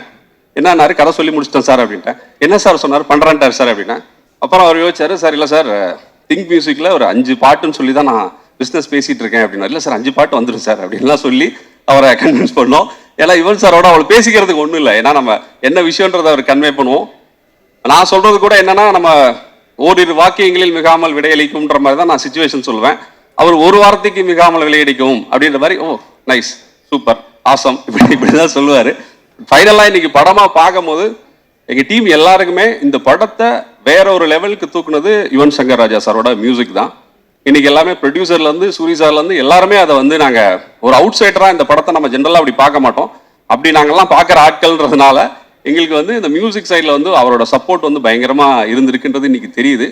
என்னன்னாரு, கதை சொல்லி முடிச்சிட்டேன் சார் அப்படின்ட்டேன். என்ன சார் சொன்னார், பண்ணுறேன்ட்டார் சார் அப்படின்னா. அப்புறம் அவர் யோசிச்சாரு, சார் இல்லை சார் திங்க் மியூசிக்கில் ஒரு 5 பாட்டுன்னு சொல்லி தான் நான் பிஸ்னஸ் பேசிகிட்டு இருக்கேன் அப்படின்னா. இல்லை சார் 5 பாட்டு வந்துடும் சார் அப்படின்லாம் சொல்லி அவரை கன்வின்ஸ் பண்ணோம். ஏன்னா யுவன் சாரோட அவளை பேசிக்கிறதுக்கு ஒன்றும் இல்லை, ஏன்னா நம்ம என்ன விஷயன்றதை அவர் கன்வே பண்ணுவோம். நான் சொல்கிறது கூட என்னன்னா, நம்ம ஓரிரு வாக்கியங்களில் மிகாமல் விடையளிக்கும்ன்ற மாதிரி தான் நான் சிச்சுவேஷன் சொல்லுவேன். அவர் ஒரு வாரத்துக்கு மிகாமல் விளையடிக்கும் அப்படின்ற மாதிரி, ஓ நைஸ் சூப்பர் ஆசம் இப்படிதான் சொல்லுவார். ஃபைனலாக இன்னைக்கு படமாக பார்க்கும்போது எங்கள் டீம் எல்லாருக்குமே இந்த படத்தை வேற ஒரு லெவலுக்கு தூக்குனது யுவன் சங்கர் ராஜா சாரோட மியூசிக் தான். இன்னைக்கு எல்லாமே ப்ரொடியூசர்லேருந்து சூரி சார்லேருந்து எல்லாருமே அதை வந்து நாங்கள் ஒரு அவுட் சைடராக இந்த படத்தை நம்ம ஜென்ரலாக அப்படி பார்க்க மாட்டோம். அப்படி நாங்கள்லாம் பார்க்குற ஆட்கள்ன்றதுனால எங்களுக்கு வந்து இந்த மியூசிக் சைடில் வந்து அவரோட சப்போர்ட் வந்து பயங்கரமாக இருந்திருக்குன்றது இன்னைக்கு தெரியுது.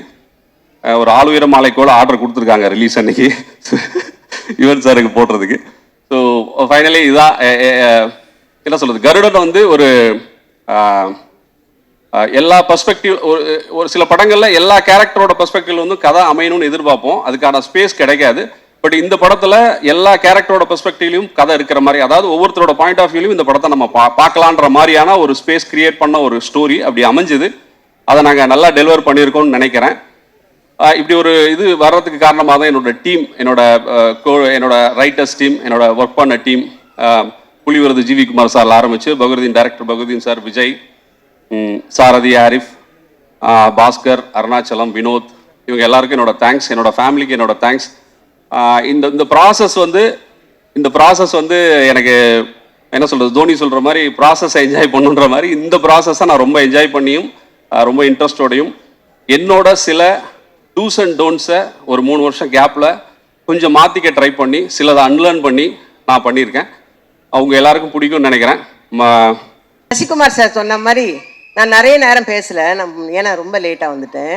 ஒரு ஆளுயர மாலைக்கோட ஆர்டர் கொடுத்துருக்காங்க ரிலீஸ் அன்னைக்கு யுவன் சாருக்கு போடுறதுக்கு. ஸோ ஃபைனலி இதான் என்ன சொல்கிறது, கருடன் வந்து ஒரு எல்லா பர்ஸ்பெக்டிவ் ஒரு சில படங்களில் எல்லா கேரக்டரோட பர்ஸ்பெக்டிவ் வந்து கதை அமையணும்னு எதிர்பார்ப்போம், அதுக்கான ஸ்பேஸ் கிடைக்காது. பட் இந்த படத்தில் எல்லா கேரக்டரோட பெர்ஸ்பெக்டிவ்லையும் கதை இருக்கிற மாதிரி, அதாவது ஒவ்வொருத்தரோட பாயிண்ட் ஆஃப் வியூலையும் இந்த படத்தை நம்ம பார்க்கலான்ற மாதிரியான ஒரு ஸ்பேஸ் கிரியேட் பண்ண ஒரு ஸ்டோரி அப்படி அமைஞ்சுது. அதை நாங்கள் நல்லா டெலிவர் பண்ணியிருக்கோம்னு நினைக்கிறேன். இப்படி ஒரு இது வர்றதுக்கு காரணமாக தான் என்னோட டீம், என்னோட ரைட்டர்ஸ் டீம், என்னோட ஒர்க் பண்ண டீம், புலிவிருது ஜிவி குமார் சார் ஆரம்பிச்சு பகருதீன் டைரக்டர் பகருதீன் சார், விஜய், சாரதி, ஆரிஃப், பாஸ்கர், அருணாச்சலம், வினோத், இவங்க எல்லாருக்கும் என்னோட தேங்க்ஸ். என்னோட ஃபேமிலிக்கு என்னோட தேங்க்ஸ். இந்த ப்ராசஸ் வந்து எனக்கு என்ன சொல்கிறது, தோனி சொல்கிற மாதிரி ப்ராசஸை என்ஜாய் பண்ணுன்ற மாதிரி இந்த ப்ராசஸை நான் ரொம்ப என்ஜாய் பண்ணியும் ரொம்ப இன்ட்ரெஸ்டோடையும் என்னோட சில டூஸ் அண்ட் டோன்ட்ஸை ஒரு 3 வருஷம் கேப்பில் கொஞ்சம் மாற்றிக்க ட்ரை பண்ணி சிலதை அன்லேர்ன் பண்ணி நான் பண்ணியிருக்கேன். அவங்க எல்லாருக்கும் பிடிக்கும்னு நினைக்கிறேன். சசிகுமார் சார் சொன்ன மாதிரி நான் நிறைய நேரம் பேசலை, ஏன்னா ரொம்ப லேட்டாக வந்துட்டேன்.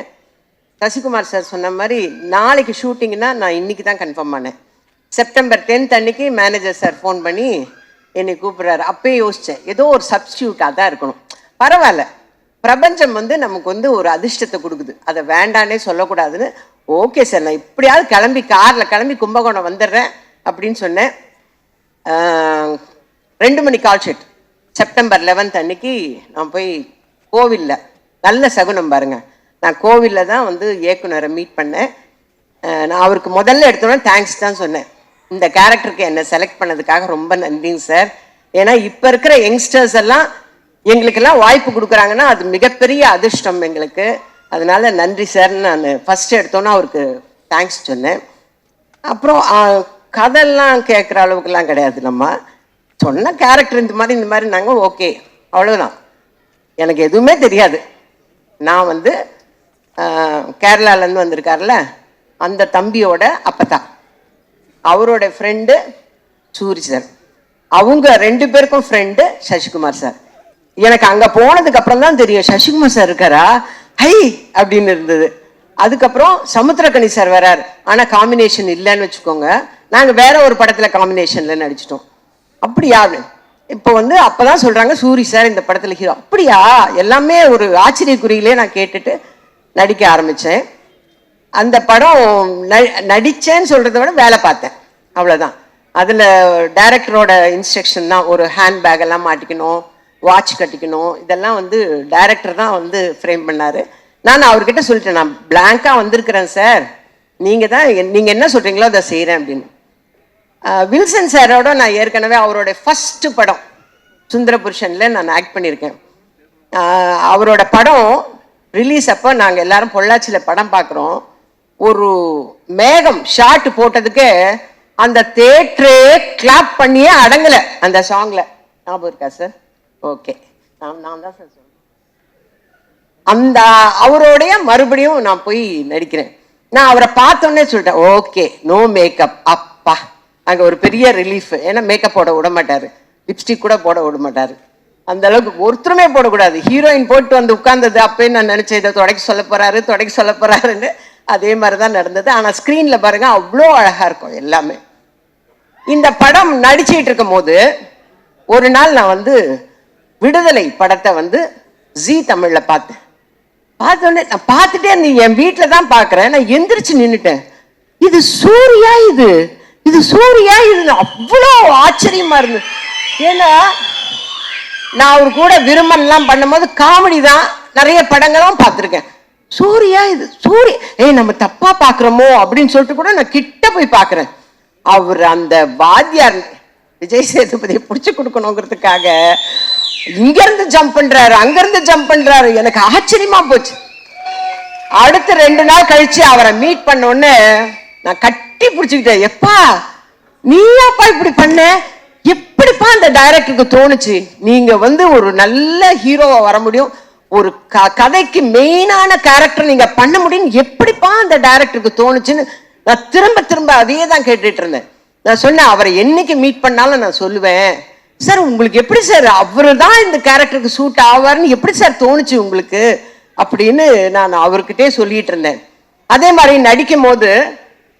சசிகுமார் சார் சொன்ன மாதிரி நாளைக்கு ஷூட்டிங்னா நான் இன்னைக்கு தான் கன்ஃபார்ம் பண்ணேன். செப்டம்பர் 10th அன்னைக்கு மேனேஜர் சார் ஃபோன் பண்ணி என்னை கூப்பிட்றாரு. அப்பயே யோசித்தேன், ஏதோ ஒரு சப்ஸ்டியூட்டாக தான் இருக்கணும். பரவாயில்ல, பிரபஞ்சம் வந்து நமக்கு வந்து ஒரு அதிர்ஷ்டத்தை கொடுக்குது, அதை வேண்டானே சொல்லக்கூடாதுன்னு ஓகே சார் நான் இப்படியாவது கிளம்பி காரில் கிளம்பி கும்பகோணம் வந்துடுறேன் அப்படின்னு சொன்னேன். 2 மணி கால் ஷீட். செப்டம்பர் 11th அன்னைக்கு நான் போய் கோவிலில், நல்ல சகுனம் பாருங்கள், நான் கோவிலில் தான் வந்து இயக்குனரை மீட் பண்ணேன். நான் அவருக்கு முதல்ல எடுத்தோன்னே தேங்க்ஸ் தான் சொன்னேன். இந்த கேரக்டருக்கு என்னை செலக்ட் பண்ணதுக்காக ரொம்ப நன்றிங்க சார். ஏன்னா இப்போ இருக்கிற யங்ஸ்டர்ஸ் எல்லாம் எங்களுக்கெல்லாம் வாய்ப்பு கொடுக்குறாங்கன்னா அது மிகப்பெரிய அதிர்ஷ்டம் எங்களுக்கு. அதனால நன்றி சார்ன்னு நான் ஃபஸ்ட்டு எடுத்தோன்னே அவருக்கு தேங்க்ஸ் சொன்னேன். அப்புறம் கதையெல்லாம் கேட்குற அளவுக்குலாம் கிடையாது, நம்ம சொன்ன கேரக்டர் இந்த மாதிரி நாங்கள் ஓகே, அவ்வளோதான். எனக்கு எதுவுமே தெரியாது. நான் வந்து கேரளாலேருந்து வந்திருக்கார்ல அந்த தம்பியோட அப்பத்தான், அவரோட ஃப்ரெண்டு சூரி சார், அவங்க 2 பேருக்கும் ஃப்ரெண்டு சசிகுமார் சார். எனக்கு அங்கே போனதுக்கு அப்புறம் தான் தெரியும் சசிகுமார் சார் இருக்காரா, ஹை அப்படின்னு இருந்தது. அதுக்கப்புறம் சமுத்திரக்கனி சார் வராரு, ஆனால் காம்பினேஷன் இல்லைன்னு வச்சுக்கோங்க. நாங்கள் வேற ஒரு படத்தில் காம்பினேஷனில் நடிச்சிட்டோம். அப்படியா? இப்போ வந்து அப்போதான் சொல்கிறாங்க சூரி சார் இந்த படத்தில் ஹீரோ. அப்படியா? எல்லாமே ஒரு ஆச்சரியக்குறியிலே நான் கேட்டுட்டு நடிக்க ஆரம்பித்தேன். அந்த படம் நடித்தேன்னு சொல்கிறத விட வேலை பார்த்தேன், அவ்வளோதான். அதில் டைரக்டரோட இன்ஸ்ட்ரக்ஷன் தான், ஒரு ஹேண்ட்பேக் எல்லாம் மாட்டிக்கணும், வாட்ச் கட்டிக்கணும், இதெல்லாம் வந்து டைரக்டர் தான் வந்து ஃப்ரேம் பண்ணார். நான் அவர்கிட்ட சொல்லிட்டேன், நான் பிளாங்காக வந்திருக்கிறேன் சார், நீங்கள் என்ன சொல்கிறீங்களோ அதை செய்கிறேன் அப்படின்னு. வில்சன் சாரோட நான் ஏற்கனவே அவரோட ஃபஸ்ட்டு படம் சுந்தரபுருஷனில் நான் ஆக்ட் பண்ணியிருக்கேன். அவரோட படம் ரிலீஸ் அப்போ நாங்கள் எல்லாரும் பொள்ளாச்சியில் படம் பார்க்குறோம். ஒரு மேகம் ஷார்ட் போட்டதுக்கு அந்த தேட்டரே கிளாப் பண்ணியே அடங்கலை அந்த சாங்ல. ஞாபகம் இருக்கா சார்? ஓகே, நான் தான் சார் சொல்றேன். அந்த அவரோடைய மறுபடியும் நான் போய் நடிக்கிறேன். நான் அவரை பார்த்தோன்னே சொல்லிட்டேன், ஓகே நோ மேக்கப். அப்பா, அங்கே ஒரு பெரிய ரிலீஃப். ஏன்னா மேக்கப் போட விட மாட்டார், லிப்ஸ்டிக் கூட போட விட மாட்டார். அந்த அளவுக்கு ஒருத்தருமே போடக்கூடாது. ஹீரோயின் போட்டு வந்து உட்கார்ந்தது அப்பயே நான் நினைச்சேன், இதை தொடக்க சொல்ல போறாருன்னு. அதே மாதிரி தான் நடந்தது. ஆனால் ஸ்க்ரீனில் பாருங்க அவ்வளோ அழகாக இருக்கும் எல்லாமே. இந்த படம் நடிச்சிட்டு இருக்கும் போது ஒரு நாள் நான் வந்து விடுதலை படத்தை வந்து ஜீ தமிழில் பார்த்தேன். பார்த்தோன்னே நான் பார்த்துட்டே என் வீட்டில் தான் பார்க்குறேன். நான் எந்திரிச்சு நின்றுட்டேன், இது சூர்யா, இது சூர்யா, இது அவ்வளோ ஆச்சரியமா இருந்தது. ஏன்னா நான் அவர் கூட விரும்பலாம் பண்ணும்போது காமெடி தான், நிறைய படங்களும் பார்த்துருக்கேன். சூர்யா, இது சூரிய, நம்ம தப்பா பார்க்குறோமோ அப்படின்னு சொல்லிட்டு கூட நான் கிட்ட போய் பார்க்குறேன். அவர் அந்த வாத்தியார் விஜய் சேதுபதியை பிடிச்சி கொடுக்கணுங்கிறதுக்காக இங்கிருந்து ஜம்ப் பண்றாரு, அங்கிருந்து ஜம்ப் பண்றாரு. எனக்கு ஆச்சரியமா போச்சு. அடுத்த 2 நாள் கழிச்சு அவரை மீட் பண்ண உடனே நான் கட்டி பிடிச்சிக்கிட்டேன். எப்பா நீயாப்பா இப்படி பண்ண, எப்படிப்பா அந்த டைரக்டருக்கு தோணுச்சு, நீங்க வந்து ஒரு நல்ல ஹீரோவா வர முடியும், ஒரு கதைக்கு மெயினான கேரக்டர் நீங்க பண்ண முடியும், எப்படிப்பா அந்த டைரக்டருக்கு தோணுச்சுன்னு நான் திரும்ப அதே தான் கேட்டுட்டு இருந்தேன். நான் சொன்னேன், அவரை என்னைக்கு மீட் பண்ணாலும் நான் சொல்லுவேன், சார் உங்களுக்கு எப்படி சார் அவரு தான் இந்த கேரக்டருக்கு சூட் ஆவார்னு எப்படி சார் தோணுச்சு உங்களுக்கு அப்படின்னு நான் அவர்கிட்டே சொல்லிட்டு இருந்தேன். அதே மாதிரி நடிக்கும் போது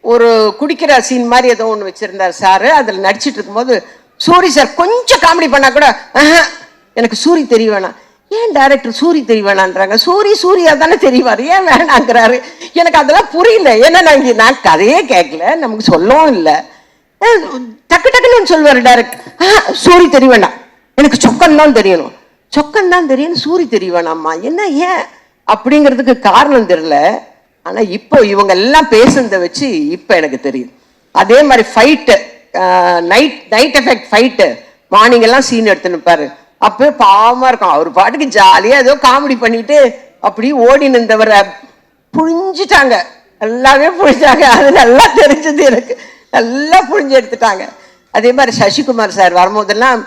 ஒரு குடிக்கிற சீன் மாதிரி ஏதோ ஒன்று வச்சிருந்தார் சார். அதில் நடிச்சிட்டு இருக்கும்போது சூரி சார் கொஞ்சம் காமெடி பண்ணா கூட எனக்கு சூரி தெரிய வேணாம். ஏன் டைரக்டர் சூரி தெரிய வேணான்றாங்க, சூரியா தானே தெரிவார், ஏன் வேணாங்கிறாரு. எனக்கு அதெல்லாம் புரியல. ஏன்னா நான் கதையே கேட்கல, நமக்கு சொல்லவும் இல்லை. டக்குன்னு சொல்லுவார் டைரக்டர், சூரி தெரிய வேண்டாம், எனக்கு சொக்கன் தான் தெரியணும், சூரி தெரிய வேணாம்மா. என்ன ஏன் அப்படிங்கிறதுக்கு காரணம் தெரியல. ஆனா இப்போ இவங்க எல்லாம் பேசுனதை வச்சு இப்போ எனக்கு தெரியுது. அதே மாதிரி fight, night effect fight, morning எல்லாம் சீன் எடுத்துன்னு பாரு, அப்பவே பாவமா இருக்கும். அவர் பாட்டுக்கு ஜாலியா ஏதோ காமெடி பண்ணிட்டு அப்படி ஓடி நின்றவரை புழிஞ்சிட்டாங்க, எல்லாமே புழிஞ்சாங்க. அது நல்லா தெரிஞ்சது எனக்கு, நல்லா புழிஞ்சு எடுத்துட்டாங்க. அதே மாதிரி சசிகுமார் சார் வரும்போதெல்லாம்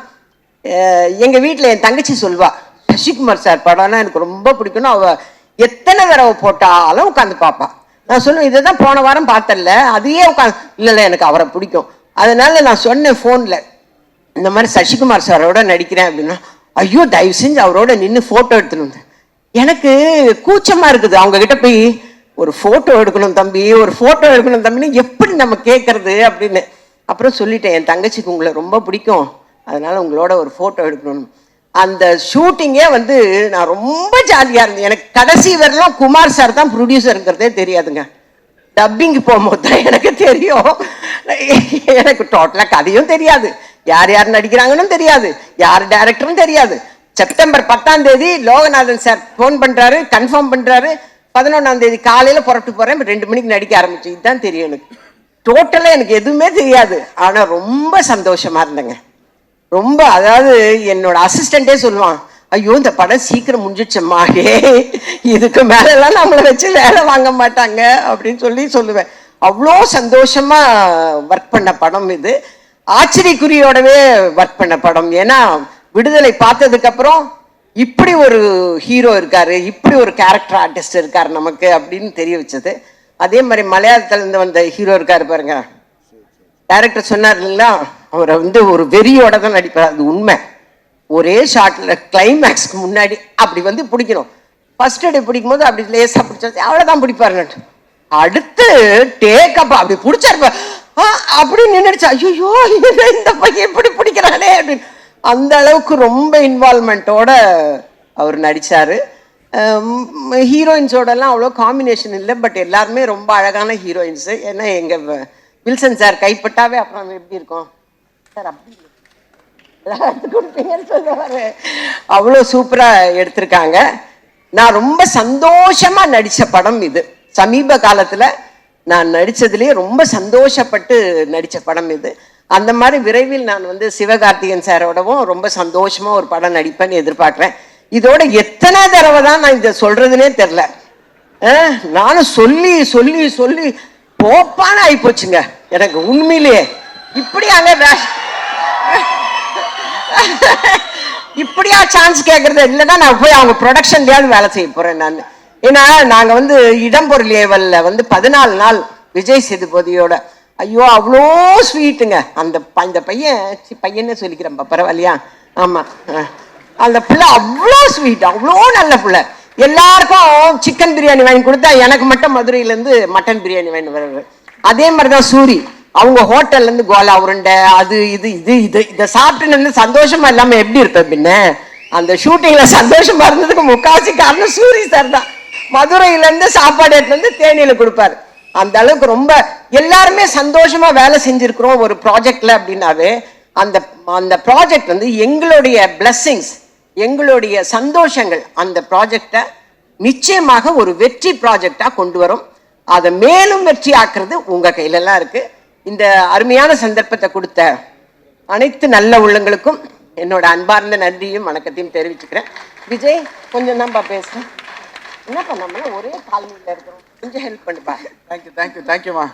எங்க வீட்டில் என் தங்கச்சி சொல்வா, சசிகுமார் சார் படம்னா எனக்கு ரொம்ப பிடிக்கணும், அவ எத்தனை தடவை போட்டாலும் உட்காந்து பார்ப்பா. நான் சொல்லுவேன், இதை தான் போன வாரம் பார்த்தல, அதையே உட்காந்து, இல்லை எனக்கு அவரை பிடிக்கும். அதனால நான் சொன்னேன் ஃபோனில், இந்த மாதிரி சசிகுமார் சாரோட நடிக்கிறேன் அப்படின்னா, ஐயோ தயவு செஞ்சு அவரோட நின்று ஃபோட்டோ எடுத்துன்னு வந்தேன். எனக்கு கூச்சமாக இருக்குது அவங்க கிட்ட போய் ஒரு ஃபோட்டோ எடுக்கணும் தம்பி, ஒரு ஃபோட்டோ எடுக்கணும் தம்பின்னு எப்படி நம்ம கேட்கறது அப்படின்னு. அப்புறம் சொல்லிட்டேன், என் தங்கச்சிக்கு உங்களை ரொம்ப பிடிக்கும், அதனால உங்களோட ஒரு ஃபோட்டோ எடுக்கணும். அந்த ஷூட்டிங்கே வந்து நான் ரொம்ப ஜாலியாக இருந்தேன். எனக்கு கடைசி வரலாம் குமார் சார் தான் ப்ரொடியூசருங்கிறதே தெரியாதுங்க. டப்பிங்கு போகும்போது தான் எனக்கு தெரியும். எனக்கு டோட்டலாக கதையும் தெரியாது, யார் யார் நடிக்கிறாங்கன்னு தெரியாது, யார் டைரக்டரும் தெரியாது. செப்டம்பர் 10ஆம் தேதி லோகநாதன் சார் ஃபோன் பண்ணுறாரு, கன்ஃபார்ம் பண்ணுறாரு. 11ஆம் தேதி காலையில் புறப்பட்டு போகிறேன், 2 மணிக்கு நடிக்க ஆரம்பிச்சு. இதுதான் தெரியும் எனக்கு. டோட்டலாக எனக்கு எதுவுமே தெரியாது. ஆனால் ரொம்ப சந்தோஷமாக இருந்தேங்க. ரொம்ப, அதாவது என்னோட அசிஸ்டண்ட்டே சொல்லுவான், ஐயோ இந்த படம் சீக்கிரம் முடிஞ்சிடுச்சம்மா, இதுக்கு மேலெல்லாம் நம்மளை வச்சு வேலை வாங்க மாட்டாங்க அப்படின்னு சொல்லுவேன். அவ்வளோ சந்தோஷமாக ஒர்க் பண்ண படம் இது. ஆச்சரியக்குறியோடவே ஒர்க் பண்ண படம். ஏன்னா விடுதலை பார்த்ததுக்கப்புறம் இப்படி ஒரு ஹீரோ இருக்காரு, இப்படி ஒரு கேரக்டர் ஆர்டிஸ்ட் இருக்காரு நமக்கு அப்படின்னு தெரிய வச்சது. அதே மாதிரி மலையாளத்துலேருந்து வந்த ஹீரோ இருக்காரு பாருங்க, டைரக்டர் சொன்னார் இல்லைங்களா, அவரை வந்து ஒரு வெறியோட தான் நடிப்பார். அது உண்மை. ஒரே ஷார்ட்ல கிளைமேக்ஸ்க்கு முன்னாடி அப்படி வந்து பிடிக்கணும். ஃபர்ஸ்ட் டே பிடிக்கும் போது அப்படி லேசாக பிடிச்சாச்சு, அவ்வளோதான் பிடிப்பாரு. அடுத்து டேக்கப் அப்படி பிடிச்சாரு, அப்படி நின்றுச்சு. ஐயோ இந்த பையன் எப்படி பிடிக்கிறானே அப்படின்னு. அந்த அளவுக்கு ரொம்ப இன்வால்மெண்ட்டோட அவர் நடித்தார். ஹீரோயின்ஸோடலாம் அவ்வளோ காம்பினேஷன் இல்லை, பட் எல்லாருமே ரொம்ப அழகான ஹீரோயின்ஸு. ஏன்னா எங்கள் வில்சன் சார் கைப்பட்டாவே அப்புறம் எப்படி இருக்கும் சார், அப்படி கொடுப்பீங்கன்னு சொல்லுவார். அவ்வளோ சூப்பராக எடுத்திருக்காங்க. நான் ரொம்ப சந்தோஷமாக நடித்த படம் இது. சமீப காலத்தில் நான் நடித்ததுலேயே ரொம்ப சந்தோஷப்பட்டு நடித்த படம் இது. அந்த மாதிரி விரைவில் நான் வந்து சிவகார்த்திகேயன் சாரோடவும் ரொம்ப சந்தோஷமாக ஒரு படம் நடிப்பேன்னு எதிர்பார்க்குறேன். இதோட எத்தனை தடவை தான் நான் இதை சொல்கிறதுனே தெரில. நானும் சொல்லி சொல்லி சொல்லி போப்பான ஆகிப்போச்சுங்க எனக்கு உண்மையிலேயே. இப்படியா சான்ஸ் கேட்கறது இல்லைன்னா நான் போய் அவங்க ப்ரொடக்ஷன்லையாவது வேலை செய்ய போகிறேன் நான். ஏன்னா நாங்கள் வந்து இடம்பொருள் ஏவலில் வந்து 14 நாள் விஜய் சேதுபதியோட, ஐயோ அவ்வளோ ஸ்வீட்டுங்க அந்த பையனே சொல்லிக்கிறேன் பரவாயில்லையா, ஆமாம், அந்த பிள்ளை அவ்வளோ ஸ்வீட், அவ்வளோ நல்ல பிள்ளை. எல்லாருக்கும் சிக்கன் பிரியாணி வாங்கி கொடுத்தா எனக்கு மட்டும் மதுரையிலேருந்து மட்டன் பிரியாணி வாங்கி வர்றது. அதே மாதிரி தான் சூரி, அவங்க ஹோட்டல்லேருந்து கோலா உருண்டை அது இதை சாப்பிட்டு சந்தோஷமா இல்லாமல் எப்படி இருப்பேன் பின்ன. அந்த ஷூட்டிங்கில் சந்தோஷமா இருந்ததுக்கு முக்காவாசி காரணம் சூரி சார் தான். மதுரையிலேருந்து சாப்பாடு எடுத்து வந்து தேனியில் கொடுப்பாரு. அந்த அளவுக்கு ரொம்ப எல்லாருமே சந்தோஷமா வேலை செஞ்சிருக்கிறோம் ஒரு ப்ராஜெக்ட்ல அப்படின்னாவே அந்த ப்ராஜெக்ட் வந்து எங்களுடைய பிளெஸ்ஸிங்ஸ், எங்களுடைய சந்தோஷங்கள் அந்த ப்ராஜெக்டை நிச்சயமாக ஒரு வெற்றி ப்ராஜெக்டா கொண்டு வரும். அதை மேலும் வெற்றி ஆக்குறது உங்க கையிலெல்லாம் இருக்கு. இந்த அருமையான சந்தர்ப்பத்தை கொடுத்த அனைத்து நல்ல உள்ளங்களுக்கும் என்னோட அன்பார்ந்த நன்றியும் வணக்கத்தையும் தெரிவிச்சுக்கிறேன். விஜய் கொஞ்சம் தான்ப்பா பேசுறேன், என்ன பண்ணாம ஒரே காலனியில் இருக்கிறோம், கொஞ்சம் ஹெல்ப் பண்ணுப்பா. தேங்க்யூமா.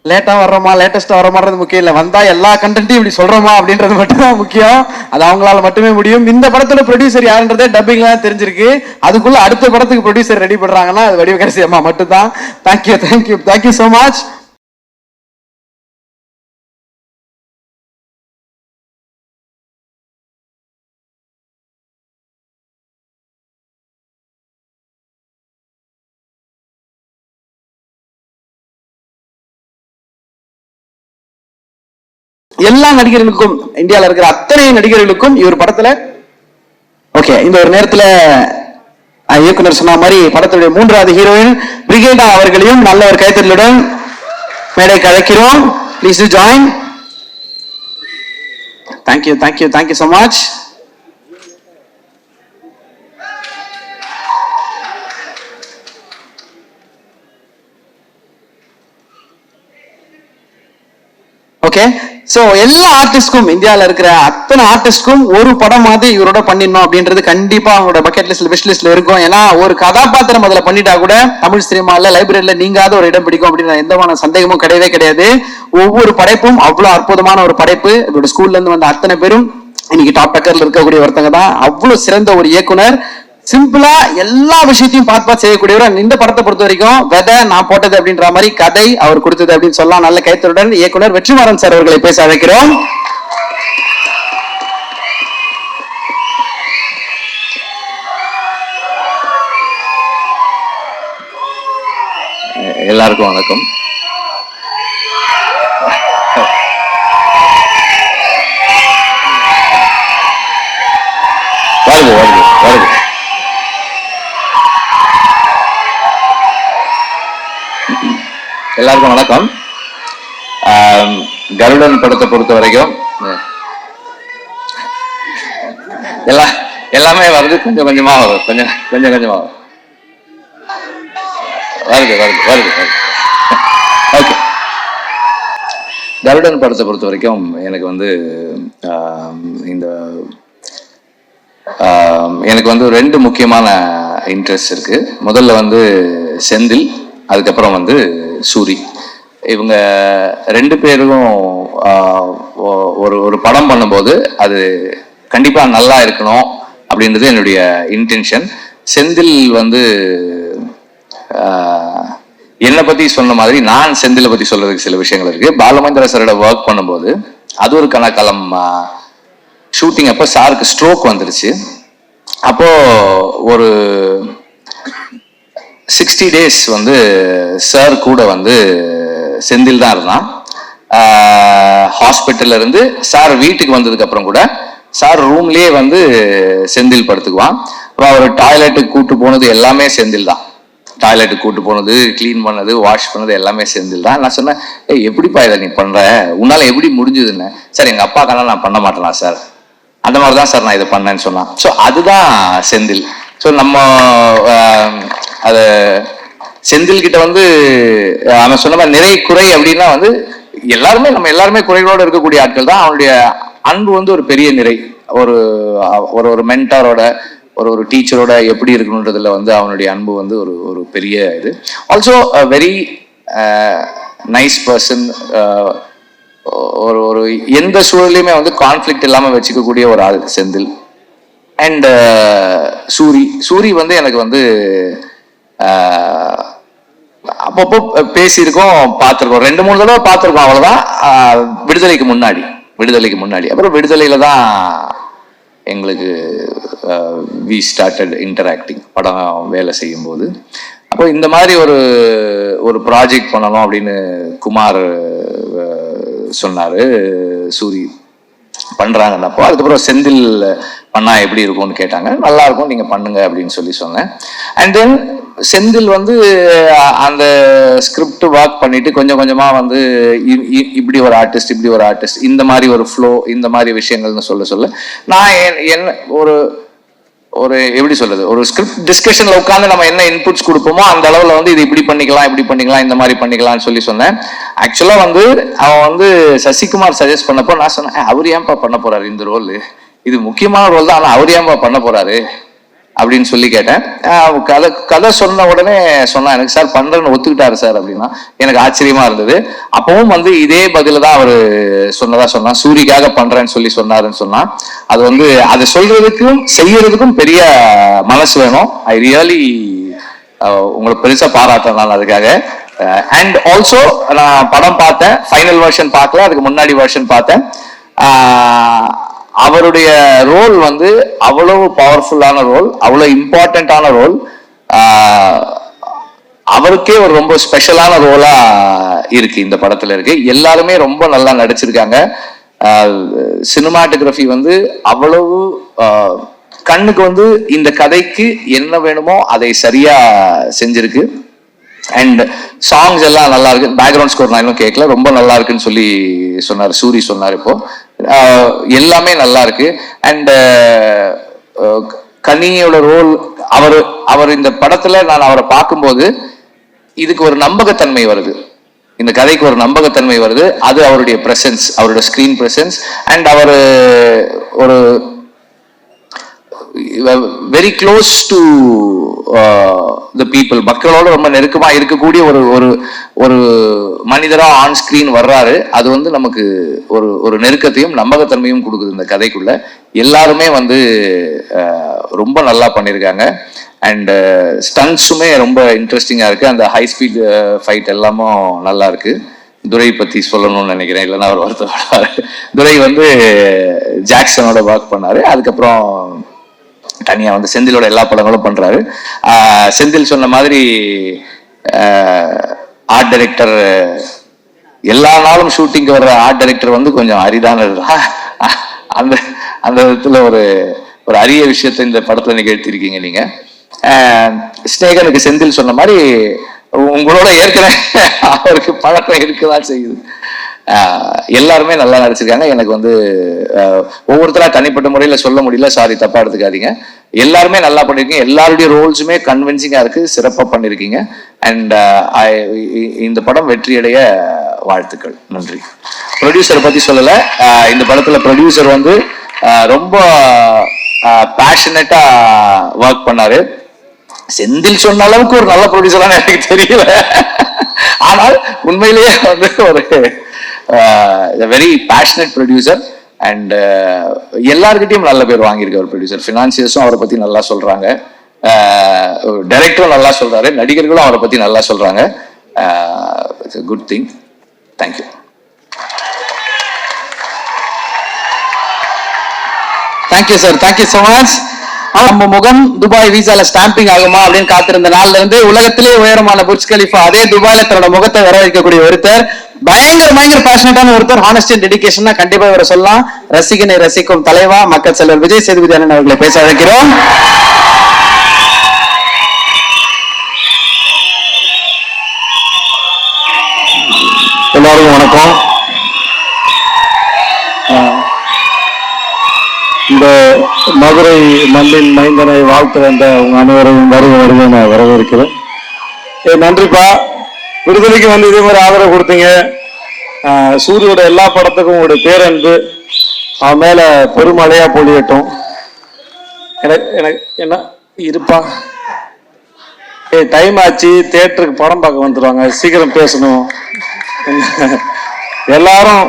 லேட்டாக வர்றோமா லேட்டஸ்ட்டாக வரோமான்றது முக்கியம் இல்லை, வந்தால் எல்லா கண்டென்ட்டையும் இப்படி சொல்கிறோமா அப்படின்றது மட்டும்தான் முக்கியம். அது அவங்களால மட்டுமே முடியும். இந்த படத்தோட ப்ரொடியூசர் யாருன்றதே டப்பிங்லாம் தெரிஞ்சிருக்கு. அதுக்குள்ள அடுத்த படத்துக்கு ப்ரொடியூசர் ரெடி பண்ணுறாங்கன்னா அது வடிவகரசி அம்மா மட்டும்தான். Thank you so much. எல்லா நடிகர்களுக்கும், இந்தியாவில் இருக்கிற அத்தனை நடிகர்களுக்கும் இவர் படத்துல ஓகே. இந்த ஒரு நேரத்துல இயக்குனர் சொன்ன மாதிரி படத்துடைய 3வது ஹீரோயின் பிரிகேடா அவர்களையும் நல்ல ஒரு கைத்தறலுடன் மேடைக்கு அழைக்கிறோம். Please to join. Thank you so much. Okay. So எல்லா ஆர்டிஸ்ட்க்கும், இந்தியாவில் இருக்கிற அத்தனை ஆர்டிஸ்ட்க்கும் ஒரு படமாவது இவரோட பண்ணிடணும் அப்படின்றது கண்டிப்பா அவங்களோட பக்கெட் லிஸ்ட்ல விஷ் லிஸ்ட்ல இருக்கும். ஏன்னா ஒரு கதாபாத்திரம் அதுல பண்ணிட்டா கூட தமிழ் சினிமால லைப்ரரியில நீங்காத ஒரு இடம் பிடிக்கும் அப்படின்னு எந்தமான சந்தேகமும் கிடையவே கிடையாது. ஒவ்வொரு படைப்பும் அவ்வளவு அற்புதமான ஒரு படைப்பு. இவரோட ஸ்கூல்ல இருந்து வந்த அத்தனை பேரும் இன்னைக்கு டாப் டக்கர்ல இருக்கக்கூடிய ஒருத்தங்க தான். அவ்வளவு சிறந்த ஒரு இயக்குனர். சிம்பிளா எல்லா விஷயத்தையும் பார்த்து செய்யக்கூடியவர். இந்த படத்தை பொறுத்த வரைக்கும் விதை நான் போட்டது அப்படின்ற மாதிரி கதை அவர் கொடுத்தது அப்படின்னு சொல்லலாம். நல்ல கைத்தருடன் இயக்குனர் வெற்றிமாறன் சார் அவர்களை பேச அழைக்கிறோம். எல்லாருக்கும் வணக்கம். வருது. எல்லாருக்கும் வணக்கம். கருடன் படத்தை பொறுத்த வரைக்கும் எல்லாமே வருது, கொஞ்சம் கொஞ்சமா வரும், கொஞ்சம் கொஞ்சமா வரும். வருது. ஓகே. கருடன் படத்தை பொறுத்த வரைக்கும் எனக்கு வந்து எனக்கு வந்து 2 முக்கியமான இன்ட்ரெஸ்ட் இருக்கு. முதல்ல வந்து செந்தில், அதுக்கப்புறம் வந்து சூரி. இவங்க 2 பேரும் ஒரு படம் பண்ணும்போது அது கண்டிப்பா நல்லா இருக்கணும் அப்படின்றது என்னுடைய இன்டென்ஷன். செந்தில் வந்து என்னை பத்தி சொன்ன மாதிரி நான் செந்திலை பத்தி சொல்றதுக்கு சில விஷயங்கள் இருக்கு. பாலமேந்திரா சாரோட ஒர்க் பண்ணும்போது அது ஒரு கணக்காலம் ஷூட்டிங் அப்போ சாருக்கு ஸ்ட்ரோக் வந்துருச்சு. அப்போ ஒரு 60 days வந்து சார் கூட வந்து செந்தில் தான் இருந்தான். ஹாஸ்பிட்டல்ல இருந்து சார் வீட்டுக்கு வந்ததுக்கு அப்புறம் கூட சார் ரூம்லயே வந்து செந்தில் படுத்துக்குவான். அப்புறம் அவர் டாய்லெட்டுக்கு கூட்டு போனது எல்லாமே செந்தில் தான். டாய்லெட்டுக்கு கூட்டு போனது, கிளீன் பண்ணது, வாஷ் பண்ணது எல்லாமே செந்தில் தான். நான் சொன்னேன், எப்படிப்பா இதை நீ பண்ற, உன்னால எப்படி முடிஞ்சதுன்னு. சார் எங்க அப்பாக்கெல்லாம் நான் பண்ண மாட்டேனா சார், அந்த மாதிரி தான் சார் நான் இதை பண்ணேன்னு சொன்னான். ஸோ அதுதான் செந்தில். ஸோ நம்ம அது செந்தில் கிட்ட வந்து அவன் சொன்ன மாதிரி நிறை குறை அப்படின்னா வந்து நம்ம எல்லாருமே குறைகளோடு இருக்கக்கூடிய ஆட்கள் தான். அவனுடைய அன்பு வந்து ஒரு பெரிய நிறை. ஒரு மென்டாரோட ஒரு டீச்சரோட எப்படி இருக்கணுன்றதுல வந்து அவனுடைய அன்பு வந்து ஒரு பெரிய இது. Also very nice person. ஒரு எந்த சூழலையுமே வந்து கான்ஃப்ளிக்ட் இல்லாம வச்சுக்கக்கூடிய ஒரு ஆள் செந்தில். அண்ட் சூரி வந்து எனக்கு வந்து அப்பப்போ பேசியிருக்கோம், பார்த்துருக்கோம், 2-3 தடவை பார்த்துருக்கோம், அவ்வளவுதான். விடுதலைக்கு முன்னாடி அப்புறம் விடுதலையில தான் எங்களுக்கு வி ஸ்டார்டட் இன்டராக்டிங், படம் வேலை செய்யும் போது. அப்போ இந்த மாதிரி ஒரு ப்ராஜெக்ட் பண்ணணும் அப்படின்னு குமார் சொன்னாரு. சூரி பண்றாங்கன்னப்போ அதுக்கப்புறம் செந்தில் பண்ணா எப்படி இருக்கும்னு கேட்டாங்க. நல்லா இருக்கும், நீங்க பண்ணுங்க அப்படின்னு சொன்னேன். அண்ட் தென் செந்தில் வந்து அந்த ஸ்கிரிப்ட் ஒர்க் பண்ணிட்டு கொஞ்சம் கொஞ்சமா வந்து இப்படி ஒரு ஆர்டிஸ்ட் இந்த மாதிரி ஒரு ஃப்ளோ, இந்த மாதிரி விஷயங்கள்னு சொல்ல நான் என்ன ஒரு எப்படி சொல்றது, ஒரு ஸ்கிரிப்ட் டிஸ்கஷன்ல உட்காந்து நம்ம என்ன இன்புட்ஸ் கொடுப்போமோ அந்த அளவுல வந்து இது இப்படி பண்ணிக்கலாம் இந்த மாதிரி பண்ணிக்கலாம்னு சொன்னேன். ஆக்சுவலா வந்து அவன் வந்து சசிகுமார் சஜஸ்ட் பண்ணப்போ நான் சொன்னேன், அவர் ஏன்பா பண்ண போறாரு இந்த ரோல், இது முக்கியமான ரோல் தான், ஆனா அவர் ஏன்பா பண்ண போறாரு அப்படின்னு சொல்லி கேட்டேன். கதை சொன்ன உடனே சொன்னா, எனக்கு சார் பண்றேன்னு ஒத்துக்கிட்டாரு சார் அப்படின்னா எனக்கு ஆச்சரியமா இருந்தது. அப்பவும் வந்து இதே பதில தான் அவரு சொன்னா சூரிக்காக பண்றேன்னு சொன்னாருன்னு சொன்னா, அது வந்து அதை சொல்றதுக்கும் செய்யறதுக்கும் பெரிய மனசு வேணும். ஐ ரியலி உங்களை பெருசா பாராட்டேன் நான் அதுக்காக. அண்ட் ஆல்சோ நான் படம் பார்த்தேன், ஃபைனல் வெர்ஷன் பார்க்கல, அதுக்கு முன்னாடி வெர்ஷன் பார்த்தேன். அவருடைய ரோல் வந்து அவ்வளவு பவர்ஃபுல்லான ரோல், அவ்வளவு இம்பார்ட்டன்டான ரோல், அவருக்கே ஒரு ரொம்ப ஸ்பெஷலான ரோலா இருக்கு இந்த படத்துல இருக்கு. எல்லாருமே ரொம்ப நல்லா நடிச்சிருக்காங்க. சினிமாட்டோகிராஃபி வந்து அவ்வளவு கண்ணுக்கு வந்து இந்த கதைக்கு என்ன வேணுமோ அதை சரியா செஞ்சிருக்கு. அண்ட் சாங்ஸ் எல்லாம் நல்லா இருக்கு. பேக்ரவுண்ட் ஸ்கோர் நான் இன்னும் கேட்கல, ரொம்ப நல்லா இருக்குன்னு சொன்னார் சூரி சொன்னார். இப்போ எல்லாமே நல்லா இருக்கு. அண்ட் கனியோட ரோல், அவர் இந்த படத்துல நான் அவரை பார்க்கும்போது இதுக்கு ஒரு நம்பகத்தன்மை வருது, இந்த கதைக்கு ஒரு நம்பகத்தன்மை வருது. அது அவருடைய பிரசன்ஸ், அவருடைய ஸ்கிரீன் பிரசன்ஸ். அண்ட் அவர் ஒரு very close to the people, மக்களோட ரொம்ப நெருக்கமா இருக்கக்கூடிய ஒரு மனிதரா ஆன் ஸ்கிரீன் வர்றாரு. அது வந்து நமக்கு ஒரு நெருக்கத்தையும் நம்பகத்தன்மையும் கொடுக்குது இந்த கதைக்குள்ள. எல்லாருமே வந்து ரொம்ப நல்லா பண்ணியிருக்காங்க. அண்ட் ஸ்டன்ஸுமே ரொம்ப இன்ட்ரெஸ்டிங்கா இருக்கு. அந்த ஹை ஸ்பீட் ஃபைட் எல்லாமும் நல்லா இருக்கு. துரை பத்தி சொல்லணும்னு நினைக்கிறேன், இல்லைன்னா அவர் வருத்தப்படுவாரு. துரை வந்து ஜாக்சனோட ஒர்க் பண்ணாரு, அதுக்கப்புறம் தனியா வந்து செந்திலோட எல்லா படங்களும் பண்றாரு. செந்தில் சொன்ன மாதிரி ஆர்ட் டைரக்டர், எல்லா நாளும் ஷூட்டிங்க்கு வர்ற ஆர்ட் டைரக்டர் வந்து கொஞ்சம் அரிதானது. அந்த விதத்துல ஒரு அரிய விஷயத்தை இந்த படத்துல நிகழ்த்திருக்கீங்க நீங்க. ஸ்நேகனுக்கு செந்தில் சொன்ன மாதிரி உங்களோட ஏற்கனவே அவருக்கு பழக்கம் இருக்குதான் செய்யுது. எல்லாருமே நல்லா நடிச்சிருக்காங்க. எனக்கு வந்து ஒவ்வொருத்தரா தனிப்பட்ட முறையில் சொல்ல முடியல, சாரி தப்பா எடுத்துக்காதீங்க. எல்லாருமே நல்லா பண்ணிருக்கீங்க. எல்லாருடைய ரோல்ஸுமே கன்வின்சிங்கா இருக்கு, சிறப்பா பண்ணிருக்கீங்க. அண்ட் இந்த படம் வெற்றியடைய வாழ்த்துக்கள். நன்றி. ப்ரொடியூசரை பத்தி சொல்லல. இந்த படத்துல ப்ரொடியூசர் வந்து ரொம்ப பேஷனட்டா ஒர்க் பண்ணாரு. செந்தில் சொன்ன அளவுக்கு ஒரு நல்ல ப்ரொடியூசரான எனக்கு தெரியல. ஆனால் உண்மையிலேயே வந்து ஒரு வெரி பேஷனட் ப்ரொடியூசர். அண்ட் எல்லார்கிட்டையும் நல்ல பேர் வாங்கியிருக்க ஒரு ப்ரொடியூசர். ஃபினான்சியர்ஸும் அவரை பத்தி நல்லா சொல்றாங்க, டைரக்டரும் நல்லா சொல்றாரு, நடிகர்களும் அவரை பத்தி நல்லா சொல்றாங்க. It's a good thing. Thank you. Thank you sir, thank you so much. நம்ம முகம் துபாய் விசால ஸ்டாம்பிங் ஆகுமா அப்படின்னு காத்திருந்த நாள்ல இருந்து உலகத்திலே உயரமான புர்ஜ் கலிஃபா அதே துபாயில தன்னோட முகத்தை வர வைக்கக்கூடிய ஒருத்தர், பயங்கர பேஷனட்டான ஒருத்தர், ஹானஸ்டி அண்ட் டெடிகேஷன்னா கண்டிப்பா இவரை சொல்லலாம். ரசிகனை ரசிக்கும் தலைவா மக்கள் செல்வர் விஜய் சேதுபதி அண்ணன் அவர்களை பேச வைக்கிறோம். எல்லாருக்கும் வணக்கம். இந்த மதுரை மண்ணின் மைந்தனை வாழ்த்து வந்த உங்க அனைவரையும் வருக நான் வரவேற்கிறேன். நன்றிப்பா. விடுதலைக்கு வந்து இதே மாதிரி ஆதரவு கொடுத்தீங்க. சூரியோட எல்லா படத்துக்கும் உங்களுடைய பேரன்பு அவன் மேல பெருமழையா பொழியட்டும். எனக்கு என்ன இருப்பா, டைம் ஆச்சு, தியேட்டருக்கு படம் பார்க்க வந்துடுவாங்க, சீக்கிரம் பேசணும். எல்லாரும்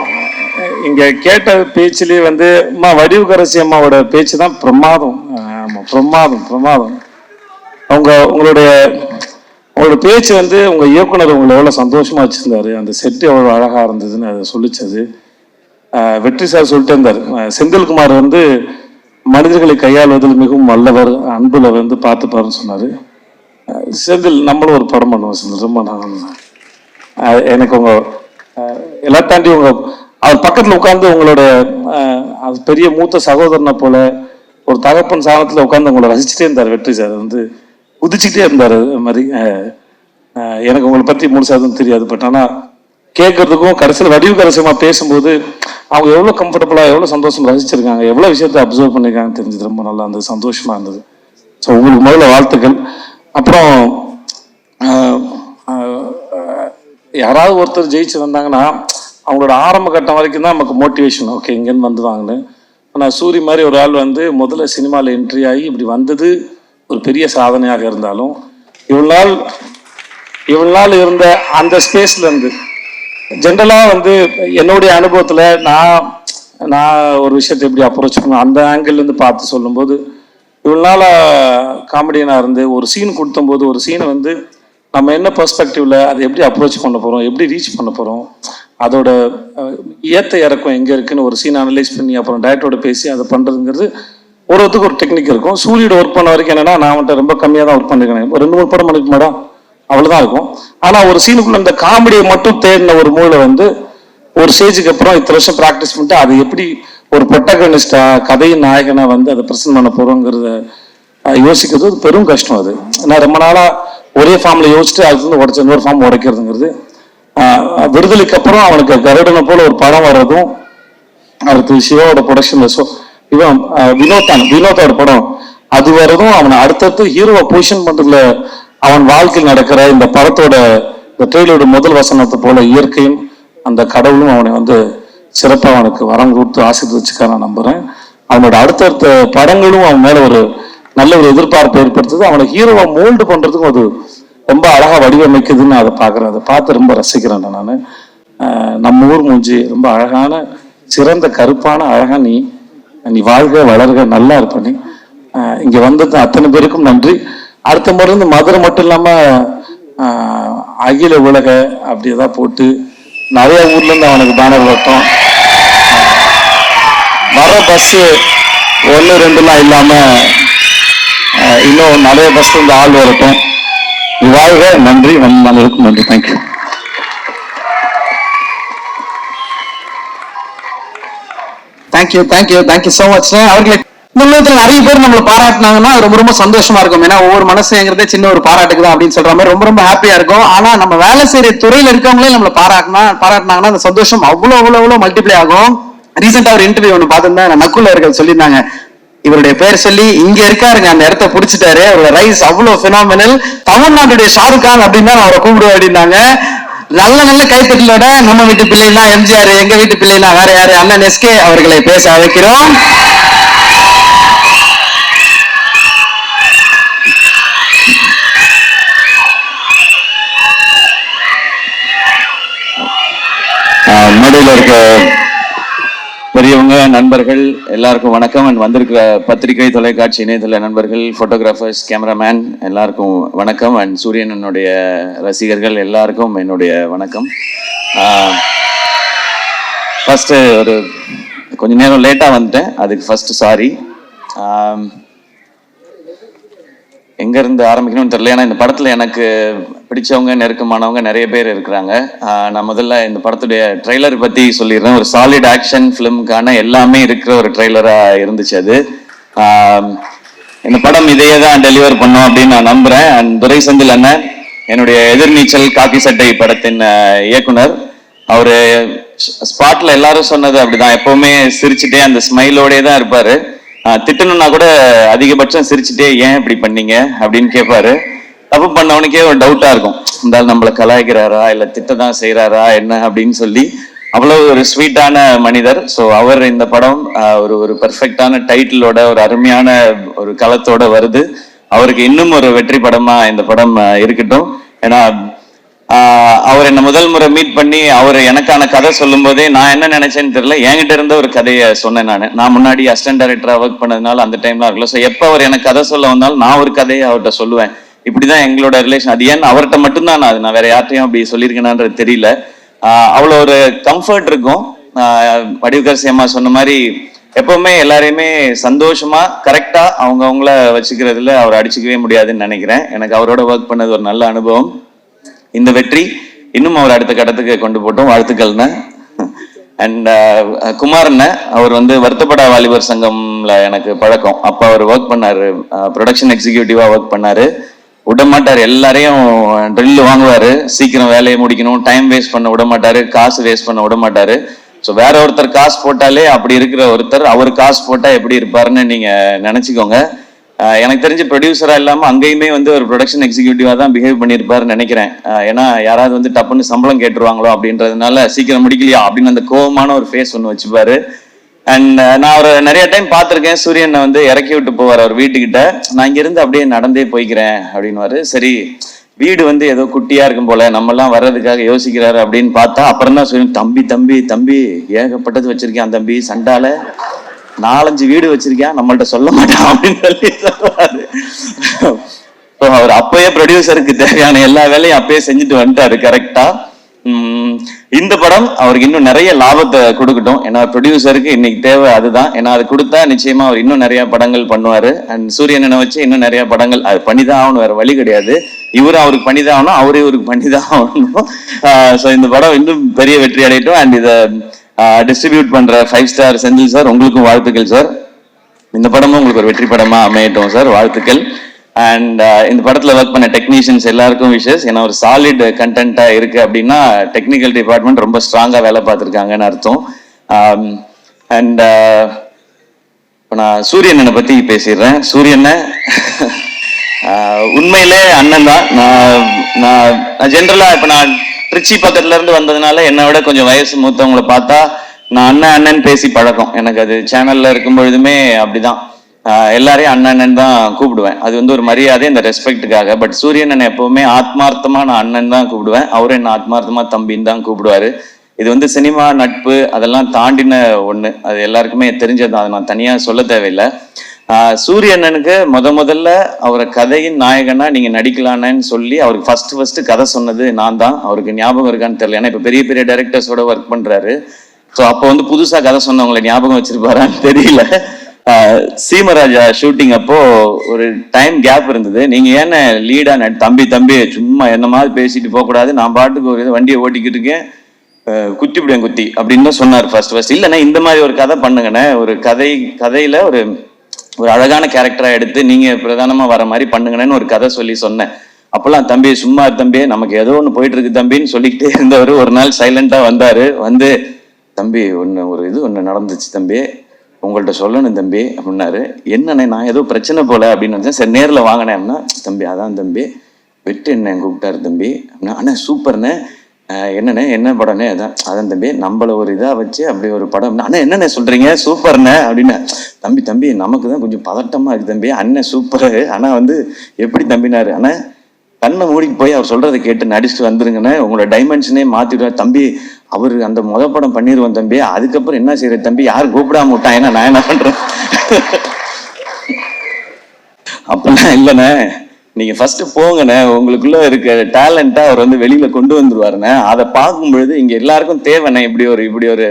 இங்க கேட்ட பேச்சுலயே வந்து அம்மா வடிவுக்கரசி அம்மாவோட பேச்சு தான் பிரமாதம். ஆமா, பிரமாதம். உங்களுடைய பேச்சு வந்து உங்க இயக்குனர் உங்களை எவ்வளவு சந்தோஷமா வச்சிருந்தாரு, அந்த செட்டு எவ்வளவு அழகா இருந்ததுன்னு அதை சொல்லிச்சது. வெற்றி சார் சொல்லிட்டே இருந்தாரு, செந்தில்குமார் வந்து மனிதர்களை கையாளுவதில் மிகவும் வல்லவர், அன்புல வந்து பார்த்துப்பாருன்னு சொன்னாரு. செந்தில் நம்மளும் ஒரு படம் பண்ணுவோம் செந்தில், ரொம்ப நான் எனக்கு உங்க எல்லா தாண்டி உங்க அவர் பக்கத்துல உட்கார்ந்து உங்களோட பெரிய மூத்த சகோதரனை போல ஒரு தகப்பன் சாணத்துல உட்கார்ந்து உங்களை ரசிச்சுட்டே இருந்தார். வெற்றி சார் வந்து குதிச்சுக்கிட்டே இருந்தார். அது மாதிரி எனக்கு உங்களை பத்தி முழுசா எதுவும் தெரியாது, பட் ஆனா கேட்கறதுக்கும் கடைசியில் வடிவுக்கரசியமா பேசும்போது அவங்க எவ்வளவு கம்ஃபர்டபுளா எவ்வளவு சந்தோஷம் ரசிச்சிருக்காங்க, எவ்வளவு விஷயத்த அப்சர்வ் பண்ணிருக்காங்கன்னு தெரிஞ்சது. ரொம்ப நல்லா இருந்தது, சந்தோஷமா இருந்தது. ஸோ உங்களுக்கு முதல்ல வாழ்த்துக்கள். அப்புறம் யாராவது ஒருத்தர் ஜெயிச்சு வந்தாங்கன்னா அவங்களோட ஆரம்ப கட்டம் வரைக்கும் தான் நமக்கு மோட்டிவேஷன், ஓகே இங்கேருந்து வந்துவாங்கன்னு. ஆனால் சூரி மாதிரி ஒரு ஆள் வந்து முதல்ல சினிமாவில் என்ட்ரி ஆகி இப்படி வந்தது ஒரு பெரிய சாதனையாக இருந்தாலும் இவ்வளவு நாள் இருந்த அந்த ஸ்பேஸ்ல இருந்து ஜென்ரலாக வந்து என்னுடைய அனுபவத்தில் நான் ஒரு விஷயத்தை எப்படி அப்ரோச் பண்ணுவேன் அந்த ஆங்கிள்லேருந்து பார்த்து சொல்லும்போது, இவ்வளோ நாளாக காமெடியனாக இருந்து ஒரு சீன் கொடுத்தம்போது ஒரு சீனை வந்து நம்ம என்ன பெர்ஸ்பெக்டிவ்ல அதை எப்படி அப்ரோச் பண்ண போகிறோம், எப்படி ரீச் பண்ண போகிறோம், அதோட ஏற்ற இறக்கம் எங்கே இருக்குன்னு ஒரு சீன் அனலைஸ் பண்ணி அப்புறம் டைரக்டரோட பேசி அதை பண்ணுறதுங்கிறது ஒருத்தருக்கு ஒரு டெக்னிக் இருக்கும். சூரியோட ஒர்க் பண்ண வரைக்கும் என்னன்னா, நான் வந்துட்டு ரொம்ப கம்மியாக தான் ஒர்க் பண்ணிருக்கேன், 2-3 படம் பண்ணிக்க மாட்டோம், அவ்வளோதான் இருக்கும். ஆனால் ஒரு சீனுக்குள்ள இந்த காமெடியை மட்டும் தேடின ஒரு மூளை வந்து ஒரு ஸ்டேஜுக்கு அப்புறம் இத்தனை வருஷம் ப்ராக்டிஸ் பண்ணிட்டு அது எப்படி ஒரு ப்ரொட்டகனிஸ்டா கதையின் நாயகனா வந்து அதை ப்ரெசென்ட் பண்ண போறோங்கிறத யோசிக்கிறது பெரும் கஷ்டம். அது நான் ரொம்ப நாளா ஒரே ஃபார்ம்ல யோசிச்சுட்டு அதுக்கு வந்து உடச்ச இன்னொரு ஃபார்ம் உடைக்கிறதுங்கிறது. விடுதலைக்கு அப்புறம் அவனுக்கு கருடனை போல ஒரு படம் வர்றதும், அடுத்து சிவாவோட ப்ரொடக்ஷன்ல இவன் வினோத்தோட படம் அது வர்றதும், அவனை அடுத்தடுத்து ஹீரோவை பொசிஷன் பண்றதுல அவன் வாழ்க்கையில் நடக்கிற இந்த படத்தோட இந்த ட்ரெயிலோட முதல் வசனத்தை போல இயற்கையும் அந்த கடவுளும் அவனை வந்து சிறப்பாக அவனுக்கு வரம் கொடுத்து ஆசீர்வதிச்சுக்க நான் நம்புறேன். அவனோட அடுத்தடுத்த படங்களும் அவன் மேல ஒரு நல்ல ஒரு எதிர்பார்ப்பு ஏற்படுத்துது. அவனை ஹீரோவை மோல்டு பண்றதுக்கும் அது ரொம்ப அழகா வடிவமைக்குதுன்னு அதை பார்க்குறேன். அதை பார்த்து ரொம்ப ரசிக்கிறேன் நான். நம்ம ஊர் மூஞ்சி ரொம்ப அழகான சிறந்த கருப்பான அழகா நீ வாழ்க வளர்க நல்லா இருப்ப. நீ இங்க வந்தது அத்தனை பேருக்கும் நன்றி. அடுத்த முறை இருந்து மதுரை மட்டும் இல்லாம அகில உலக அப்படி ஏதாவது போட்டு நிறைய ஊர்ல இருந்து அவனுக்கு பேனர் வரட்டும். வர பஸ் 1-2 இல்லாம இன்னும் நிறைய பஸ் வந்து ஆள் வரட்டும். வாழ்க. நன்றி. மனதிற்கும் நன்றி. தேங்க்யூ. Thank you so much. அவர்களை உலகத்துல நிறைய பேர் நம்மளை பாராட்டினாங்கன்னா அது ரொம்ப ரொம்ப சந்தோஷமா இருக்கும். ஏன்னா ஒவ்வொரு மனசுங்கிறதே சின்ன ஒரு பாராட்டுக்கு தான் அப்படின்னு சொல்ற மாதிரி ரொம்ப ரொம்ப ஹாப்பியா இருக்கும். ஆனா நம்ம வேலை செய்யற துறையில இருக்கவங்களே நம்மளை பாராட்டினாங்கன்னா அந்த சந்தோஷம் அவ்வளவு மல்டிப்ளை ஆகும். ரீசெண்டா ஒரு இன்டர்வியூ ஒன்று பார்த்திருந்தேன், நக்குள்ள இருக்கிறது சொல்லியிருந்தாங்க, இவருடைய பேர் சொல்லி இங்க இருக்காருங்க, அந்த இடத்த புடிச்சிட்டாரு, அவரோட ரைஸ் அவ்வளவு பினாமினல், தமிழ்நாட்டுடைய ஷாருக் கான் அப்படின்னு தான் அவரை கூப்பிடுவோம் அப்படின்னாங்க. நல்ல கைத்தட்டலோட நம்ம வீட்டு பிள்ளைனா எம்ஜிஆர், எங்க வீட்டு பிள்ளைனா வேற யாரு, அண்ணன் எஸ்கே அவர்களை பேச அழைக்கிறோம். மேடையில் இருக்க பெரியவங்க, நண்பர்கள் எல்லாருக்கும் வணக்கம். அண்ட் வந்திருக்கிற பத்திரிகை, தொலைக்காட்சி, இணையதள நண்பர்கள், போட்டோகிராஃபர்ஸ், கேமராமேன் எல்லாருக்கும் வணக்கம். அண்ட் சூரியனனுடைய ரசிகர்கள் எல்லாருக்கும் என்னுடைய வணக்கம். ஃபர்ஸ்ட் ஒரு கொஞ்ச நேரம் லேட்டாக வந்துட்டேன், அதுக்கு ஃபர்ஸ்ட் சாரி. எங்கேருந்து ஆரம்பிக்கணும்னு தெரியல. ஏன்னா இந்த படத்தில் எனக்கு பிடிச்சவங்க, நெருக்கமானவங்க நிறைய பேர் இருக்கிறாங்க. நான் முதல்ல இந்த படத்துடைய ட்ரெய்லர் பற்றி சொல்லிடுறேன். ஒரு சாலிட் ஆக்ஷன் ஃபிலிமுக்கான எல்லாமே இருக்கிற ஒரு ட்ரெய்லராக இருந்துச்சு அது. இந்த படம் இதையே தான் டெலிவர் பண்ணோம் அப்படின்னு நான் நம்புகிறேன். அண்ட் துரை செந்தில் அண்ணன், என்னுடைய எதிர்நீச்சல் காக்கி சட்டை படத்தின் இயக்குனர், அவர் ஸ்பாட்டில் எல்லாரும் சொன்னது அப்படிதான், எப்போவுமே சிரிச்சுட்டே அந்த ஸ்மைலோடே தான் இருப்பார். திட்டணும்னா கூட அதிகபட்சம் சிரிச்சுட்டே ஏன் இப்படி பண்ணீங்க அப்படின்னு கேட்பாரு. தப்பு பண்ணவனுக்கே ஒரு டவுட்டா இருக்கும், இருந்தாலும் நம்மளை கலாய்க்கிறாரா இல்லை திட்ட தான் செய்யறாரா என்ன அப்படின்னு சொல்லி. அவ்வளவு ஒரு ஸ்வீட்டான மனிதர். ஸோ அவர் இந்த படம் ஒரு பெர்ஃபெக்டான டைட்டிலோட, ஒரு அருமையான ஒரு களத்தோட வருது. அவருக்கு இன்னும் ஒரு வெற்றி படமா இந்த படம் இருக்கட்டும். ஏன்னா அவர் என்ன முதல் முறை மீட் பண்ணி அவர் எனக்கான கதை சொல்லும் போதே நான் என்ன நினைச்சேன்னு தெரியல, என்கிட்ட இருந்த ஒரு கதையை சொன்னேன். நான் முன்னாடி அசிஸ்டன்ட் டைரக்டரா ஒர்க் பண்ணதுனால அந்த டைம்லாம் இருக்குல்ல. ஸோ எப்போ அவர் எனக்கு கதை சொல்ல வந்தாலும் நான் ஒரு கதையை அவர்கிட்ட சொல்லுவேன். இப்படிதான் எங்களோட ரிலேஷன். அது ஏன் அவர்கிட்ட மட்டும்தான் நான் வேற யார்ட்டையும் அப்படி சொல்லியிருக்கேனான்றது தெரியல. அவ்வளோ ஒரு கம்ஃபர்ட் இருக்கும். வடிவுக்கரசி அம்மா சொன்ன மாதிரி எப்பவுமே எல்லாரையுமே சந்தோஷமா கரெக்டா அவங்கள வச்சுக்கிறதுல அவர் அடிச்சுக்கவே முடியாதுன்னு நினைக்கிறேன். எனக்கு அவரோட ஒர்க் பண்ணது ஒரு நல்ல அனுபவம். இந்த வெற்றி இன்னும் அவர் அடுத்த கட்டத்துக்கு கொண்டு போட்டோம், வாழ்த்துக்கள்னு. அண்ட் குமார்ண்ண, அவர் வருத்தப்படா வாலிபர் சங்கம்ல எனக்கு பழக்கம். அப்போ அவர் ஒர்க் பண்ணாரு, ப்ரொடக்ஷன் எக்ஸிக்யூட்டிவா ஒர்க் பண்ணாரு. விட மாட்டார், எல்லாரையும் ட்ரில் வாங்குவாரு, சீக்கிரம் வேலையை முடிக்கணும், டைம் வேஸ்ட் பண்ண விட மாட்டாரு, காசு வேஸ்ட் பண்ண விட மாட்டாரு. ஸோ வேற ஒருத்தர் காசு போட்டாலே அப்படி இருக்கிற ஒருத்தர் அவர் காசு போட்டா எப்படி இருப்பாருன்னு நீங்க நினைச்சுக்கோங்க. எனக்கு தெரிஞ்ச ப்ரொடியூசரா இல்லாம அங்கேயுமே ஒரு ப்ரொடக்ஷன் எக்ஸிக்யூட்டிவா தான் பிஹேவ் பண்ணியிருப்பாருன்னு நினைக்கிறேன். ஏன்னா யாராவது டப்புன்னு சம்பளம் கேட்டுருவாங்களோ அப்படின்றதுனால சீக்கிரம் முடிக்கலையா அப்படின்னு அந்த கோபமான ஒரு ஃபேஸ் ஒன்று வச்சுப்பாரு. அண்ட் நான் அவரை நிறைய டைம் பார்த்துருக்கேன். சூரியனை இறக்கி விட்டு போவார் அவர் வீட்டுக்கிட்ட. நான் இங்கிருந்து அப்படியே நடந்தே போய்க்கிறேன் அப்படின்னுவாரு. சரி, வீடு ஏதோ குட்டியா இருக்கும் போல, நம்ம எல்லாம் வர்றதுக்காக யோசிக்கிறாரு அப்படின்னு பார்த்தா அப்புறம் தான் சூரியன், தம்பி தம்பி தம்பி ஏகப்பட்டது வச்சிருக்கேன் தம்பி, சண்டால 4-5 வீடு வச்சிருக்கேன், நம்மள்ட்ட சொல்ல மாட்டான் அப்படின்னு சொல்லி சொல்றாரு. அவர் அப்பயே ப்ரொடியூசருக்கு தேவையான எல்லா வேலையும் அப்பயே செஞ்சுட்டு வந்துட்டாரு கரெக்டா. இந்த படம் அவருக்கு இன்னும் நிறைய லாபத்தை கொடுக்கட்டும். ஏன்னா ப்ரொடியூசருக்கு இன்னைக்கு தேவை அதுதான். ஏன்னா அது கொடுத்தா நிச்சயமா அவர் இன்னும் நிறைய படங்கள் பண்ணுவாரு. அண்ட் சூரியனை வச்சு இன்னும் நிறைய படங்கள் அது பண்ணிதான் ஆகணும், வேற வழி கிடையாது. இவரும் அவருக்கு பண்ணிதான் ஆகணும், அவரே இவருக்கு பண்ணிதான் ஆகணும். ஸோ இந்த படம் இன்னும் பெரிய வெற்றி அடையட்டும். அண்ட் இதை டிஸ்ட்ரிபியூட் பண்ற 5 ஸ்டார் செந்தில் சார், உங்களுக்கும் வாழ்த்துக்கள் சார். இந்த படமும் உங்களுக்கு ஒரு வெற்றி படமா அமையட்டும் சார், வாழ்த்துக்கள். அண்ட் இந்த படத்துல ஒர்க் பண்ண டெக்னீஷியன்ஸ் எல்லாருக்கும் விஷஸ். ஏன்னா ஒரு சாலிட் கண்டென்ட்டா இருக்கு அப்படின்னா டெக்னிக்கல் டிபார்ட்மெண்ட் ரொம்ப ஸ்ட்ராங்கா வேலை பார்த்துருக்காங்கன்னு அர்த்தம். அண்ட் இப்போ நான் சூரியனை பத்தி பேசிடுறேன். சூரியனை உண்மையிலே அண்ணன் தான். நான் ஜென்ரலா இப்போ நான் திருச்சி பக்கத்துல இருந்து வந்ததுனால என்னை விட கொஞ்சம் வயசு மூத்தவங்களை பார்த்தா நான் அண்ணன் பேசி பழக்கம். எனக்கு அது சேனல்ல இருக்கும் பொழுதுமே அப்படிதான், எல்லாரையும் அண்ணன் தான் கூப்பிடுவேன். அது ஒரு மரியாதை, இந்த ரெஸ்பெக்டுக்காக. பட் சூரியன் எப்பவுமே ஆத்மார்த்தமா நான் அண்ணன் தான் கூப்பிடுவேன், அவரும் என்ன ஆத்மார்த்தமா தம்பின்னு தான் கூப்பிடுவாரு. இது சினிமா நட்பு அதெல்லாம் தாண்டின ஒண்ணு, அது எல்லாருக்குமே தெரிஞ்சதுதான், அதை நான் தனியா சொல்ல தேவையில்லை. சூரியண்ணனுக்கு முதல்ல அவரை கதையின் நாயகனா நீங்க நடிக்கலான்னு சொல்லி அவருக்கு ஃபர்ஸ்ட் கதை சொன்னது நான் தான். அவருக்கு ஞாபகம் இருக்கான்னு தெரியல, ஏன்னா இப்ப பெரிய பெரிய டைரக்டர்ஸோட ஒர்க் பண்றாரு. ஸோ அப்போ புதுசா கதை சொன்னவங்களை ஞாபகம் வச்சிருப்பாரான்னு தெரியல. சீமராஜா ஷூட்டிங் அப்போ ஒரு டைம் கேப் இருந்தது. நீங்க ஏன்னா லீடா தம்பி சும்மா என்ன மாதிரி பேசிட்டு போக கூடாது, நான் பாட்டுக்கு ஒரு வண்டியை ஓட்டிக்கிட்டு இருக்கேன், குத்திவிடுவேன் குத்தி அப்படின்னு சொன்னார் ஃபர்ஸ்ட். இல்லைன்னா இந்த மாதிரி ஒரு கதை பண்ணுங்கண்ணே, ஒரு கதையில ஒரு ஒரு அழகான கேரக்டரா எடுத்து நீங்க பிரதானமா வர மாதிரி பண்ணுங்கன்னு ஒரு கதை சொல்லி சொன்னேன். அப்பெல்லாம் தம்பி சும்மா தம்பி நமக்கு ஏதோ ஒன்று போயிட்டு இருக்கு தம்பின்னு சொல்லிக்கிட்டே இருந்தவர் ஒரு நாள் சைலண்டா வந்தாரு. வந்து தம்பி ஒன்று நடந்துச்சு தம்பி, உங்கள்கிட்ட சொல்லணும் தம்பி அப்படின்னாரு. என்னண்ணே நான் ஏதோ பிரச்சனை போல அப்படின்னு நினைச்சேன். சரி நேரில் வாங்கினேன் அப்படின்னா, தம்பி அதான் தம்பி வெட்டு என்ன கூப்பிட்டாரு தம்பி அப்படின்னா, அண்ணா சூப்பர்ண்ணே என்னண்ணே என்ன படம்னே அதான் தம்பி நம்மள ஒரு இதாக வச்சு அப்படி ஒரு படம். அண்ணா என்னண்ணே சொல்றீங்க சூப்பர்ண்ணே அப்படின்னு. தம்பி நமக்கு தான் கொஞ்சம் பதட்டமா இருக்கு தம்பி, அண்ணன் சூப்பர் ஆனா வந்து எப்படி தம்பினாரு. அண்ணா கண்ணை மூடிக்கு போய் அவர் சொல்றதை கேட்டு நடிச்சுட்டு வந்துருங்கண்ணே, உங்களோட டைமென்ஷனே மாத்திடுவார் தம்பி. அவர் அந்த படம் பண்ணிடுவோம் தம்பி, அதுக்கப்புறம் என்ன செய்யற தம்பி, யாரும் கூப்பிடாம விட்டான், ஏன்னா நான் என்ன பண்றேன். அப்பெல்லாம் இல்லைண்ணே, நீங்க ஃபர்ஸ்ட் போங்கண்ணே, உங்களுக்குள்ள இருக்க டேலண்டா அவர் வந்து வெளியில கொண்டு வந்துருவாருண்ணே. அதை பார்க்கும் பொழுது இங்க எல்லாருக்கும் தேவைண்ணே. இப்படி ஒரு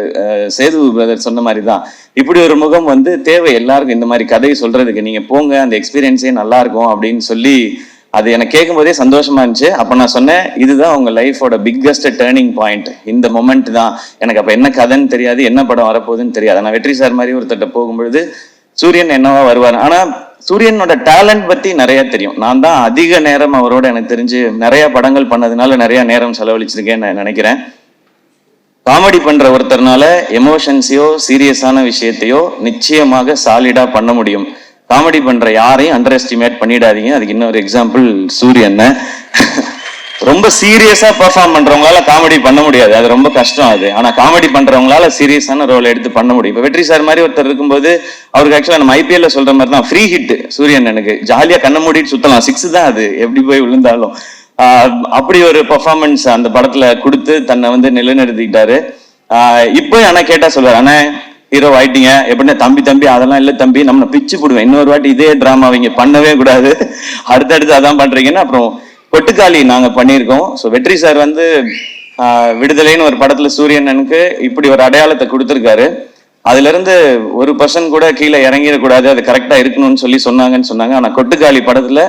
சேது பிரதர் சொன்ன மாதிரி தான், இப்படி ஒரு முகம் வந்து தேவை எல்லாருக்கும். இந்த மாதிரி கதையை சொல்றதுக்கு நீங்க போங்க, அந்த எக்ஸ்பீரியன்ஸே நல்லா இருக்கும் அப்படின்னு சொல்லி அது எனக்கு கேட்கும் போதே சந்தோஷமா இருந்துச்சு. அப்ப நான் சொன்னேன், இதுதான் உங்க லைஃபோட பிக்கஸ்ட் டேர்னிங் பாயிண்ட், இந்த மொமெண்ட் தான். எனக்கு அப்ப என்ன கதைன்னு தெரியாது, என்ன படம் வரப்போகுதுன்னு தெரியாது. நான் வெற்றி சார் மாதிரி ஒருத்தட்ட போகும்பொழுது சூரியன் என்னவா வருவார். ஆனா சூரியனோட டேலண்ட் பத்தி நிறைய தெரியும். நான் தான் அதிக நேரம் அவரோட எனக்கு தெரிஞ்சு நிறைய படங்கள் பண்ணதுனால நிறைய நேரம் செலவழிச்சிருக்கேன்னு நான் நினைக்கிறேன். காமெடி பண்ற ஒருத்தர்னால எமோஷன்ஸையோ சீரியஸான விஷயத்தையோ நிச்சயமாக சாலிடா பண்ண முடியும். காமெடி பண்ற யாரையும் அண்டர் எஸ்டிமேட் பண்ணிடாதீங்க. அதுக்கு இன்னொரு எக்ஸாம்பிள் சூரியன். ரொம்ப சீரியஸா பெர்ஃபார்ம் பண்றவங்களால காமெடி பண்ண முடியாது, அது ரொம்ப கஷ்டம் அது. ஆனா காமெடி பண்றவங்களால சீரியஸான ரோல் எடுத்து பண்ண முடியும். இப்ப வெற்றி சார் மாதிரி ஒருத்தர் இருக்கும்போது அவருக்கு ஆக்சுவலா நம்ம ஐபிஎல்ல சொல்ற மாதிரி தான் ஃப்ரீ ஹிட் சூரியன். எனக்கு ஜாலியா கண்ண மூடிட்டு சுத்தலாம், 6 தான் அது எப்படி போய் விழுந்தாலும். அப்படி ஒரு பெர்ஃபார்மன்ஸ் அந்த படத்துல கொடுத்து தன்னை வந்து நிலைநிறுத்திக்கிட்டாரு. இப்போ ஆனா கேட்டா சொல்லுவார், ஆனா ஹீரோ ஆயிட்டீங்க எப்படின்னா, தம்பி அதெல்லாம் இல்லை தம்பி, நம்ம பிச்சு போடுவேன், இன்னொரு வாட்டி இதே டிராமா அவங்க பண்ணவே கூடாது, அடுத்தடுத்து அதான் பண்றீங்கன்னு. அப்புறம் கொட்டுக்காளி நாங்க பண்ணியிருக்கோம். ஸோ வெற்றி சார் வந்து விடுதலைன்னு ஒரு படத்துல சூரியனனுக்கு இப்படி ஒரு அடையாளத்தை கொடுத்துருக்காரு. அதுல இருந்து 1% கூட கீழே இறங்கிடக்கூடாது, அது கரெக்டா இருக்கணும்னு சொன்னாங்கன்னு சொன்னாங்க. ஆனா கொட்டுக்காளி படத்துல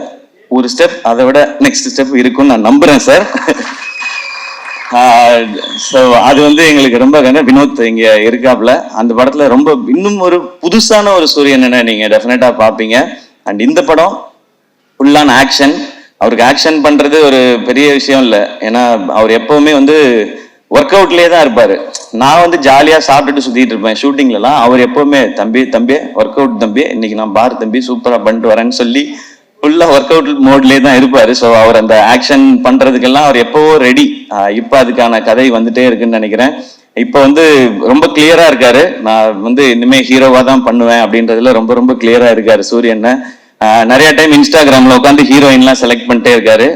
ஒரு ஸ்டெப் அதை விட நெக்ஸ்ட் ஸ்டெப் இருக்குன்னு நான் நம்புறேன் சார். ஸோ அது வந்து எங்களுக்கு ரொம்ப வினோத் இங்க இருக்காப்ல அந்த படத்துல ரொம்ப இன்னும் ஒரு புதுசான ஒரு சூரியனை நீங்க டெஃபினட்டா பார்ப்பீங்க. அண்ட் இந்த படம் ஃபுல்லான ஆக்ஷன். அவருக்கு ஆக்ஷன் பண்றது ஒரு பெரிய விஷயம் இல்லை, ஏன்னா அவர் எப்பவுமே வந்து ஒர்க் அவுட்லேயே தான் இருப்பாரு. நான் வந்து ஜாலியா சாப்பிட்டுட்டு சுத்திட்டு இருப்பேன் ஷூட்டிங்லாம். அவர் எப்பவுமே தம்பி ஒர்க் அவுட் தம்பி, இன்னைக்கு நான் பார் தம்பி சூப்பரா பண்ணிட்டு வரேன்னு சொல்லி ஃபுல்லா ஒர்க் அவுட் மோட்லேயே தான் இருப்பாரு. ஸோ அவர் அந்த ஆக்ஷன் பண்றதுக்கெல்லாம் அவர் எப்பவோ ரெடி. இப்போ அதுக்கான கதை வந்துட்டே இருக்குன்னு நினைக்கிறேன். இப்போ வந்து ரொம்ப கிளியரா இருக்காரு, நான் வந்து இனிமே ஹீரோவா தான் பண்ணுவேன் அப்படின்றதுல ரொம்ப ரொம்ப கிளியரா இருக்காரு சூரியன். நிறைய டைம் இன்ஸ்டாகிராம்ல உட்காந்து ஹீரோயின்லாம் செலக்ட் பண்ணிட்டே இருக்காரு.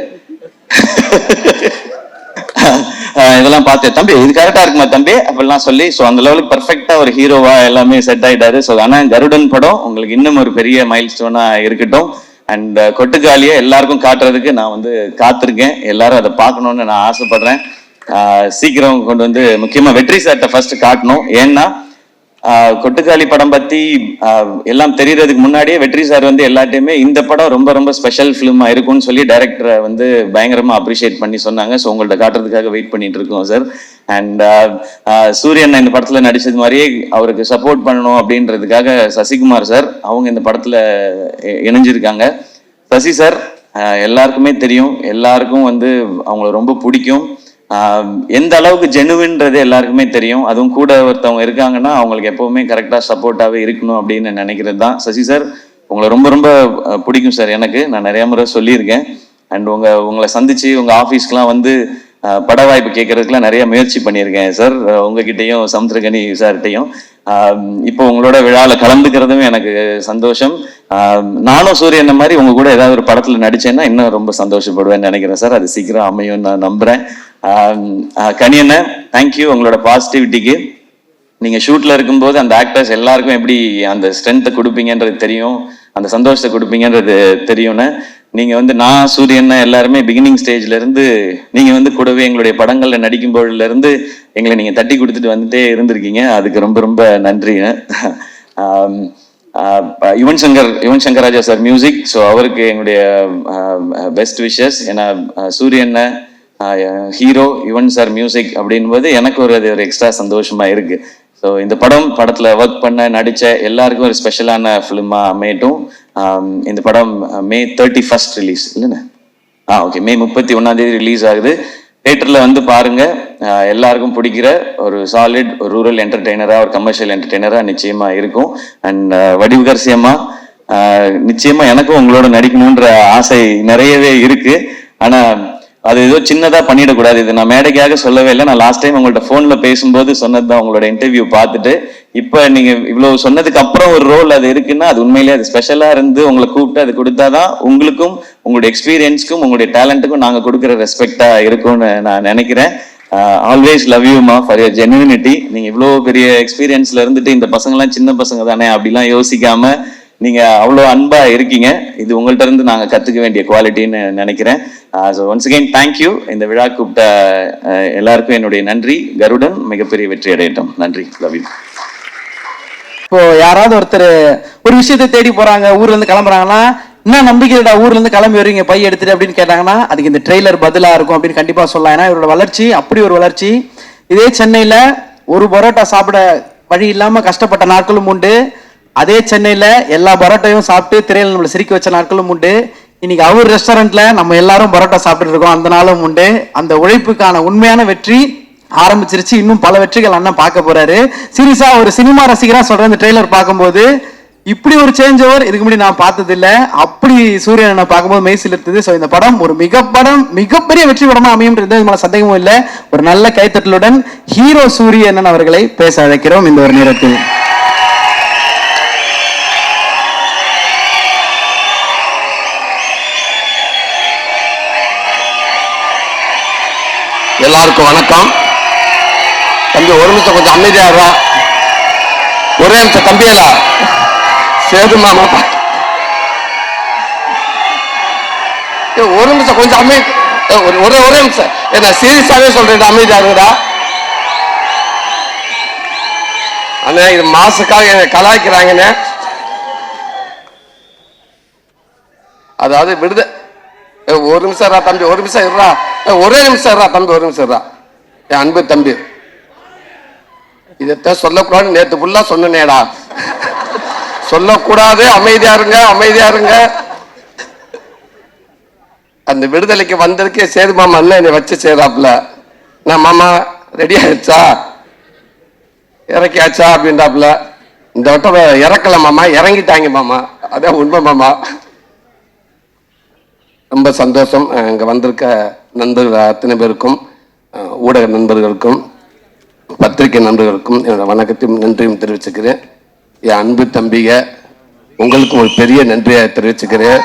இதெல்லாம் பார்த்து தம்பி இது கரெக்டா இருக்குமா தம்பி அப்படிலாம் சொல்லி, ஸோ அந்த லெவலுக்கு பர்ஃபெக்டா ஒரு ஹீரோவா எல்லாமே செட் ஆயிட்டாரு. ஸோ ஆனா கருடன் படம் உங்களுக்கு இன்னும் ஒரு பெரிய மைல் ஸ்டோனா இருக்கட்டும். அண்ட் கொட்டுக்காலியை எல்லாருக்கும் காட்டுறதுக்கு நான் வந்து காத்திருக்கேன். எல்லாரும் அதை பார்க்கணும்னு நான் ஆசைப்படுறேன். சீக்கிரம் கொண்டு வந்து முக்கியமா வெற்றி சார்ட்ட ஃபர்ஸ்ட் காட்டணும். ஏன்னா கொட்டுக்காளி படம் பத்தி எல்லாம் தெரியறதுக்கு முன்னாடியே வெற்றி சார் வந்து எல்லாத்தையுமே இந்த படம் ரொம்ப ரொம்ப ஸ்பெஷல் ஃபிலிமா இருக்கும்னு சொல்லி டைரக்டரை வந்து பயங்கரமா அப்ரிஷியேட் பண்ணி சொன்னாங்க. ஸோ உங்கள்ட்ட காட்டுறதுக்காக வெயிட் பண்ணிட்டு இருக்கோம் சார். அண்ட் சூரியன் இந்த படத்துல நடிச்சது மாதிரியே அவருக்கு சப்போர்ட் பண்ணணும் அப்படின்றதுக்காக சசிகுமார் சார் அவங்க இந்த படத்துல இணைஞ்சிருக்காங்க. சசி சார் எல்லாருக்குமே தெரியும், எல்லாருக்கும் வந்து அவங்கள ரொம்ப பிடிக்கும். எந்த அளவுக்கு ஜெனுவின்றது எல்லாருக்குமே தெரியும். அதுவும் கூட ஒருத்தவங்க இருக்காங்கன்னா அவங்களுக்கு எப்பவுமே கரெக்டா சப்போர்ட்டாவே இருக்கணும் அப்படின்னு நினைக்கிறது தான். சசி சார் உங்களை ரொம்ப ரொம்ப பிடிக்கும் சார், எனக்கு நான் நிறைய முறை சொல்லியிருக்கேன். அண்ட் உங்களை சந்திச்சு உங்க ஆஃபீஸ்க்குலாம் வந்து பட வாய்ப்பு கேட்கறதுக்குலாம் நிறைய முயற்சி பண்ணியிருக்கேன் சார், உங்ககிட்டையும் சமுத்திரகனி சார்கிட்டையும். இப்போ உங்களோட விழாவில் கலந்துக்கிறதும் எனக்கு சந்தோஷம். நானும் சூரியன் மாதிரி உங்க கூட ஏதாவது ஒரு படத்துல நடிச்சேன்னா இன்னும் ரொம்ப சந்தோஷப்படுவேன்னு நினைக்கிறேன் சார். அது சீக்கிரம் அமையும் நான் நம்புறேன். கனியண்ண தேங்க்யூ உங்களோட பாசிட்டிவிட்டிக்கு. நீங்க ஷூட்ல இருக்கும்போது அந்த ஆக்டர்ஸ் எல்லாருக்கும் எப்படி அந்த ஸ்ட்ரென்த்தை கொடுப்பீங்கன்றது தெரியும், அந்த சந்தோஷத்தை கொடுப்பீங்கன்றது தெரியும்னு. நீங்க வந்து நான் சூரியன் எல்லாருமே பிகினிங் ஸ்டேஜ்ல இருந்து நீங்க வந்து கூடவே எங்களுடைய படங்கள்ல நடிக்கும் போதுல இருந்து எங்களை நீங்க தட்டி கொடுத்துட்டு வந்துட்டே இருந்திருக்கீங்க. அதுக்கு ரொம்ப ரொம்ப நன்றிங்க. Yuvan Shankar Raja sir music, so அவருக்கு எங்களுடைய பெஸ்ட் விஷஸ். ஏன்னா சூரியன் ஹீரோ, யுவன் சார் மியூசிக் அப்படின்போது எனக்கு ஒரு எக்ஸ்ட்ரா சந்தோஷமா இருக்கு. ஸோ இந்த படத்தில் ஒர்க் பண்ண நடித்த எல்லாருக்கும் ஒரு ஸ்பெஷலான ஃபிலிமாக அமையட்டும். இந்த படம் May 31 ரிலீஸ் இல்லைண்ணே? ஓகே, May 31 ரிலீஸ் ஆகுது. தியேட்டரில் வந்து பாருங்க. எல்லாருக்கும் பிடிக்கிற ஒரு சாலிட் ஒரு ரூரல் என்டர்டெய்னராக, ஒரு கமர்ஷியல் என்டர்டெய்னராக நிச்சயமாக இருக்கும். அண்ட் வடிவுகரசியமா நிச்சயமா எனக்கும் உங்களோட நடிக்கணுன்ற ஆசை நிறையவே இருக்கு. ஆனால் அது ஏதோ சின்னதாக பண்ணிடக்கூடாது. இது நான் மேடைக்காக சொல்லவே இல்லை. நான் லாஸ்ட் டைம் உங்கள்கிட்ட ஃபோனில் பேசும்போது சொன்னது தான். உங்களோட இன்டர்வியூ பார்த்துட்டு இப்போ நீங்கள் இவ்வளோ சொன்னதுக்கு அப்புறம் ஒரு ரோல் அது இருக்குன்னா அது உண்மையிலேயே அது ஸ்பெஷலாக இருந்து உங்களை கூப்பிட்டு அது கொடுத்தாதான் உங்களுக்கும் உங்களுடைய எக்ஸ்பீரியன்ஸ்க்கும் உங்களுடைய டேலண்ட்டுக்கும் நாங்கள் கொடுக்குற ரெஸ்பெக்டாக இருக்கும்னு நான் நினைக்கிறேன். Always love you ma'am for your genuinity. நீங்கள் இவ்வளோ பெரிய எக்ஸ்பீரியன்ஸில் இருந்துட்டு இந்த பசங்களாம் சின்ன பசங்க தானே அப்படிலாம் யோசிக்காம நீங்கள் அவ்வளோ அன்பாக இருக்கீங்க. இது உங்கள்கிட்ட இருந்து நாங்கள் கற்றுக்க வேண்டிய குவாலிட்டின்னு நினைக்கிறேன். So once again thank you. இந்த விழா கூப்பிட்ட எல்லாருக்கும் என்னுடைய நன்றி. கருடன் மிகப்பெரிய வெற்றி அடையட்டும். நன்றி. Love you. இப்போ யாராவது ஒருத்தர் ஒரு விஷயத்தை தேடி போறாங்க, ஊர்ல இருந்து கிளம்புறாங்கன்னா, என்ன நம்பிக்கைடா ஊர்ல இருந்து கிளம்பி வரீங்க பை எடுத்துட்டு அப்படின்னு கேட்டாங்கன்னா அதுக்கு இந்த ட்ரெய்லர் பதிலா இருக்கும் அப்படின்னு கண்டிப்பா சொல்லலாம். ஏன்னா இவரோட வளர்ச்சி அப்படி ஒரு வளர்ச்சி. இதே சென்னையில ஒரு பரோட்டா சாப்பிட வழி இல்லாம கஷ்டப்பட்ட நாட்களும் உண்டு. அதே சென்னையில எல்லா பரோட்டாவையும் சாப்பிட்டு திரையில நம்மளை சிரிக்க வச்ச நாட்களும் உண்டு. இன்னைக்கு அவர் ரெஸ்டாரண்ட்ல நம்ம எல்லாரும் பரோட்டா சாப்பிட்டு இருக்கோம், அந்த நாளும் உண்டு. அந்த உழைப்புக்கான உண்மையான வெற்றி ஆரம்பிச்சிருச்சு. இன்னும் பல வெற்றிகள் அண்ணன் பார்க்க போறாரு. சீரியஸா ஒரு சினிமா ரசிகரா சொல்ற இந்த ட்ரெய்லர் பார்க்கும்போது இப்படி ஒரு சேஞ்ச் ஓவர் இதுக்கு முன்னாடி நான் பார்த்தது இல்லை. அப்படி சூரியன் என்ன பார்க்கும்போது மெய்சில் இருந்தது. ஸோ இந்த படம் ஒரு மிகப்பெரிய வெற்றி படமா அமையும்ன்றது மேல சந்தேகமும் இல்லை. ஒரு நல்ல கைத்தட்டலுடன் ஹீரோ சூரியன் அவர்களை பேச அழைக்கிறோம் இந்த ஒரு நேரத்தில். எல்லாருக்கும் வணக்கம். தம்பி ஒரு நிமிஷம் கொஞ்சம் அமைதியாடுறா. ஒரே நிமிஷம் தம்பியலா சேது மாமா ஒரு நிமிஷம் கொஞ்சம் அமைதி. ஒரே நிமிஷம் என்ன சீரியஸாவே சொல்றேன், அமைதியாடுறா அண்ணா. இது மாசுக்காக என்ன கலாய்க்கிறாங்கன்னு. அதாவது விடுத ஒரு நிமிஷம் தம்பி, ஒரு நிமிஷம் இருறா. ஒரே நிமிஷம் இருறா தம்பி, ஒரு நிமிஷம் இருறா. என் அன்பு தம்பி, இதைத்தான் சொல்லக்கூடாது நேற்று ஃபுல்லா சொன்னேடா. சொல்லக்கூடாது, அமைதியா இருங்க, அமைதியா இருங்க. அந்த விடுதலைக்கு வந்திருக்கே சேது மாமா அண்ணன் என்னை வச்சு செய்யறாப்புல. நான் மாமா ரெடி ஆயிடுச்சா, இறக்கியாச்சா அப்படின்றாப்புல. இந்த வட்டம் இறக்கல மாமா, இறங்கிட்டாங்க மாமா. அதான் உண்மை மாமா. ரொம்ப சந்தோஷம். இங்கே வந்திருக்க நண்பர்கள் அத்தனை பேருக்கும், ஊடக நண்பர்களுக்கும், பத்திரிகை நண்பர்களுக்கும் என்னோட வணக்கத்தையும் நன்றியும் தெரிவிச்சுக்கிறேன். என் அன்பு தம்பிக உங்களுக்கும் ஒரு பெரிய நன்றியை தெரிவிச்சுக்கிறேன்.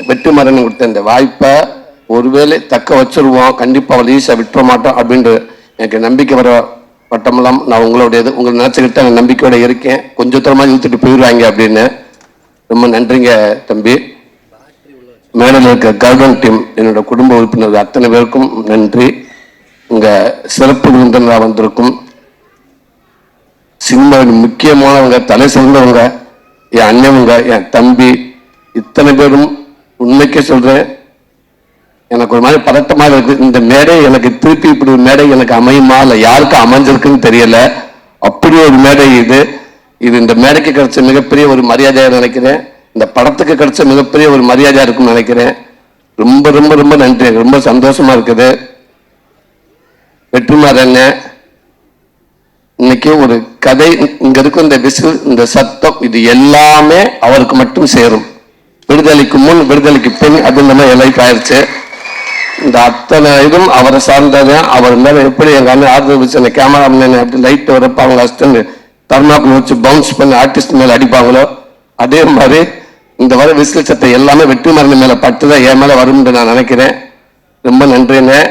வெற்றிமாறன் கொடுத்த இந்த வாய்ப்பை ஒருவேளை தக்க வச்சிருவோம், கண்டிப்பாக அவள் ஈஸியாக விட்டுற மாட்டோம் அப்படின்ற எனக்கு நம்பிக்கை வர பட்டமெல்லாம் நான் உங்களுடையது. உங்களை நினச்சிக்கிட்டு அந்த நம்பிக்கையோட இருக்கேன். கொஞ்சம் தூரமாக இழுத்துட்டு போயிடுவாங்க அப்படின்னு. ரொம்ப நன்றிங்க தம்பி. மேடையில் இருக்க கவர்மெண்ட் டீம், என்னோட குடும்ப உறுப்பினர்கள் அத்தனை பேருக்கும் நன்றி. உங்கள் சிறப்பு விருந்தினராக வந்திருக்கும் சினிமாவின் முக்கியமானவங்க, தலை சிறந்தவங்க, என் அண்ணவங்க, என் தம்பி, இத்தனை பேரும் உண்மைக்கே சொல்கிறேன், எனக்கு ஒரு மாதிரி பதட்டமாக இருக்குது. இந்த மேடை எனக்கு திருப்பி இப்படி ஒரு மேடை எனக்கு அமையுமா இல்லை யாருக்கும் அமைஞ்சிருக்குன்னு தெரியல. அப்படி ஒரு மேடை இது. இந்த மேடைக்கு கிடைச்ச மிகப்பெரிய ஒரு மரியாதையாக நினைக்கிறேன். இந்த படத்துக்கு கிடைச்ச மிகப்பெரிய ஒரு மரியாதையாக இருக்கும்னு நினைக்கிறேன். ரொம்ப ரொம்ப ரொம்ப நன்றி. ரொம்ப சந்தோஷமா இருக்குது. வெற்றிமாறன் இன்னைக்கு ஒரு கதை, இங்க இருக்கும் இந்த விசில், இந்த சத்தம், இது எல்லாமே அவருக்கு மட்டும் சேரும். விடுதலைக்கு முன், விடுதலைக்கு பின் அது நம்ம லைஃப் ஆயிடுச்சு. இந்த அத்தனை இதுவும் அவரை சார்ந்தது. அவர் மேல எப்படி எங்க அண்ணன் ஆறுதல் வச்சு அந்த கேமராமேன் அப்படி லைட் வரப்ப அவங்க அசிஸ்டன்ட் தர்மாக்குள்ள வச்சு பவுன்ஸ் பண்ணி ஆர்டிஸ்ட் மேல அடிப்பாங்களோ அதே மாதிரி இந்த வர விசில் சத்தை எல்லாமே வெற்றிமாறன் மேல பட்டுதான் என் மேல வரும்னு நான் நினைக்கிறேன். ரொம்ப நன்றிண்ணே.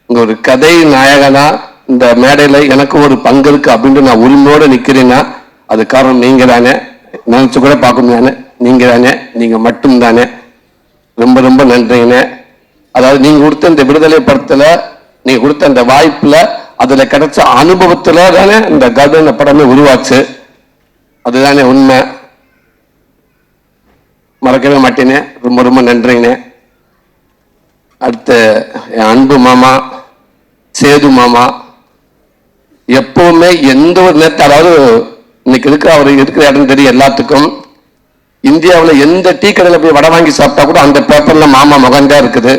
இங்க ஒரு கதை நாயகனா இந்த மேடையில எனக்கு ஒரு பங்கு இருக்கு அப்படின்ட்டு நான் உரிமையோட நிக்கிறேன்னா அது காரணம் நீங்க தானே. நினைச்சு கூட பார்க்க முடியாது, நீங்க தானே, நீங்க மட்டும் தானே. ரொம்ப ரொம்ப நன்றிங்கண்ணே. அதாவது நீங்க கொடுத்த இந்த விடுதலை படத்துல, நீங்க கொடுத்த அந்த வாய்ப்புல, அதுல கிடைச்ச அனுபவத்துல தானே இந்த கர்டன் படமே உருவாச்சு. அதுதானே உண்மை, மறக்கவே மாட்டேனே. ரொம்ப ரொம்ப நன்றிங்கண்ணே. அடுத்து என் அன்பு மாமா சேது மாமா, எப்பவுமே எந்த ஒரு நேரத்தை, அதாவது இன்னைக்கு அவர் இருக்கிற இடம் தெரியும் எல்லாத்துக்கும். இந்தியாவில் எந்த டீ கடையில் போய் வடை வாங்கி சாப்பிட்டா கூட அந்த பேப்பர்ல மாமா முகம்தான் இருக்குது.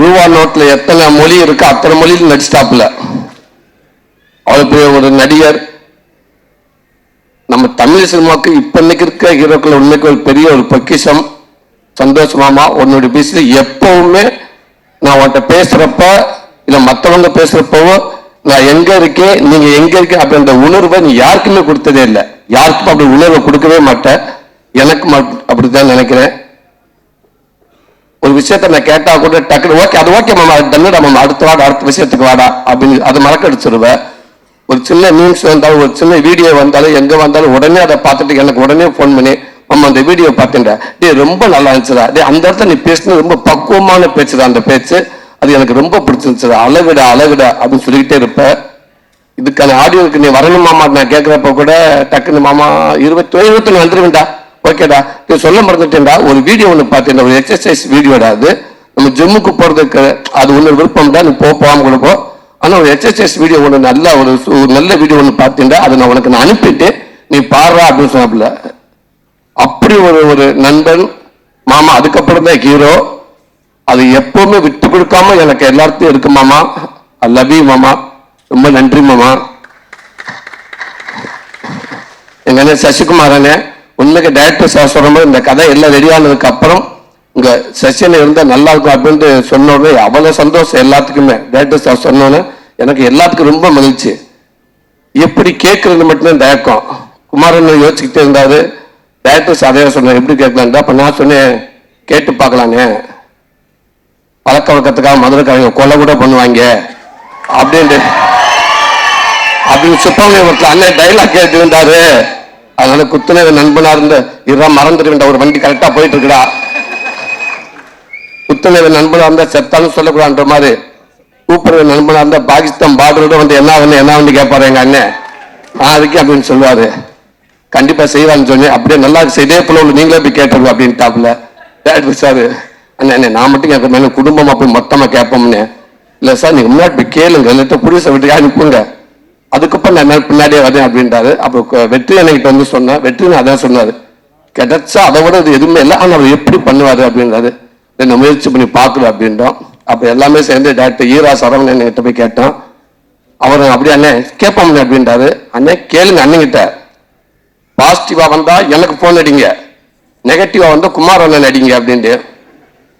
ரூபா நோட்ல எத்தனை மொழி இருக்கு அத்தனை மொழியில் நடிச்சிட்டாப்புல. அவருக்கு ஒரு நடிகர். நம்ம தமிழ் சினிமாவுக்கு இப்ப இன்னைக்கு இருக்க ஹீரோக்கள் உண்மைக்கு ஒரு பெரிய ஒரு பொக்கிஷம். சந்தோஷ் மாமா, உன்னுடைய பேசுல எப்பவுமே நான் உன்கிட்ட பேசுறப்ப இல்ல மற்றவங்க பேசுறப்பவோ நான் எங்க இருக்கேன் நீங்க எங்க இருக்கேன் அப்படின்ற உணர்வை நீ யாருக்குமே கொடுத்ததே இல்லை. யாருக்கும் அப்படி உணர்வை கொடுக்கவே மாட்டேன். எனக்கு அப்படித்தான் நினைக்கிறேன். ஒரு விஷயத்த நான் கேட்டா கூட டக்குனு ஓகே அது ஓகே மாமா தன்னுடா மாமா அடுத்த வாடா அடுத்த விஷயத்துக்கு வாடா அப்படின்னு அதை மறக்கடிச்சிருவேன். ஒரு சின்ன நியூஸ் வந்தாலும் ஒரு சின்ன வீடியோ வந்தாலும் எங்க வந்தாலும் உடனே அதை பார்த்துட்டு எனக்கு உடனே ஃபோன் பண்ணி மாமா அந்த வீடியோ பார்த்துட்டேன் டே ரொம்ப நல்லா இருந்துச்சுடா டே அந்த இடத்துல நீ பேசுனது ரொம்ப பக்குவமான பேச்சுடா அந்த பேச்சு அது எனக்கு ரொம்ப பிடிச்சிருந்துச்சுடா அழகுடா அழகுடா அப்படின்னு சொல்லிக்கிட்டே இருப்பேன். இதுக்கான ஆடியோக்கு நீ வரணும் மாமா நான் கேட்குறப்ப கூட டக்குன்னு மாமா 21 வந்துருவேன்டா ஓகேடா நீ சொல்ல மறந்துட்டேன்டா ஒரு வீடியோ ஒன்று பார்த்தேன் ஒரு எக்ஸசைஸ் வீடியோடா அது நம்ம ஜிம்முக்கு போகிறதுக்கு அது ஒன்று விருப்பம் தான் நீ போகாமல் கொடுப்போம். ஆனால் ஒரு எக்ஸசைஸ் வீடியோ ஒன்று நல்ல ஒரு நல்ல வீடியோ ஒன்று பார்த்தீங்கன்னா அதை நான் உனக்கு நான் அனுப்பிட்டு நீ பாடுறா அப்படின்னு சொன்னாப்புல. அப்படி ஒரு நண்பன் மாமா. அதுக்கப்புறம் தான் ஹீரோ. அது எப்பவுமே விட்டு கொடுக்காம எனக்கு எல்லாத்தையும் இருக்கு மாமா. ஐ லவ் யூ மாமா. ரொம்ப நன்றி மாமா. எங்க அண்ணன் சசிகுமார் அண்ணன் உண்மைக்கு டைரக்டர் சார் சொல்ற மாதிரி இந்த கதை எல்லாம் ரெடியானதுக்கு அப்புறம் இங்க செஷன் இருந்தா நல்லா இருக்கும் அப்படின்ட்டு சொன்னோடனே அவ்வளவு சந்தோஷம் எல்லாத்துக்குமே. டைரக்டர் சார் சொன்னோன்னே எனக்கு எல்லாத்துக்கும் ரொம்ப மகிழ்ச்சி. எப்படி கேட்கறது மட்டும்தான் தயக்கம். குமாரன் யோசிச்சுக்கிட்டே இருந்தாரு. டைரக்டர் சார் அதே சொன்ன எப்படி கேட்கலான். அப்ப நான் சொன்னேன் கேட்டு பார்க்கலானே பழக்க வழக்கத்துக்காக மதுரைக்காரங்க கொலை கூட பண்ணுவாங்க அப்படின்னு சுப்பங்க அண்ணன் டைலாக் கேட்டு இருந்தாரு. அதனால குத்துன நண்பனா இருந்த இதெல்லாம் மறந்துட்டு ஒரு வண்டி கரெக்டா போயிட்டு இருக்குடா குத்துன நண்பனா இருந்தா செத்தாலும் சொல்லக்கூடாதுன்ற மாதிரி கூப்பிடுற நண்பனா இருந்தா பாகிஸ்தான் பார்டரோட வந்து என்ன வந்து கேட்பாரு எங்க அண்ணன் அதுக்கு அப்படின்னு சொல்லுவாரு. கண்டிப்பா செய்வான்னு சொன்னேன். அப்படியே நல்லா இதே போல நீங்களே போய் கேட்டுருங்க அப்படின்ட்டாப்புல. சார் அண்ணே நான் மட்டும் கேட்க குடும்பமா போய் மொத்தமா கேட்போம்னு இல்ல சார் நீங்க முன்னாடி போய் கேளுங்க இல்லட்ட புரிச விட்டு அனுப்புங்க அதுக்கப்புறம் நான் பின்னாடியே வரேன் அப்படின்றாரு. அப்போ வெற்றி என்கிட்ட வந்து சொன்னேன். வெற்றி அதான் சொன்னாரு கிடைச்சா அதை விட இது எதுவுமே இல்லை ஆனா அவர் எப்படி பண்ணுவாரு அப்படின்றாரு. நான் முயற்சி பண்ணி பாக்குறேன் அப்படின்றோம். அப்ப எல்லாமே சேர்ந்து டாக்டர் ஈரா சரவணன் கிட்ட போய் கேட்டோம். அவர் அப்படியே அண்ணே கேட்போம் அப்படின்றாரு. அண்ணே கேளுங்க அண்ணங்கிட்ட பாசிட்டிவா வந்தா எனக்கு போன் அடிங்க நெகட்டிவா வந்தா குமார் அண்ணன் அடிங்க அப்படின்ட்டு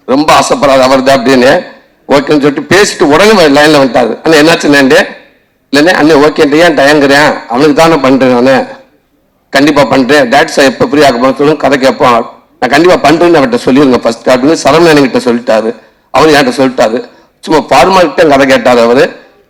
ரொம்ப ஆசைப்படாது அவர் தான் அப்படின்னு ஓகேன்னு சொல்லிட்டு பேசிட்டு உடனே லைன்ல வந்துட்டாரு. அண்ணா என்னாச்சுன்னு இல்லைண்ணே அண்ணே ஓகேன்ட்டு ஏன் தயங்குறேன் அவனுக்கு தானே பண்றேன் நானே கண்டிப்பா பண்றேன் டேட் சார் எப்போ ஃப்ரீ ஆக போன சொல்லுங்க கதை கேட்போம் நான் கண்டிப்பா பண்றேன்னு அவர்கிட்ட சொல்லிடுங்க ஃபர்ஸ்ட் அப்படின்னு சரவணன் கிட்ட சொல்லிட்டாரு. அவரு என்கிட்ட சொல்லிட்டாரு. சும்மா ஃபார்மாலிட்ட கதை கேட்டாரு அவரு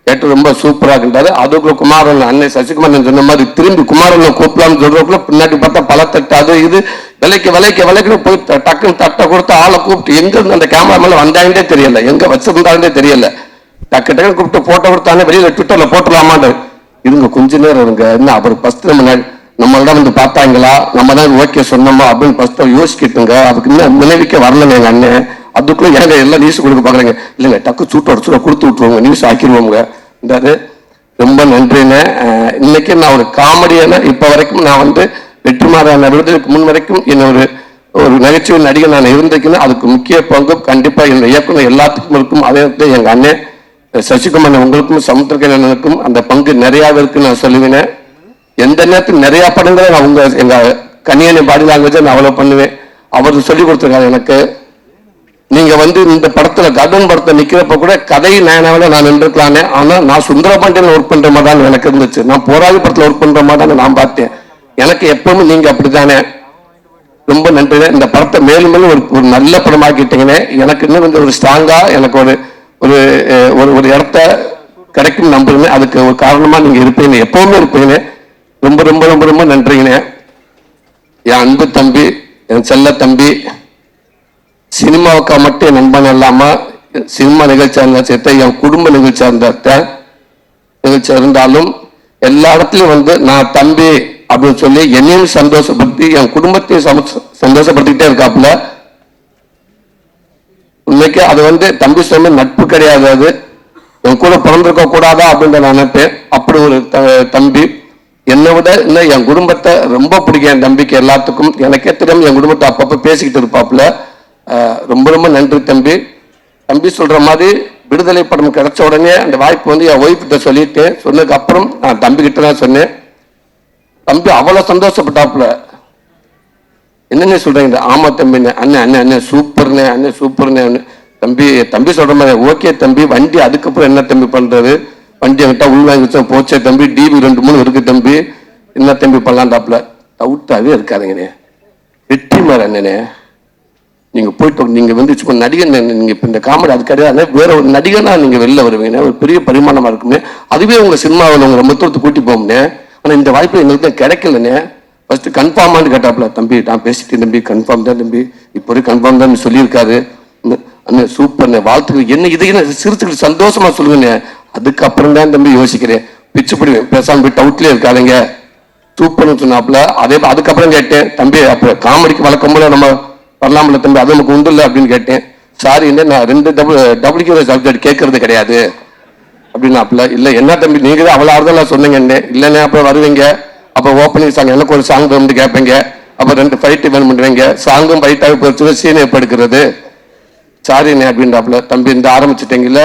கேட்டு ரொம்ப சூப்பரா இருந்தாரு. அதுக்குள்ள குமாரன் அண்ணன் சசிகுமாரன் சொன்ன மாதிரி திரும்பி குமாரன் கூப்பிடலாம்னு சொல்றதுக்குள்ள பின்னாடி பார்த்தா பல தட்டு அது இது விலைக்கு போய் டக்குன்னு தட்டை கொடுத்து ஆளை கூப்பிட்டு எங்க இருந்து அந்த கேமரா மேல வந்தாங்கன்னே தெரியல எங்க வச்சிருந்தாங்கன்னே தெரியல. டக்கு கூப்பிட்டு போட்டோ கொடுத்தானே வெளியில ட்விட்டர்ல போட்டுடலாமான்னு இருங்க கொஞ்ச நேரம் இருங்க என்ன அவர் ஃபர்ஸ்ட் நம்மளிடம் வந்து பார்த்தாங்களா நம்ம தான் ஓகே சொன்னோமா அப்படின்னு ஃபர்ஸ்ட் யோசிக்கிட்டுங்க அதுக்கு இன்னும் நினைவுக்கே வரல எங்க அண்ணன். அதுக்குள்ள ஏங்க எல்லாம் நியூஸ் கொடுக்க பாக்குறேங்க இல்லைங்க டக்கு சூட்டோட கொடுத்து விட்டுருவோங்க நியூஸ் ஆக்கிடுவோங்க. ரொம்ப நன்றின்னு. இன்னைக்கு நான் ஒரு காமெடியான இப்ப வரைக்கும் நான் வந்து வெற்றிமாறன் விருதுக்கு முன் வரைக்கும் என்ன ஒரு நகைச்சுவை நடிகை நான் இருந்திருக்கேன்னா அதுக்கு முக்கிய பங்கு கண்டிப்பா என்னோட இயக்குனர் எல்லாத்துக்கும் இருக்கும். அதே நேரத்தில் எங்க அண்ணன் சசிகுமார் உங்களுக்கும் சமுத்திரக்கண்ணனுக்கும் அந்த பங்கு நிறையாவே இருக்குன்னு நான் சொல்லுவேன். எந்த நேரத்தில் நிறைய படங்களை நான் எங்க கன்னியானி பாடி லாங்குவேஜை நான் அவ்வளவு பண்ணுவேன். அவர் சொல்லி கொடுத்துருக்காரு எனக்கு. நீங்க வந்து இந்த படத்துல கர்டன் படத்தை நிக்கிறப்ப கூட கதை நாயனாவில நான் நின்றுக்கலானே ஆனா நான் சுந்தரபாண்டியன் ஒர்க் பண்ற மாதிரி தான் எனக்கு இருந்துச்சு. நான் போராளி படத்துல ஒர்க் பண்ற மாதிரி தான் நான் பார்த்தேன். எனக்கு எப்பவுமே நீங்க அப்படித்தானே. ரொம்ப நன்றி. இந்த படத்தை மேலும் மேலும் ஒரு நல்ல படமாக்கிட்டீங்கன்னு எனக்கு இன்னும் வந்து ஒரு ஸ்ட்ராங்கா எனக்கு ஒரு ஒரு இடத்த கிடைக்கும் நம்புறேன். அதுக்கு ஒரு காரணமா நீங்க இருப்பீங்க எப்பவுமே இருப்பீங்க. ரொம்ப ரொம்ப ரொம்ப ரொம்ப நன்றிங்கண்ணே. என் அன்பு தம்பி என் செல்ல தம்பி சினிமாவுக்கா மட்டும் நண்பன் இல்லாம சினிமா நிகழ்ச்சியா இருந்தா சேர்த்த என் குடும்ப நிகழ்ச்சியா நிகழ்ச்சியா இருந்தாலும் எல்லா இடத்துலயும் வந்து நான் தம்பி அப்படின்னு சொல்லி என்னையும் சந்தோஷப்படுத்தி என் குடும்பத்தையும் சந்தோஷப்படுத்திக்கிட்டே இருக்காப்புல. இன்னைக்கு அது வந்து தம்பி சொன்ன நட்பு கிடையாது, அது என் கூட பிறந்திருக்க கூடாதா அப்படின்னு நான் நினைப்பேன். அப்படி ஒரு தம்பி. என்னை விட இன்னும் என் குடும்பத்தை ரொம்ப பிடிக்கும் என் தம்பிக்கு எல்லாத்துக்கும். எனக்கே தெரியாம என் குடும்பத்தை அப்பப்போ பேசிக்கிட்டு இருப்பாப்புல. ரொம்ப ரொம்ப நன்றி தம்பி. தம்பி சொல்ற மாதிரி விடுதலை படம் கிடைச்ச உடனே அந்த வாய்ப்பு வந்து என் ஒய்ஃப்கிட்ட சொல்லிட்டு சொன்னதுக்கு அப்புறம் நான் தம்பி கிட்ட தான் சொன்னேன். தம்பி அவ்வளவு சந்தோஷப்பட்டாப்புல. என்னென்ன சொல்றீங்க? ஆமா தம்பி, அண்ணன் அண்ணன் அண்ணன் சூப்பர்ண்ணே, அண்ணன் சூப்பர்ண்ணே. தம்பி தம்பி சொல்ற மாதிரி ஓகே தம்பி, வண்டி அதுக்கப்புறம் என்ன தம்பி பண்றது, வண்டி என்கிட்ட உள்வாங்கி போச்சே தம்பி, டிவி 2-3 இருக்கு தம்பி, என்ன தம்பி பண்ணலான்டாப்புல. டவுட்டாவே இருக்காதுங்கண்ணே. வெற்றி மாதிரி அண்ணனே, நீங்க போயிட்டு நீங்க வந்து சும்மா நடிகன், நீங்க இப்ப இந்த காமெடி அது கிடையாது, வேற ஒரு நடிகனா நீங்க வெளில வருவீங்க, ஒரு பெரிய பரிமாணமா இருக்கும்னே. அதுவே உங்க சினிமாவில் உங்க ரொம்ப தூரத்து கூட்டி போகும்னே. ஆனா இந்த வாய்ப்பு எங்களுக்கு தான் கிடைக்கலண்ணே. ஃபர்ஸ்ட் கன்ஃபார்மான்னு கேட்டாப்புல. தம்பி நான் பேசிட்டேன் தம்பி, கன்ஃபார்ம் தான் தம்பி, இப்போ கன்ஃபார்ம் தான் சொல்லியிருக்காரு அண்ணே, சூப்பர்ண்ணே, வாழ்த்துக்கள். என்ன இதை சிரிச்சுக்கிட்டு சந்தோஷமா சொல்லுங்கண்ணே. அதுக்கப்புறம் தான் தம்பி யோசிக்கிறேன், பிச்சு பிடிவேன், பேசாம போய் டவுட்லேயே இருக்காதுங்க, சூப்பர்னு சொன்னாப்புல. அதே அதுக்கப்புறம் கேட்டேன், தம்பி அப்போ காமெடிக்கு வழக்கம் போல நம்ம வரலாம்ல தம்பி, அது நமக்கு உண்டு இல்லை அப்படின்னு கேட்டேன். சாரி என்ன, நான் 2 டபுள்யூ சப்ஜெக்ட் கேட்கறது கிடையாது அப்படின்னாப்புல. இல்லை என்ன தம்பி நீங்க தான் அவ்வளோ ஆறுதலாக சொன்னீங்கன்னு. இல்லைண்ணே அப்புறம் வருவீங்க, அப்போ ஓப்பனிங் சாங் எனக்கு ஒரு சாங் வந்து கேட்பீங்க, அப்போ 2 ஃபைட்டு வேணும் பண்ணுவீங்க, சாங்கும் ஃபைட்டாக போச்சு, சீனை எப்போ எடுக்கிறது, சாரிண்ணே அப்படின்றாப்புல. தம்பி இந்த ஆரம்பிச்சுட்டீங்கல்ல,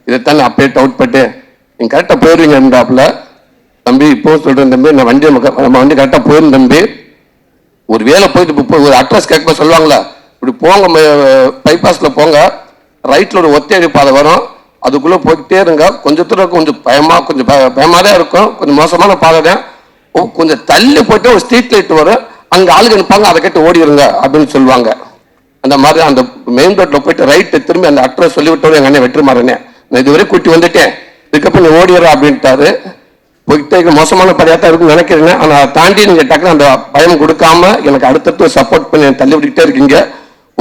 இதைத்தான் நான் அப்பயே டவுட் பட்டேன், நீங்கள் கரெக்டாக போயிடுவீங்கன்றாப்புல. தம்பி இப்போ சொல்கிறேன் தம்பி, நான் வண்டி நம்ம வண்டி கரெக்டாக போயிடும் தம்பி. ஒரு வேலை போயிட்டு இப்போ ஒரு அட்ரஸ் கேட்கும்போது சொல்லுவாங்களா, இப்படி போங்க பைபாஸில் போங்க, ரைட்டில் ஒரு ஒத்தையடி பாதை வரும், அதுக்குள்ளே போய்கிட்டே இருங்க, கொஞ்சம் தூரம் கொஞ்சம் பயமாக தான் இருக்கும், கொஞ்சம் மோசமான பாதை தான், கொஞ்சம் தள்ளி போயிட்டு ஒரு ஸ்ட்ரீட் லைட் வரும், அங்கே ஆளுங்க நிற்பாங்க, அதை கேட்டு ஓடிடுங்க அப்படின்னு சொல்லுவாங்க. அந்த மாதிரி அந்த மெயின் ரோட்டில் போயிட்டு ரைட்டு திரும்பி அந்த அட்ரஸ் சொல்லிவிட்டோட எங்கள் அண்ணன் வெற்றிமாறனே, நான் இதுவரை கூட்டி வந்துட்டேன், இதுக்கப்புறம் நீ ஓடிடுற அப்படின்ட்டாரு. போயிட்டே மோசமான படியாக தான் இருக்குன்னு நினைக்கிறேன். ஆனால் அதை தாண்டி நீங்கள் டக்குனு அந்த பயம் கொடுக்காம எனக்கு அடுத்தடுத்து சப்போர்ட் பண்ணி தள்ளி விட்டுக்கிட்டே இருக்கீங்க.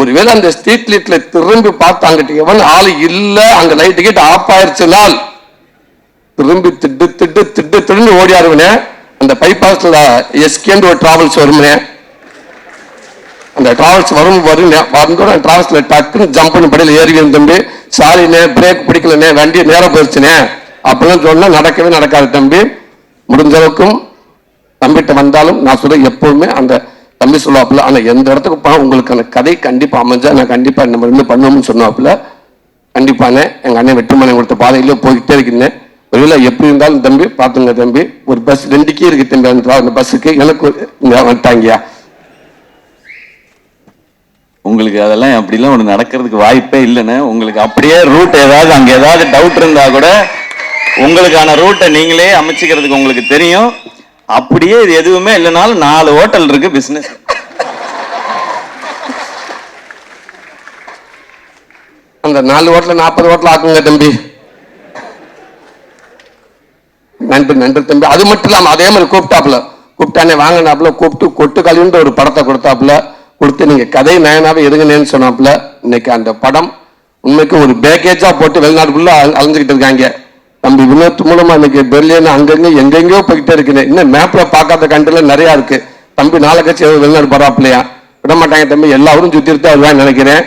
ஒருவேளை அந்த ஸ்ட்ரீட் லைட்ல திரும்பி பார்த்து அங்கிட்டு எவன் ஆள் இல்லை, அங்கே லைட்டு கிட்ட ஆஃப் ஆயிடுச்சுனால் திரும்பி திட்டு ஓடியாருவனே. அந்த பைபாஸ்ல எஸ்கேன்னு ஒரு டிராவல்ஸ் வருமே, அந்த டிராவல்ஸ் வரும்போது டிராவல்ஸ்ல டக்குன்னு ஜம்ப் பண்ணி படியில் ஏறி தம்பி, சாரிண்ணே பிரேக் பிடிக்கலண்ணே, வண்டி நேரம் போயிடுச்சுனே அப்படின்னு சொன்னா நடக்கவே நடக்காது தம்பி. முடிஞ்ச அளவுக்கும் தம்பிட்ட வந்தாலும் நான் சொல்ல எப்பவுமே அந்த தம்பி சொல்லுவாப்புல, ஆனா எந்த இடத்துக்கு போனா உங்களுக்கு அந்த கதை கண்டிப்பா அமைஞ்சா நான் கண்டிப்பா நம்ம இருந்து பண்ணுவோம்னு சொன்னாப்புல. கண்டிப்பானே எங்க அண்ணன் வெற்றிமனை கொடுத்த பாதையிலே போய்கிட்டே இருக்கேன். ஒருவேளை எப்படி இருந்தாலும் தம்பி பாத்துங்க தம்பி, ஒரு பஸ் 2 கீ இருக்கு தம்பி, அந்த பஸ்ஸுக்கு எனக்கு வந்துட்டாங்கயா. உங்களுக்கு அதெல்லாம் அப்படிலாம் ஒன்று நடக்கிறதுக்கு வாய்ப்பே இல்லைன்னு. உங்களுக்கு அப்படியே ரூட் ஏதாவது அங்கே ஏதாவது டவுட் இருந்தா கூட உங்களுக்கான ரூட்டை நீங்களே அமைச்சிக்கிறதுக்கு உங்களுக்கு தெரியும். அப்படியே இது எதுவுமே இல்லைனாலும் 4 ஹோட்டல் இருக்கு பிசினஸ். அந்த 4 ஹோட்டல் 40 ஹோட்டல் ஆக்குங்க தம்பி. நன்றி தம்பி. அது மட்டும் இல்லாம அதே மாதிரி கூப்பிட்டானே வாங்கினாப்புல, கூப்பிட்டு கொட்டு கழிவுன்ற ஒரு படத்தை கொடுத்தாப்புல, கொடுத்து நீங்க கதை நயனாவே இருங்கன்னு சொன்னாப்புல. இன்னைக்கு அந்த படம் உண்மைக்கு ஒரு பேக்கேஜா போட்டு வெளிநாட்டுக்குள்ள அலைஞ்சுக்கிட்டு இருக்காங்க. தம்பி வினோத் மூலமா இன்னைக்கு பெர்லின் அங்கங்க எங்கெங்கயோ போய்கிட்டே இருக்குது. இன்னும் மேப்ல பார்க்காத கண்ட்ரில நிறைய இருக்கு. தம்பி நாளை கட்சி வெளிநாடு பரவாயில்லையா, விட மாட்டாங்க தம்பி, எல்லாரும் சுத்தி எடுத்து வருவான்னு நினைக்கிறேன்.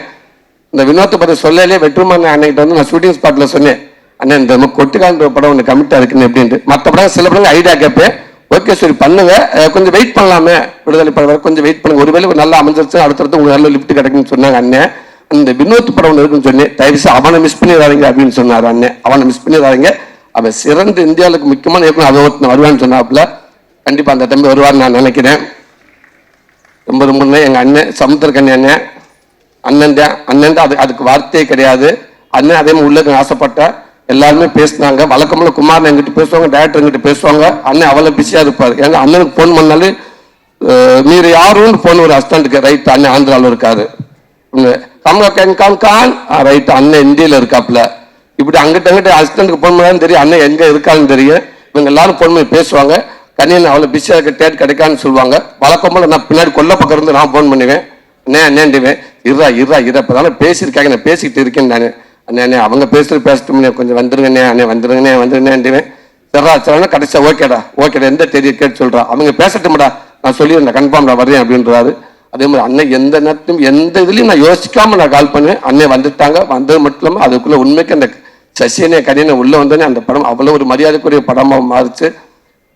இந்த வினோத்தை பத்தி சொல்லலே வெற்றுமான அன்னைக்கிட்ட வந்து நான் ஷூட்டிங் ஸ்பாட்ல சொன்னேன், அண்ணன் இந்த கொட்டுக்கான்ற படம் ஒன்று கமிட்டா இருக்குன்னு எப்படின்ட்டு. மற்ற படம் சில படம் ஐடியா கேட்பேன், ஓகே சரி பண்ணுங்க, கொஞ்சம் வெயிட் பண்ணலாமே, விடுதலை படம் கொஞ்சம் வெயிட் பண்ணுங்க, ஒருவேளை நல்லா அமைஞ்சிருச்சு அடுத்தடுத்து உங்களுக்கு நல்ல லிஃப்ட் கிடைக்குன்னு சொன்னாங்க அண்ணன். அந்த வினோத் படம் ஒன்று இருக்குன்னு சொன்னேன், தயவுசு அவனை மிஸ் பண்ணிடாதீங்க அப்படின்னு சொன்னார் அண்ணன். அவனை மிஸ் பண்ணிடாதீங்க, அவன் சிறந்த இந்தியாவுக்கு முக்கியமான இயக்குனர், அதை ஒருத்தன் வருவான்னு சொன்னாப்புல. கண்டிப்பா அந்த தம்பி வருவான்னு நான் நினைக்கிறேன். ரொம்ப ரொம்ப எங்க அண்ணன் சமுத்திரக்கண்ணி அண்ணன் தான் அதுக்கு வார்த்தையே கிடையாது. அண்ணன் அதே மாதிரி உள்ளது ஆசைப்பட்ட எல்லாருமே பேசினாங்க. வழக்கம்போல குமார் எங்கிட்ட பேசுவாங்க, டைரக்டர் எங்கிட்ட பேசுவாங்க. அண்ணன் அவ்வளோ பிஸியா இருப்பார். ஏன்னா அண்ணனுக்கு ஃபோன் பண்ணாலும் நீர் யாருன்னு ஃபோன் ஒரு அசிஸ்டன்ட்டுக்கு, ரைட் அண்ணன் ஆந்திராவில் இருக்காரு, கான் ரைட் அண்ணன் இந்தியில இருக்காப்புல. இப்படி அங்கிட்ட அசிஸ்டன்ட்டுக்கு ஃபோன் பண்ணாலும் தெரியும் அண்ணன் எங்க இருக்கான்னு தெரியும். இவங்க எல்லாரும் ஃபோன் பண்ணி பேசுவாங்க. கண்ணியன் அவ்வளோ பிஸியா இருக்க டேட் கிடைக்கான்னு சொல்லுவாங்க. வழக்கம்போல நான் பின்னாடி கொல்ல பக்கம் இருந்து நான் ஃபோன் பண்ணுவேன், அண்ணேண்டுவேன், இருறா இப்பதானே பேசியிருக்காங்க, நான் பேசிக்கிட்டு இருக்கேன் நான். அண்ணே அவங்க பேசிட்டு கொஞ்சம் வந்துருங்கண்ணே, அண்ணே வந்துருங்கண்ணேண்டுவேன். சரிடா கடைசியா ஓகேடா எந்த தெரிய கேட்டு சொல்றா, அவங்க பேசட்டும்டா, நான் சொல்லிடுறேன் கன்ஃபார்ம்டா வரேன் அப்படின்றாரு. அதே மாதிரி அண்ணன் எந்த நேரத்தையும் எந்த இதுலையும் நான் யோசிக்காமல் நான் கால் பண்ணேன். அண்ணன் வந்துட்டாங்க. வந்தது மட்டும் இல்லாமல் அதுக்குள்ளே உண்மைக்கு அந்த சசியனே கடின உள்ளே வந்தோடனே அந்த படம் அவ்வளோ ஒரு மரியாதைக்குரிய படமாக மாறிச்சு.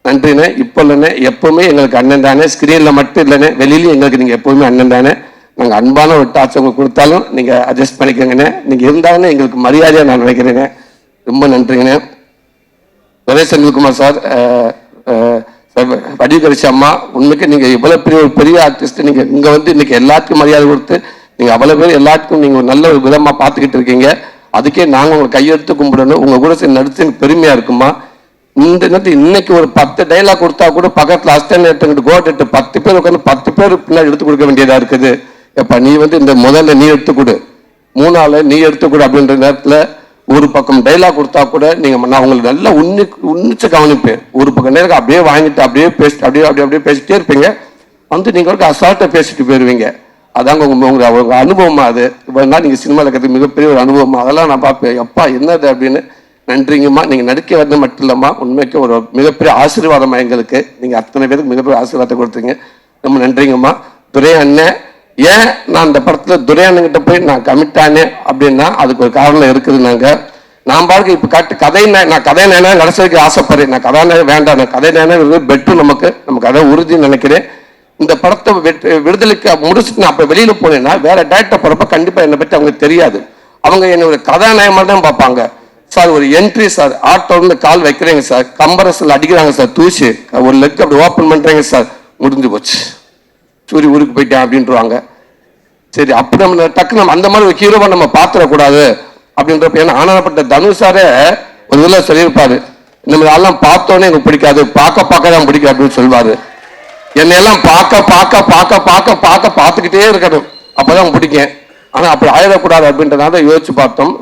நன்றிண்ணே. இப்போ இல்லைண்ணே, எப்போவுமே எங்களுக்கு அண்ணன் தானே. ஸ்க்ரீனில் மட்டும் இல்லைண்ணே, வெளியிலையும் எங்களுக்கு நீங்கள் எப்போவுமே அண்ணன் தானே. நாங்கள் அன்பான ஒரு டார்ச் உங்களுக்கு கொடுத்தாலும் நீங்கள் அட்ஜஸ்ட் பண்ணிக்கோங்கண்ணே. நீங்கள் இருந்தாங்கன்னு எங்களுக்கு மரியாதையாக நான் நினைக்கிறேண்ணே. ரொம்ப நன்றிங்கண்ணே. துரை செந்தில்குமார் சார், வடிகரிசி அம்மா, உண்மைக்கு நீங்கள் இவ்வளோ பெரிய ஆர்டிஸ்ட். நீங்கள் இங்கே வந்து இன்னைக்கு எல்லாத்துக்கும் மரியாதை கொடுத்து நீங்கள் அவ்வளோ பேர் எல்லாத்துக்கும் நீங்கள் ஒரு நல்ல ஒரு விதமாக பார்த்துக்கிட்டு இருக்கீங்க. அதுக்கே நாங்கள் உங்களை கையெடுத்து கும்பிடணும். உங்கள் கூட சேர்ந்து நடிச்சு எனக்கு பெருமையாக இருக்குமா. இந்த நேரத்தில் இன்னைக்கு ஒரு 10 டைலாக் கொடுத்தா கூட பக்கத்தில் அஸ்டன்ட்டு கோட்டு 10 பேர் உட்காந்து 10 பேர் பின்னாடி எடுத்து கொடுக்க வேண்டியதாக இருக்குது. எப்போ நீ வந்து இந்த முதல்ல நீ எடுத்துக்கொடு, 3ஆள் நீ எடுத்துக்கொடு அப்படின்ற நேரத்தில் ஒரு பக்கம் டைலாக் கொடுத்தா கூட நீங்கள் நான் உங்களுக்கு நல்லா உன்னிச்சு கவனிப்பேன். ஒரு பக்கம் நேரம் அப்படியே வாங்கிட்டு அப்படியே பேசிட்டு அப்படியே பேசிட்டே இருப்பீங்க. வந்து நீங்கள் அசால்ட்டாக பேசிட்டு போயிடுவீங்க. அதாங்க உங்க அனுபவமா. அது இப்போ நீங்கள் சினிமாவில் இருக்கிறது மிகப்பெரிய ஒரு அனுபவமா. அதெல்லாம் நான் பார்ப்பேன். எப்பா என்னது அப்படின்னு. நன்றிங்கம்மா. நீங்கள் நடிக்க வரது மட்டும் இல்லைம்மா, உண்மைக்கு ஒரு மிகப்பெரிய ஆசீர்வாதமா எங்களுக்கு. நீங்கள் அத்தனை பேருக்கு மிகப்பெரிய ஆசீர்வாதத்தை கொடுத்தீங்க. ரொம்ப நன்றிங்கம்மா. துரை அண்ணன், ஏன் நான் இந்த படத்தில் துரை அண்ணன்கிட்ட போய் நான் கமிட் ஆனேன் அப்படின்னா அதுக்கு ஒரு காரணம் இருக்குது. நான் பாருங்க இப்போ நான் கதை நேனா நடிச்சதுக்கு ஆசைப்படுறேன். நான் கதாநாயகம் வேண்டாம், நான் கதை நேனா பெட்ரு நம்ம கதை உறுதின்னு நினைக்கிறேன். இந்த படத்தை விடுதலைக்கு முடிச்சுட்டு நான் அப்போ வெளியில் போனேன்னா வேற டேரக்டர் போகிறப்ப கண்டிப்பாக என்னை பற்றி அவங்க தெரியாது. அவங்க என்னை ஒரு கதாநாயகமாக தான் பார்ப்பாங்க. சார் ஒரு என்ட்ரி சார், ஆட்டோ வந்து கால் வைக்கிறீங்க சார், கம்பரஸில் அடிக்கிறாங்க சார், தூசி ஒரு லெக் அப்படி ஓப்பன் பண்ணுறீங்க சார், முடிஞ்சு போச்சு, சூரிய ஊருக்கு போயிட்டேன் அப்படின்ட்டுருவாங்க. சரி, அப்படி நம்ம டக்கு நம்ம அந்த மாதிரி ஒரு ஹீரோவை நம்ம பார்த்துடக்கூடாது அப்படின்றப்ப. ஏன்னா ஆனாப்பட்ட தனுஷாரே ஒரு இதில் சொல்லியிருப்பாரு, இந்த மாதிரி ஆள்லாம் பார்த்தோன்னே எனக்கு பிடிக்காது, பார்க்க தான் பிடிக்கும் அப்படின்னு சொல்லுவாரு. என்னையெல்லாம் பார்த்துக்கிட்டே இருக்கணும், அப்போதான் பிடிக்கும். ஆனால் அப்படி ஆயிடக்கூடாது அப்படின்றத யோசிச்சு பார்த்தோம்.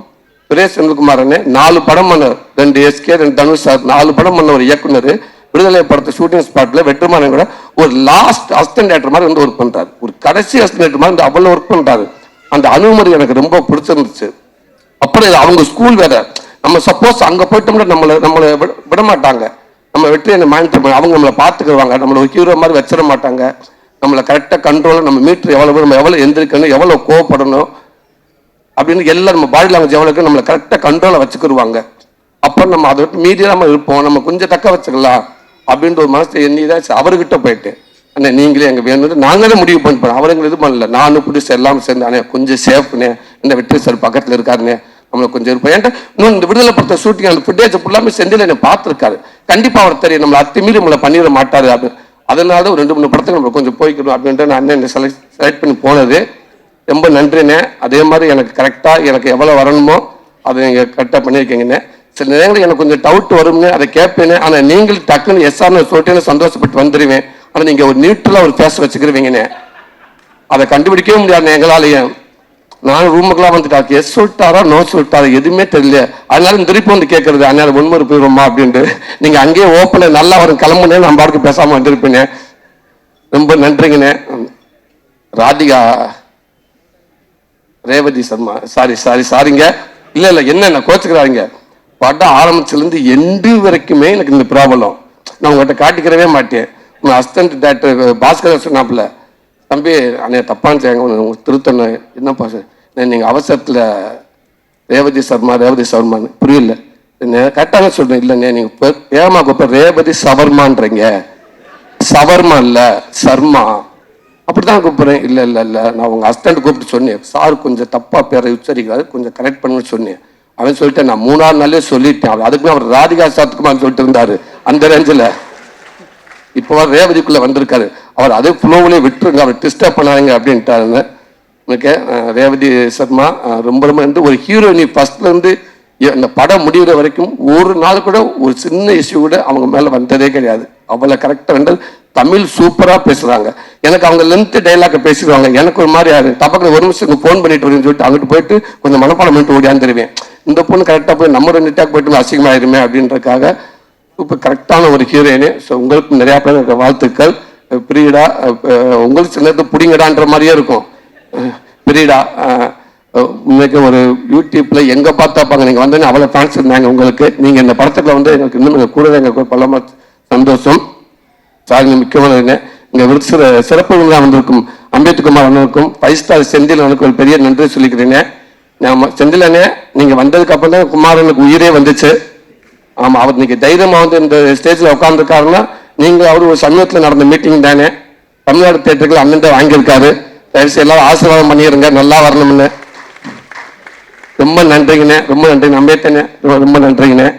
துரை செந்தில்குமார் 4 படம் பண்ணார், 2 SK 2 தனுஷ் சார், 4 படம் பண்ண ஒரு இயக்குனர். விடுதலை படத்தை ஷூட்டிங் ஸ்பாட்ல வெற்றிமாறன் கூட ஒரு லாஸ்ட் அசிஸ்டன்ட் டைரக்டர் மாதிரி வந்து ஒர்க் பண்றாரு. ஒரு கடைசி அசிஸ்டன்ட் டைரக்டர் மாதிரி அவ்வளவு ஒர்க் பண்றாரு. அந்த அனுமதி எனக்கு ரொம்ப பிடிச்சிருந்துச்சு. அப்புறம் அவங்க ஸ்கூல் வேற, நம்ம சப்போஸ் அங்க போயிட்டோம்னா நம்மளை விட மாட்டாங்க. நம்ம வெற்றி என்ன மானிட்டர் அவங்க நம்மளை பார்த்துக்குவாங்க. நம்மளை ஒரு ஹீரோ மாதிரி வச்சிட மாட்டாங்க. நம்மளை கரெக்டாக கண்ட்ரோல், நம்ம மீட்டர் நம்ம எவ்வளோ எந்திரிக்கணும், எவ்வளோ கோவப்படணும் அப்படின்னு எல்லாம் நம்ம பாடி லாங்குவேஜ் எவ்வளோக்கு நம்மளை கரெக்டாக கண்ட்ரோலை வச்சுக்கிடுவாங்க. அப்போ நம்ம அதை விட்டு மீடியமாக இருப்போம், நம்ம கொஞ்சம் தக்க வச்சுக்கலாம் அப்படின்ற ஒரு மனசு எண்ணி தான் அவர்கிட்ட போயிட்டு, அண்ணே நீங்களே எங்கே வேணும்னு நாங்களே முடிவு பண்ணிப்போம். அவருங்க இது பண்ணல, நானும் பிடிச்சி எல்லாம் சேர்ந்து அண்ணே கொஞ்சம் சேஃப்னே, இந்த வெற்றி சார் பக்கத்தில் இருக்காருண்ணே, நம்மளை கொஞ்சம் இருப்போம். ஏன்ட்டு இன்னும் இந்த விடுதலை படத்தை ஷூட்டிங் அந்த ஃபுட்டேஜ் ஃபுல்லாமே செந்தில் என்னை பார்த்துருக்காரு. கண்டிப்பாக அவர் தெரியும் நம்மளை அத்துமீறி நம்மளை பண்ணிட மாட்டாரு அப்படின்னு. அதனால ஒரு 2-3 படத்துக்கு நம்ம கொஞ்சம் போய்க்கணும் அப்படின்ட்டு நான் அண்ணன் என்னை செலக்ட் பண்ணி போனது. ரொம்ப நன்றிண்ணே. அதே மாதிரி எனக்கு கரெக்டாக எனக்கு எவ்வளோ வரணுமோ அதை நீங்கள் கரெக்டாக பண்ணியிருக்கீங்கண்ணே. சில நேரங்களில் எனக்கு கொஞ்சம் டவுட் வரும்னு அதை கேட்பேனே. ஆனால் நீங்கள் டக்குன்னு எஸ்ஆர்னு சொல்லிட்டேன்னு சந்தோஷப்பட்டு வந்துடுவேன். ஆனால் நீங்கள் ஒரு நியூட்ரலாக ஒரு பேச வச்சுக்கிருவீங்கண்ணே, அதை கண்டுபிடிக்கவே முடியாது எங்களாலேயும். நான் ரூமுக்கெல்லாம் வந்துட்டு எஸ் சொல்லிட்டாரா நோ சொல்லிட்டாரா எதுவுமே தெரியல. அதனால திருப்பி வந்து கேட்கறது அதனால ஒன்முறை போயிடுவோமா அப்படின்ட்டு. நீங்கள் அங்கேயே ஓப்பனில் நல்லா வரும் கிளம்புனே நான் பாட்டுக்கு பேசாமல் வந்திருப்பேனே. ரொம்ப நன்றிங்கண்ணே. ராதிகா ரேவதி சர்மா, சாரிங்க, இல்லை என்ன கோச்சுக்கிறாருங்க. படம் ஆரம்பிச்சிலேருந்து எண்டு வரைக்குமே எனக்கு இந்த ப்ராப்ளம். நான் உங்கள்கிட்ட காட்டிக்கிறவே மாட்டேன். உங்கள் அசிஸ்டன்ட் டேரக்டர் பாஸ்கர் சொன்னாப்புல, தம்பி அண்ணே தப்பான்னு செய்யாங்க திருத்தணும், என்னப்பா சார் நீங்கள் அவசரத்தில் ரேவதி சர்மான்னு புரியல, கரெக்டாக சொல்கிறேன். இல்லைண்ணே நீங்கள் ஏமா இப்போ ரேவதி சவர்மான்றீங்க, சவர்மா இல்லை சர்மா அப்படிதான் கூப்பிட்றேன். இல்லை நான் உங்கள் அசிஸ்டன்ட் கூப்பிட்டு சொன்னேன், சார் கொஞ்சம் தப்பாக பேரை உச்சரிக்கிறாரு, கொஞ்சம் கரெக்ட் பண்ணுன்னு சொன்னேன். அவன் சொல்லிட்டு நான் 3 நாளே சொல்லிட்டேன். அதுக்குமே அவர் ராதிகா சாத்துக்குமான்னு சொல்லிட்டு இருந்தாரு அந்த ரேஞ்சில். இப்போ ரேவதிக்குள்ளே வந்திருக்காரு. அவர் அதே ஃப்ளோவிலே விட்டுருங்க, அவர் டிஸ்டர்ப் பண்ணாங்க அப்படின்ட்டாருங்க. ஓகே, ரேவதி சர்மா ரொம்ப வந்து ஒரு ஹீரோயினி ஃபர்ஸ்ட்லேருந்து இந்த படம் முடிகிற வரைக்கும் ஒரு நாள் கூட ஒரு சின்ன இஷ்யூ கூட அவங்க மேலே வந்ததே கிடையாது. அவளை கரெக்டாக வந்து தமிழ் சூப்பராக பேசுகிறாங்க. எனக்கு அவங்க லென்த்து டைலாக பேசிடுவாங்க. எனக்கு ஒரு மாதிரி டப்பக்கில் ஒரு நிமிஷம் ஃபோன் பண்ணிட்டு வரேன்னு சொல்லிட்டு அங்கிட்டு போயிட்டு கொஞ்சம் மனப்பாடம் பண்ணிட்டு ஓடியாந்துருவேன். இந்த பொண்ணு கரெக்டாக போய் நம்ம 2 டேக் போயிட்டு அசிங்கமாயிருமே அப்படின்றதுக்காக சூப்பர் கரெக்டான ஒரு ஹீரோயினு. ஸோ உங்களுக்கு நிறையா பேர் வாழ்த்துக்கள். பிரியடா உங்களுக்கு சில நேரத்தில் பிடிங்கடான்ற மாதிரியே இருக்கும். பிரியடா இன்னைக்கு ஒரு யூடியூப்ல எங்கே பார்த்தாப்பாங்க நீங்கள் வந்து அவ்வளோ ஃபேன்ஸ் இருந்தாங்க உங்களுக்கு. நீங்கள் இந்த படத்துக்குள்ள வந்து எனக்கு இன்னும் கூடவே எங்களுக்கு பலமாக சந்தோஷம். சார் மிக்கமான இங்கே சிறப்பு விருந்தில் வந்திருக்கும் அம்பேத்குமார் அண்ணனுக்கும் 5 ஸ்டார் செந்தில் அண்ணனுக்கு ஒரு பெரிய நன்றி சொல்லிக்கிறேன். செந்தில் அண்ணே, நீங்கள் வந்ததுக்கு அப்புறம் தான் குமாரனுக்கு உயிரே வந்துச்சு. ஆமாம், அவர் இன்னைக்கு தைரியமாக வந்து இந்த ஸ்டேஜில் உட்காந்துருக்காருன்னா நீங்கள் அவர் ஒரு சமயத்தில் நடந்த மீட்டிங் தானே. தமிழ்நாடு தேட்டருக்கு அண்ணன் தான் வாங்கியிருக்காரு. தயவுசெய்து எல்லாரும் ஆசீர்வாதம் பண்ணிடுங்க, நல்லா வரணும்னு. ரொம்ப நன்றிங்கண்ணே, ரொம்ப நன்றிங்க. அம்பேத்கண்ணே ரொம்ப நன்றிங்கண்ணே.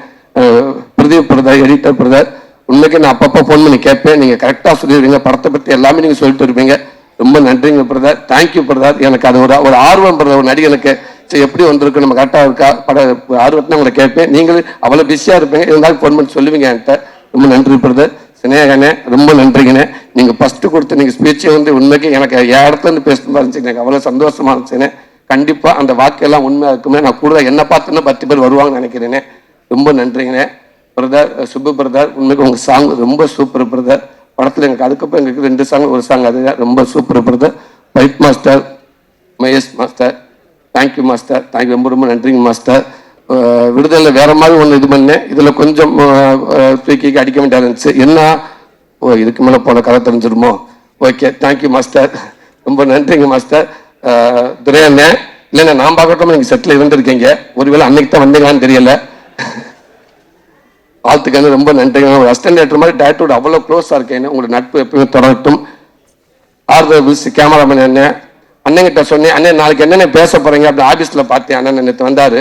பிரதீப் பிரதர், எடிட்டர் பிரதர், உண்மைக்கு நான் அப்பப்போ ஃபோன் பண்ணி கேட்பேன். நீங்கள் கரெக்டாக சொல்லிடுவீங்க, படத்தை பற்றி எல்லாமே நீங்கள் சொல்லிட்டு இருப்பீங்க. ரொம்ப நன்றிங்க பிரதர், தேங்க்யூ பிரதர். எனக்கு அது ஒரு ஆர்வம் பிரதர், ஒரு நடிகனுக்கு சரி எப்படி வந்திருக்கு, நம்ம கரெக்டாக இருக்கா பட ஆர்வத்தை உங்களை கேட்பேன். நீங்களும் அவ்வளோ பிஸியாக இருப்பீங்க, இருந்தாலும் ஃபோன் பண்ணி சொல்லுவீங்க என்கிட்ட. ரொம்ப நன்றி பிரதர். சினேகனே ரொம்ப நன்றிங்கண்ணே. நீங்கள் ஃபஸ்ட்டு கொடுத்த நீங்கள் ஸ்பீச்சை வந்து உண்மைக்கு எனக்கு இடத்துலேருந்து பேசணும் இருந்துச்சு, எனக்கு அவ்வளோ சந்தோஷமாக இருந்துச்சுண்ணே. கண்டிப்பாக அந்த வாக்கெல்லாம் உண்மையாக இருக்குமே. நான் கூட என்ன பார்த்துன்னா 10 பேர் வருவாங்கன்னு நினைக்கிறேனே. ரொம்ப நன்றிங்கண்ணே. பிரதர் சுப்பு பிரதர், உண்மைக்கு உங்கள் சாங் ரொம்ப சூப்பர் பிரதர். படத்தில் எனக்கு அதுக்கப்புறம் எங்களுக்கு 2 சாங், ஒரு சாங் அது ரொம்ப super brother. Fight master Mahesh master, thank you master, thank you, ரொம்ப ரொம்ப நன்றிங்க மாஸ்டர். விடுதலை வேற மாதிரி ஒன்று இது பண்ணேன், இதில் கொஞ்சம் தூக்கி அடிக்க வேண்டியதாக இருந்துச்சு. என்ன இதுக்கு மேலே போன கதை தெரிஞ்சிருமோ. ஓகே, தேங்க்யூ மாஸ்டர், ரொம்ப நன்றிங்க மாஸ்டர். துரையண்ணே, இல்லைண்ணே நான் பார்க்கட்டும், நீங்கள் செட்டில் இருந்திருக்கீங்க, ஒருவேளை அன்னைக்கு தான் வந்தீங்களான்னு தெரியல. வாழ்த்துக்கு ரொம்ப நன்றிங்க. ஒரு அசிஸ்டன்ட் டேரக்டர் மாதிரி டேரக்டரோட அவ்வளோ க்ளோஸாக இருக்கேன். உங்களோட நட்பு எப்பவுமே தொடரட்டும். ஆர்தர் கேமராமேன் அண்ணன், அண்ணன்கிட்ட சொன்னேன், அண்ணன் நாளைக்கு என்னென்ன பேச போகிறீங்க அப்படி ஆஃபீஸில் பார்த்தேன். அண்ணன் நேற்று வந்தார்.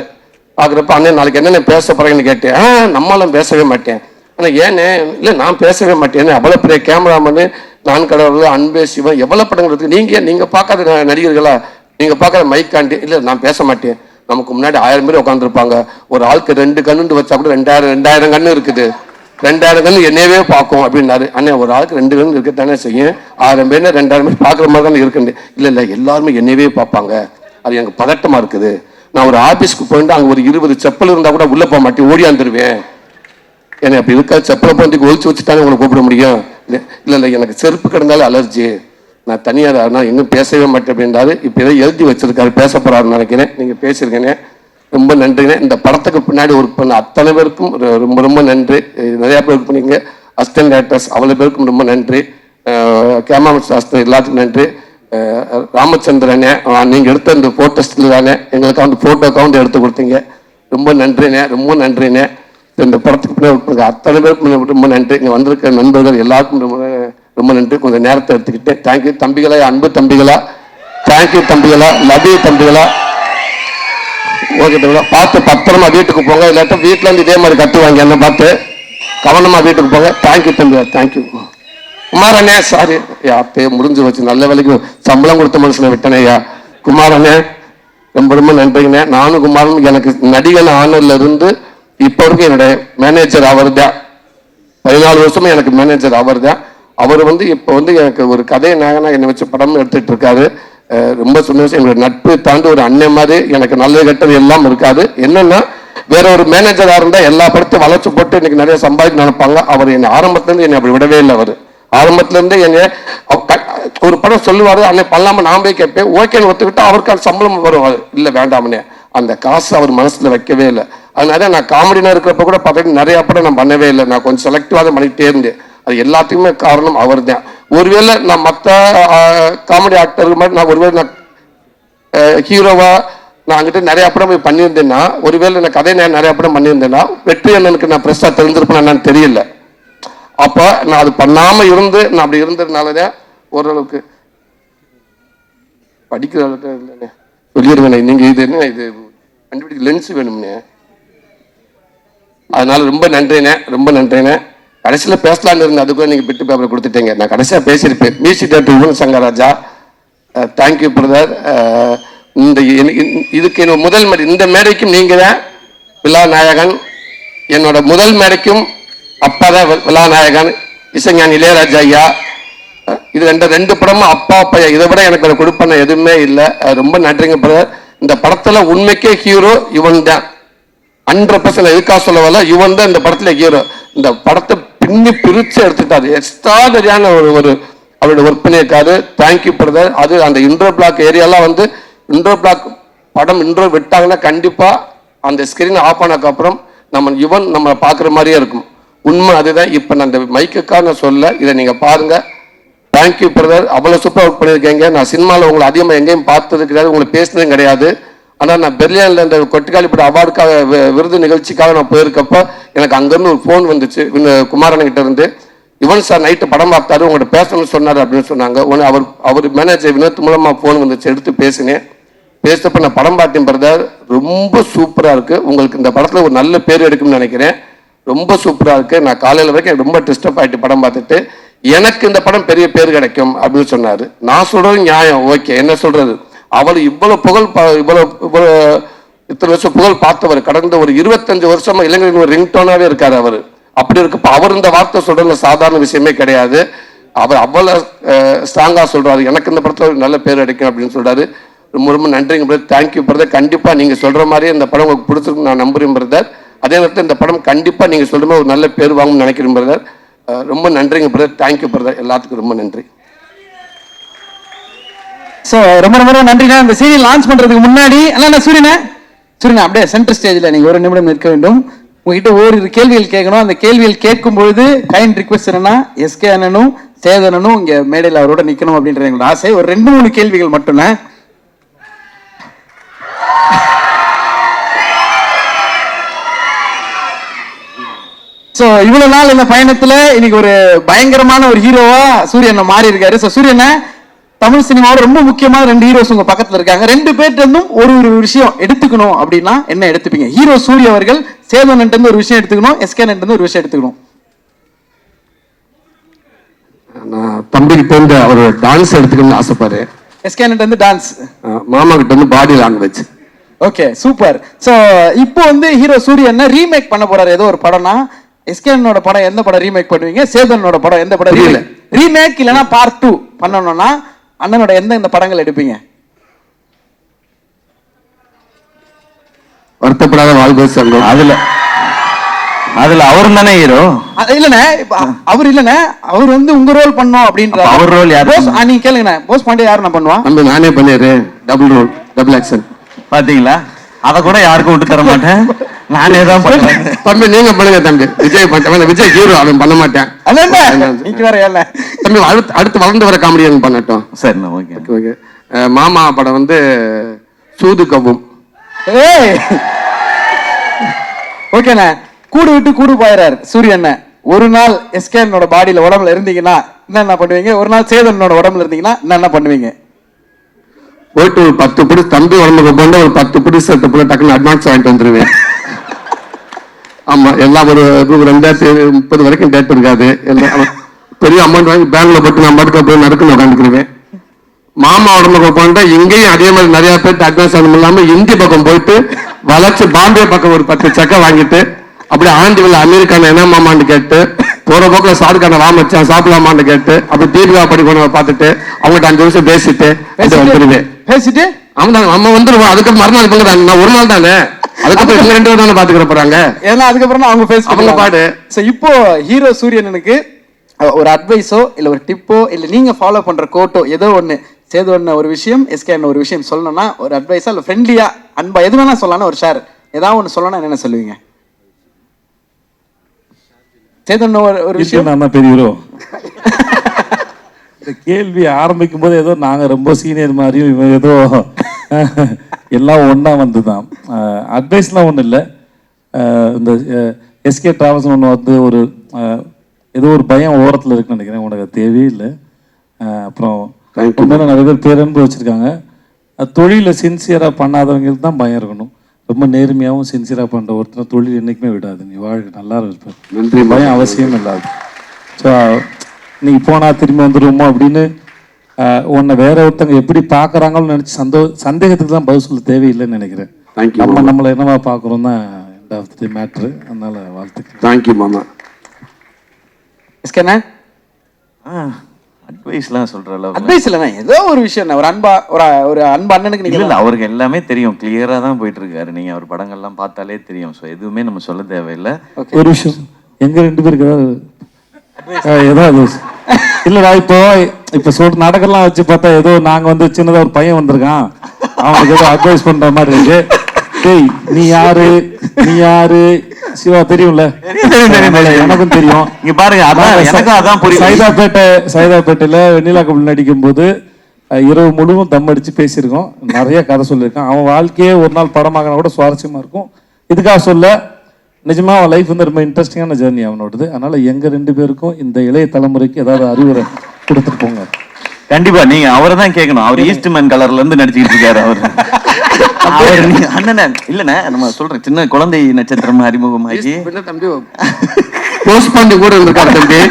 பார்க்குறப்ப அண்ணன் நாளைக்கு என்னென்ன பேச போகிறீங்கன்னு கேட்டேன். நம்மளும் பேசவே மாட்டேன். ஆனால் ஏன்னு இல்லை, நான் பேசவே மாட்டேன். அவ்வளோ பெரிய கேமராமேனு, நான் கடவுள், அன்பே சிவன், எவ்வளோ படங்கள் இருக்குது. நீங்கள் பார்க்காத நடிகர்களா, நீங்கள் பார்க்காத மைக்காண்டி. இல்லை, நான் பேச மாட்டேன். நமக்கு முன்னாடி 1000 பேர் உட்காந்துருப்பாங்க. ஒரு ஆளுக்கு 2 கண்ணுன்னு வச்சா கூட 2000 கண்ணு இருக்குது. 2000 கண்ணு என்னையவே பார்க்கும் அப்படின்னாரு. அண்ணே, ஒரு ஆளுக்கு 2 கண்ணு இருக்கத்தானே செய்யும். 1000 பேர் 2000 பேர் பார்க்குற மாதிரி தானே இருக்குன்னு. இல்லை எல்லாருமே என்னையவே பார்ப்பாங்க, அது எனக்கு பதட்டமாக இருக்குது. நான் ஒரு ஆஃபீஸ்க்கு போயிட்டு அங்கே ஒரு 20 செப்பல் இருந்தால் கூட உள்ளே போக மாட்டேன், ஓடியாந்துருவேன். ஏன்னா அப்படி இருக்கா, செப்பலை போய் ஒழிச்சு வச்சுட்டானே உங்களை கூப்பிட முடியும். இல்லை எனக்கு செருப்பு கிடந்தாலும் அலர்ஜி, நான் தனியாக நான் எங்கும் பேசவே மாட்டேன் அப்படின்றாரு. இப்போ ஏதோ எழுதி வச்சிருக்காரு, பேச போறாருன்னு நினைக்கிறேன். நீங்கள் பேசியிருக்கேனே, ரொம்ப நன்றிங்க. இந்த படத்துக்கு பின்னாடி ஒர்க் பண்ண அத்தனை பேருக்கும் ரொம்ப ரொம்ப நன்றி. நிறையா பேர் ஒர்க் பண்ணிங்க, அசிஸ்டன்ட் டேரக்டர்ஸ் அவ்வளோ பேருக்கும் ரொம்ப நன்றி. கேமராமேன் சாஸ்திரம் எல்லாத்துக்கும் நன்றி. ராமச்சந்திரனே, நீங்கள் எடுத்த இந்த ஃபோட்டோ ஸ்டில் தானே எங்களுக்கு வந்து ஃபோட்டோ கவுண்ட் எடுத்து கொடுத்தீங்க, ரொம்ப நன்றிண்ணே, ரொம்ப நன்றிண்ணே. இந்த படத்துக்கு பின்னாடி ஒர்க் பண்ணுங்க அத்தனை பேருக்கும் ரொம்ப நன்றி. இங்கே வந்திருக்க நண்பர்கள் எல்லாருக்கும் ரொம்ப ரொம்ப நன்றி. கொஞ்சம் நேரத்தை எடுத்துக்கிட்டு தேங்க்யூ தம்பிகளா, அன்பு தம்பிகளா, தேங்க்யூ தம்பிகளா, லவ் யூ தம்பிகளா. ஓகே தம்பிகளா, பார்த்து பத்திரமா வீட்டுக்கு போங்க. இல்லாட்டா வீட்டில் இருந்து இதே மாதிரி கட்டுவாங்க, என்ன பார்த்து கவனமா வீட்டுக்கு போங்க. தேங்க்யூ தம்பிகளா, தேங்க்யூ. குமாரண்ணே, சாரி அப்பே முடிஞ்சு வச்சு, நல்ல வேலைக்கு சம்பளம் கொடுத்த மனுஷனை விட்டனே ஐயா. குமாரண்ணே ரொம்ப ரொம்ப நன்றிங்கண்ணே. நானும் குமாரன் எனக்கு நடிகன் ஆனர்ல இருந்து இப்போ வரைக்கும் என்னுடைய மேனேஜர் அவர் தான். 14 வருஷமா எனக்கு மேனேஜர் அவர் தான். அவர் வந்து இப்போ வந்து எனக்கு ஒரு கதை நாயகனா என்னை வச்சு படம் எடுத்துட்டு இருக்காரு. ரொம்ப சந்தோஷம். என்னோட நட்பு தாண்டி ஒரு அண்ணன் மாதிரி எனக்கு நல்லது கெட்டது எல்லாம் இருக்காது. என்னன்னா வேற ஒரு மேனேஜராக இருந்தால் எல்லா படத்தையும் வளர்ச்சி போட்டு இன்னைக்கு நிறைய சம்பாதிக்க நினைப்பாங்க. அவர் என்னை ஆரம்பத்துலேருந்து என்னை அப்படி விடவே இல்லை. அவர் ஆரம்பத்துலேருந்து என்னை ஒரு படம் சொல்லுவார், அன்னை பண்ணலாம நான் போய் கேட்பேன். ஓகேன்னு ஒத்துக்கிட்டா அவருக்கான சம்பளம் வரும். இல்லை வேண்டாமனே, அந்த காசு அவர் மனசில் வைக்கவே இல்லை. அதனால நான் காமெடினா இருக்கிறப்ப கூட பார்த்தீங்கன்னா நிறைய படம் நான் பண்ணவே இல்லை. நான் கொஞ்சம் செலக்டிவாக தான் பண்ணிகிட்டே இருந்தேன். அது எல்லாத்துக்குமே காரணம் அவர் தான். ஒருவேளை நான் மற்ற காமெடி ஆக்டர்கள் மாதிரி நான் ஒருவேளை நான் ஹீரோவா நான் அங்கிட்ட நிறைய படம் போய் பண்ணியிருந்தேன்னா, ஒருவேளை நான் கதை நான் நிறைய படம் பண்ணியிருந்தேன்னா வெற்றி அண்ணனுக்கு நான் பெருசாக தெரிஞ்சிருப்பேன் என்னன்னு தெரியல. அப்போ நான் அது பண்ணாமல் இருந்து நான் அப்படி இருந்ததுனால தான் ஓரளவுக்கு படிக்கிற அளவுக்கு இல்லைண்ணே சொல்லிடுவேண்ணே. நீங்கள் இது என்ன இது கண்டுபிடிக்க லென்ஸ் வேணும்னே. அதனால ரொம்ப நன்றிண்ணே, ரொம்ப நன்றிண்ணே. கடைசியில் பேசலான்னு இருந்தேன், அதுக்குள்ள நீங்கள் பிட்டு பேப்பர் கொடுத்துட்டீங்க. நான் கடைசியாக பேசியிருப்பேன். Music director Yuvan Shankar Raja, thank you brother. இந்த இதுக்கு என்னோட முதல் மேடை, இந்த மேடைக்கும் நீங்கள் தான் விழாநாயகன். என்னோட முதல் மேடைக்கும் அப்பா தான் விழாநாயகன், இசைஞானி இளையராஜா ஐயா. இது ரெண்டு படமும் அப்பா அப்பா. இதை விட எனக்கு ஒரு கொடுப்பன எதுவுமே இல்லை. ரொம்ப நன்றிங்க பிரதர். இந்த படத்தில் உண்மைக்கே ஹீரோ யுவன் தான். 100% எதுக்காக சொல்ல வரல, யுவன் தான் இந்த படத்தில் ஹீரோ. இந்த படத்தை பின்னி பிரித்து எடுத்துட்டாரு. எக்ஸ்ட்ராடரியான ஒரு அவரோட ஒர்க் பண்ணியிருக்காரு. Thank you brother. அது அந்த இன்ட்ரோ பிளாக் ஏரியாலாம் வந்து இன்ட்ரோ பிளாக் படம் இன்ட்ரோ விட்டாங்கன்னா கண்டிப்பாக அந்த ஸ்கிரீன் ஆஃப் ஆனதுக்கப்புறம் நம்ம யுவன் நம்ம பார்க்குற மாதிரியே இருக்கும். உண்மை அதுதான். இப்போ நான் இந்த மைக்குக்காக நான் சொல்ல, இதை நீங்கள் பாருங்கள். தேங்க்யூ பிரதர், அவ்வளோ சூப்பராக ஒர்க் பண்ணியிருக்கீங்க. நான் சினிமாவில் உங்களை அதிகமாக எங்கேயும் பார்த்தது கிடையாது, உங்களை பேசினதும் கிடையாது. ஆனால் நான் பெர்லினில் இந்த கொட்டுக்காளிப்பட்ட அவார்டுக்காக விருது நிகழ்ச்சிக்காக நான் போயிருக்கப்போ எனக்கு அங்கேருந்து ஒரு ஃபோன் வந்துச்சு குமாரன்கிட்ட இருந்து. யுவன் சார் நைட்டு படம் பார்த்தாரு, உங்கள்கிட்ட பேசணும்னு சொன்னார் அப்படின்னு சொன்னாங்க. உடனே அவர் மேனேஜர் வினோத் மூலமாக ஃபோன் வந்துச்சு, எடுத்து பேசினேன். பேசினப்போ நான் படம் பார்த்தேன் பிரதர், ரொம்ப சூப்பராக இருக்குது. உங்களுக்கு இந்த படத்தில் ஒரு நல்ல பேர் எடுக்கும்னு நினைக்கிறேன். ரொம்ப சூப்பராக இருக்குது. நான் காலையில் வரைக்கும் எனக்கு ரொம்ப டிஸ்டர்ப் ஆகிட்டு படம் பார்த்துட்டு, எனக்கு இந்த படம் பெரிய பேர் கிடைக்கும் அப்படின்னு சொன்னார். நான் சொல்கிறது நியாயம், ஓகே. என்ன சொல்கிறது, அவர் இவ்வளோ புகழ் இவ்வளோ இத்தனை வருஷம் புகழ் பார்த்தவர், கடந்த ஒரு 25 வருஷமா இளைஞரின் ஒரு ரிங்டோனாகவே இருக்கார் அவர். அப்படி இருக்கப்போ அவர் இந்த வார்த்தை சொல்கிறது சாதாரண விஷயமே கிடையாது. அவர் அவ்வளோ ஸ்ட்ராங்காக சொல்கிறாரு, எனக்கு இந்த படத்தில் ஒரு நல்ல பேர் கிடைக்கும் அப்படின்னு சொல்கிறாரு. ரொம்ப ரொம்ப நன்றிங்க பிரதர், தேங்க்யூ பிரதர். கண்டிப்பாக நீங்கள் சொல்கிற மாதிரியே இந்த படம் உங்களுக்கு பிடிச்சிருக்கு நான் நம்புறேன் பிரதர். அதே நேரத்தில் இந்த படம் கண்டிப்பாக நீங்கள் சொல்கிற மாதிரி ஒரு நல்ல பேர் வாங்கணும்னு நினைக்கிறேன் பிரதர். ரொம்ப நன்றிங்க பிரதர், தேங்க்யூ பிரதர், எல்லாத்துக்கும் ரொம்ப நன்றி. ஸோ ரொம்ப ரொம்ப நன்றிண்ணா. இந்த சீரியல் லான்ச் பண்ணுறதுக்கு முன்னாடி அண்ணா சூரியண்ணா அப்படியே சென்டர் ஸ்டேஜில் நீங்கள் ஒரு நிமிடம் நிற்க வேண்டும். உங்ககிட்ட ஓரிரு கேள்விகள் கேட்கணும். அந்த கேள்விகள் கேட்கும் பொழுது கைண்ட் ரிக்வெஸ்ட் என்னன்னா எஸ்கே அண்ணனும் சேதனனும் இங்கே மேடையில் அவரோட நிற்கணும் அப்படின்ற எங்களோட ஆசை. ஒரு 2-3 கேள்விகள் மட்டும்ண்ணா. ஸோ இவ்வளவு நாள் இந்த பயணத்துல இன்னைக்கு ஒரு பயங்கரமான ஒரு ஹீரோவா சூரியனை மாறி இருக்காரு. ஸோ சூரியனை தமிழ் சினிமாவோட ரொம்ப முக்கியமான 2 ஹீரோஸ் உங்க பக்கத்துல இருக்காங்க. 2 பேர்ட்ட இருந்தும் ஒரு விஷயம் எடுத்துக்கணும் அப்படின்னா என்ன எடுத்துப்பீங்க? ஹீரோ சூரிய அவர்கள் சேதன்ட்டு இருந்து ஒரு விஷயம் எடுத்துக்கணும், எஸ்கேன்ட்டு இருந்து ஒரு விஷயம் எடுத்துக்கணும். நான் தம்பிக்கிட்ட இருந்து அவர் டான்ஸ் எடுத்துக்கணும்னு ஆசைப்பாரு. எஸ்கேன்ட்டு இருந்து டான்ஸ், மாமா கிட்ட இருந்து body language. Okay super. So இப்போ வந்து ஹீரோ சூரியனை ரீமேக் பண்ண போறாரு ஏதோ ஒரு படம்னா, எஸ்கேனோட படம் எந்த படம் ரீமேக் பண்ணுவீங்க? சேதனோட படம் எந்த படம் ரீமேக் இல்லைன்னா பார்ட் 2 பண்ணணும்னா அண்ணனோட எந்த படங்கள் எடுப்பீங்க? வருத்தப்படாத வாழ்க்கை சங்கம். அதுல அவரும் தானே ஹீரோ. இல்லண்ணே, அவர் இல்லண்ணே, அவர் வந்து உங்க ரோல் பண்ணோம் அப்படின்ற. அவர் ரோல் யாரு? நீங்க கேளுங்கண்ணே, போஸ் பாண்டே யாரு நான் பண்ணுவான்? நம்ம நானே பண்ணிடுறேன், டபுள் ரோல், டபுள் ஆக்ஷன். பாத்தீங்களா, அத கூட யாருக்கும் விட்டு தர மாட்டேன், நானே தான் பண்ணுவேன். தம்பி நீங்க பண்ணுங்க தம்பி. விஜய் பண்ண, விஜய் ஹீரோ, அவன் பண்ண மாட்டேன். நீங்க வேற ஏல தம்பி அடுத்து வளர்ந்து வர காமெடியன் பண்ணட்டும். சரிண்ணா, ஓகே ஓகே. மாமா படம் வந்து சூது கவும். ஓகேண்ணே. கூடு விட்டு கூடு போயிறாரு சூரியன். ஒரு நாள் எஸ்கேனோட பாடியில உடம்புல இருந்தீங்கன்னா என்ன பண்ணுவீங்க? ஒரு நாள் சேதனோட உடம்புல இருந்தீங்கன்னா என்ன பண்ணுவீங்க? போயிட்டு ஒரு 10 பிடி தம்பி உடம்புக்கு போன ஒரு 10 பிடி சட்டை போல டக்குன்னு அட்வான்ஸ் வாங்கிட்டு வந்துருவேன். ஆமா, எல்லாம் ஒரு 2030 வரைக்கும் டேட் இருக்காது. எல்லாம் பெரிய அமௌண்ட் வாங்கி பேங்க்ல போட்டு நான் பாட்டுக்கு போய் நடக்கணும் உட்காந்துக்குருவேன். மாமா உடம்புக்கு போனா இங்கேயும் அதே மாதிரி நிறைய பேருக்கு அட்வான்ஸ் ஆகணும் இல்லாம இந்தி பக்கம் போயிட்டு வளர்ச்சி பாம்பே பக்கம் ஒரு 10 சக்கை வாங்கிட்டு அப்படியே ஆண்டிவில் அமெரிக்கான என்ன மாமான்னு கேட்டு போற போக்குல ஷாருக்கான வாமச்சான் சாப்பிடலாமான்னு கேட்டு அப்படி தீபிகா படிக்கணும் பார்த்துட்டு அவங்ககிட்ட 5 நிமிஷம் பேசிட்டு வந்துருவேன். பேசிட்டு நம்ம வந்துருவோம். அதுக்கப்புறம் மறுநாள் பங்குறாங்க, நான் ஒரு நாள் தானே, அதுக்கப்புறம் இவங்க 2 பேரும் தானே பாத்துக்கிற போறாங்க. ஏன்னா அதுக்கப்புறம் அவங்க பேச அவங்க பாடு. இப்போ ஹீரோ சூரியனுக்கு ஒரு அட்வைஸோ இல்ல ஒரு டிப்போ இல்ல நீங்க ஃபாலோ பண்ற கோட்டோ ஏதோ ஒண்ணு, சேது ஒரு விஷயம், எஸ்கே ஒரு விஷயம் சொல்லணும்னா ஒரு அட்வைஸா இல்ல ஃப்ரெண்ட்லியா அன்பா எது வேணா சொல்லலாம், ஒரு ஷேர் ஏதாவது ஒண்ணு சொல்லணும், என்ன சொல்லுவீங்க? சேது ஒரு விஷயம். நான் பெரிய ஹீரோ. இந்த கேள்வி ஆரம்பிக்கும் போது ஏதோ நாங்க ரொம்ப சீனியர் மாதிரியும் இவன் ஏதோ எல்லாம் ஒன்றா வந்து தான். அட்வைஸ்லாம் ஒன்றும் இல்லை. இந்த எஸ்கே டிராவல்ஸ் ஒன்று வந்து ஒரு ஏதோ ஒரு பயம் ஓரத்தில் இருக்குன்னு நினைக்கிறேன், உனக்கு தேவையே இல்லை. அப்புறம் உண்மையில நிறைய பேர் பேரன்பு வச்சுருக்காங்க. தொழிலில் சின்சியராக பண்ணாதவங்களுக்கு தான் பயம் இருக்கணும். ரொம்ப நேர்மையாகவும் சின்சியராக பண்ணுற ஒருத்தர் தொழில் என்றைக்குமே விடாது. நீ வாழ்க்கை நல்லா இருப்ப, நன்றி, பயம் அவசியம் இல்லாது. ஸோ நீ போனால் திரும்பி வந்துடுவோமோ அப்படின்னு உன்னை வேற ஒருத்தவங்க எப்படி பார்க்குறாங்கன்னு நினச்சி சந்தேகத்துக்கு தான் பதில் சொல்ல தேவையில்லைன்னு நினைக்கிறேன். நம்மளை என்னவா பார்க்குறோம் தான் எண்ட் ஆஃப் தி மேட்ரு. அதனால வாழ்த்துக்கள். தேங்க்யூ மாமா. எஸ்கேண்ணே அட்வைஸ்லாம் சொல்ற அளவு அட்வைஸ் இல்லைண்ணா, ஏதோ ஒரு விஷயம், ஒரு அன்பா ஒரு அன்பு அண்ணனுக்கு நீங்க இல்லை, அவருக்கு எல்லாமே தெரியும், கிளியரா தான் போயிட்டு இருக்காரு. நீங்க அவர் படங்கள்லாம் பார்த்தாலே தெரியும். ஸோ எதுவுமே நம்ம சொல்ல தேவையில்லை. ஒரு விஷயம், எங்க 2 பேருக்கு ஏதாவது இல்லடா, இப்போ நாடகம்லாம் வச்சு பார்த்தா ஏதோ நாங்க வந்து சின்னதா ஒரு பையன் வந்திருக்கான், அவனுக்கு ஏதோ அட்வைஸ் பண்ற மாதிரி இருக்கு. டேய் நீ யாரு சிவா தெரியும்ல? எனக்கும் தெரியும். இங்க பாருங்க, அதான் எனக்கும் அதான் புரியுது. சைதாப்பேட்டையில வெண்ணிலா கபல் நடிக்கும் போது இரவு முழுவதும் தம் அடிச்சு பேசியிருக்கோம். நிறைய கதை சொல்லியிருக்கான். அவன் வாழ்க்கையே ஒரு நாள் படமாகனா கூட சுவாரஸ்யமா இருக்கும். இதுக்காக சொல்ல, நிஜமா அவன் லைஃப் வந்து ரொம்ப இன்ட்ரெஸ்டிங்கான ஜேர்னி அவனோடது. அதனால எங்க 2 பேருக்கும் இந்த இளைய தலைமுறைக்கு ஏதாவது அறிவுரை கொடுத்துட்டு போங்க. கண்டிப்பா நீங்க அவரை தான் கேட்கணும். அவர் ஈஸ்ட்மேன் கலர்ல இருந்து நடிச்சுக்கிட்டு இருக்காரு. அவர் அண்ணன் இல்லண்ணே, நம்ம சொல்றேன் சின்ன குழந்தை நட்சத்திரம் அறிமுகமாகி தம்பி போஸ்ட் பண்ணி கூட இருந்திருக்காரு தம்பி.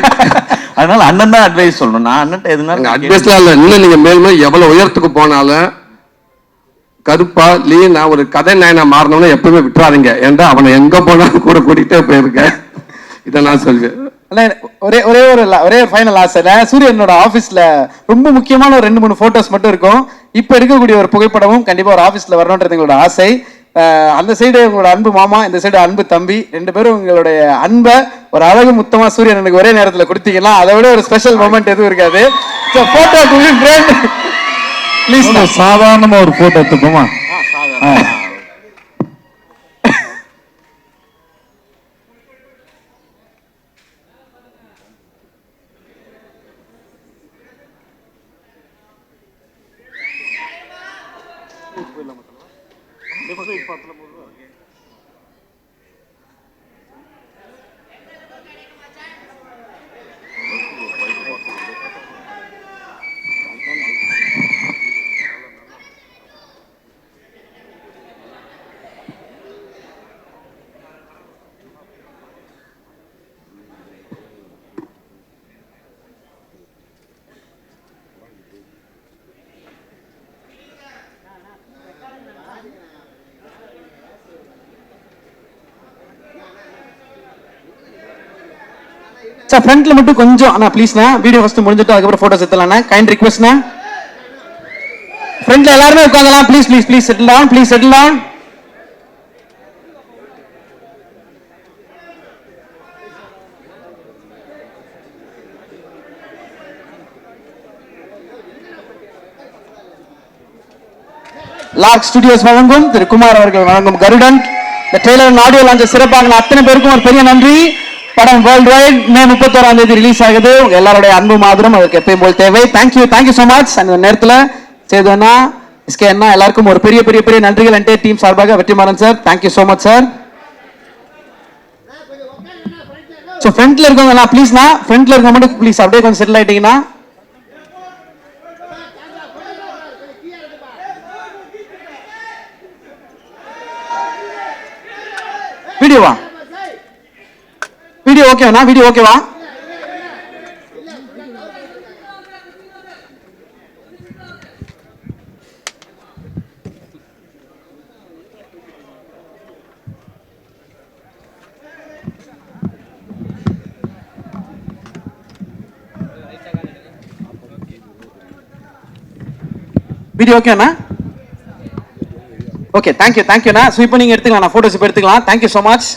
அதனால அண்ணன் தான் அட்வைஸ் சொல்லணும். நான் அண்ணன் எதுனாலும் அட்வைஸ்லாம் இல்லை. இன்னும் நீங்க மேலும் எவ்வளவு உயரத்துக்கு போனாலும் கருப்பா லீனா ஒரு கதை நாயனா மாறணும்னு எப்பவுமே விட்டுறாதீங்க. ஏன்டா அவனை எங்க போனாலும் கூட கூட்டிகிட்டே போயிருக்கேன். இதை நான் சொல்வேன். ஒரே ஒரு ஃபைனல் ஆசை. சூரியனோட ஆபீஸ்ல ரொம்ப முக்கியமான ஒரு 2-3 போட்டோஸ் மட்டும் இருக்கும். இப்ப இருக்கக்கூடிய ஒரு புகைப்படமும் கண்டிப்பா ஒரு ஆபீஸ்ல வரணும்ன்றது எங்களோட ஆசை. அந்த சைடு உங்களோட அன்பு மாமா, இந்த சைடு அன்பு தம்பி, 2 பேரும் உங்களுடைய அன்பை ஒரு அழகு முத்தமா சூரியனுக்கு ஒரே நேரத்தில் கொடுத்தீங்கன்னா அதை விட ஒரு ஸ்பெஷல் மொமெண்ட் எதுவும் இருக்காது. ப்ளீஸ் சாதாரணமா ஒரு போட்டோ எடுத்துப்போமா? சார் ஃப்ரண்ட்ல மட்டும் கொஞ்சம் அண்ணா ப்ளீஸ்ண்ணா. வீடியோ ஃபர்ஸ்ட் முடிஞ்சிட்டு அதுக்கப்புறம் போட்டோஸ் எடுத்துலாம்ண்ணா. கைண்ட் ரிக்வெஸ்ட்ண்ணா. ஃப்ரண்ட்ல எல்லாருமே உட்காந்துலாம். Please please please settle down. Please settle down. Lark Studios வழங்கும் திரு குமார் அவர்கள் வழங்கும் கருடன் இந்த ட்ரெய்லர் ஆடியோ லான்ச் சிறப்பாக அத்தனை பேருக்கும் ஒரு பெரிய நன்றி. படம் வேர்ல்டு வைட் மே 31 ரிலீஸ் ஆகுது. எல்லாருடைய அன்பு மாதிரம் அதற்கு எப்பயும் போல் தேவை. Thank you so much. அந்த நேரத்தில் சேதுண்ணா, எஸ்கே அண்ணா எல்லாருக்கும் ஒரு பெரிய பெரிய பெரிய நன்றிகள் என்டே டீம் சார்பாக. Vetrimaaran sir thank you so much sir. So ஃப்ரண்ட்ல இருக்கவங்க ப்ளீஸ்ண்ணா, ஃப்ரண்ட்ல இருக்க மட்டும் ப்ளீஸ் அப்படியே கொஞ்சம் செட்டில் ஆயிட்டீங்கன்னா. வீடியோவா? வீடியோ ஓகேவா? வீடியோ ஓகேவா? வீடியோ ஓகேண்ணா? ஓகே தேங்க்யூண்ணா. ஸோ இப்போ நீங்கள் எடுத்துக்கலாம், ஃபோட்டோஸ் இப்போ எடுத்துக்கலாம். Thank you so much.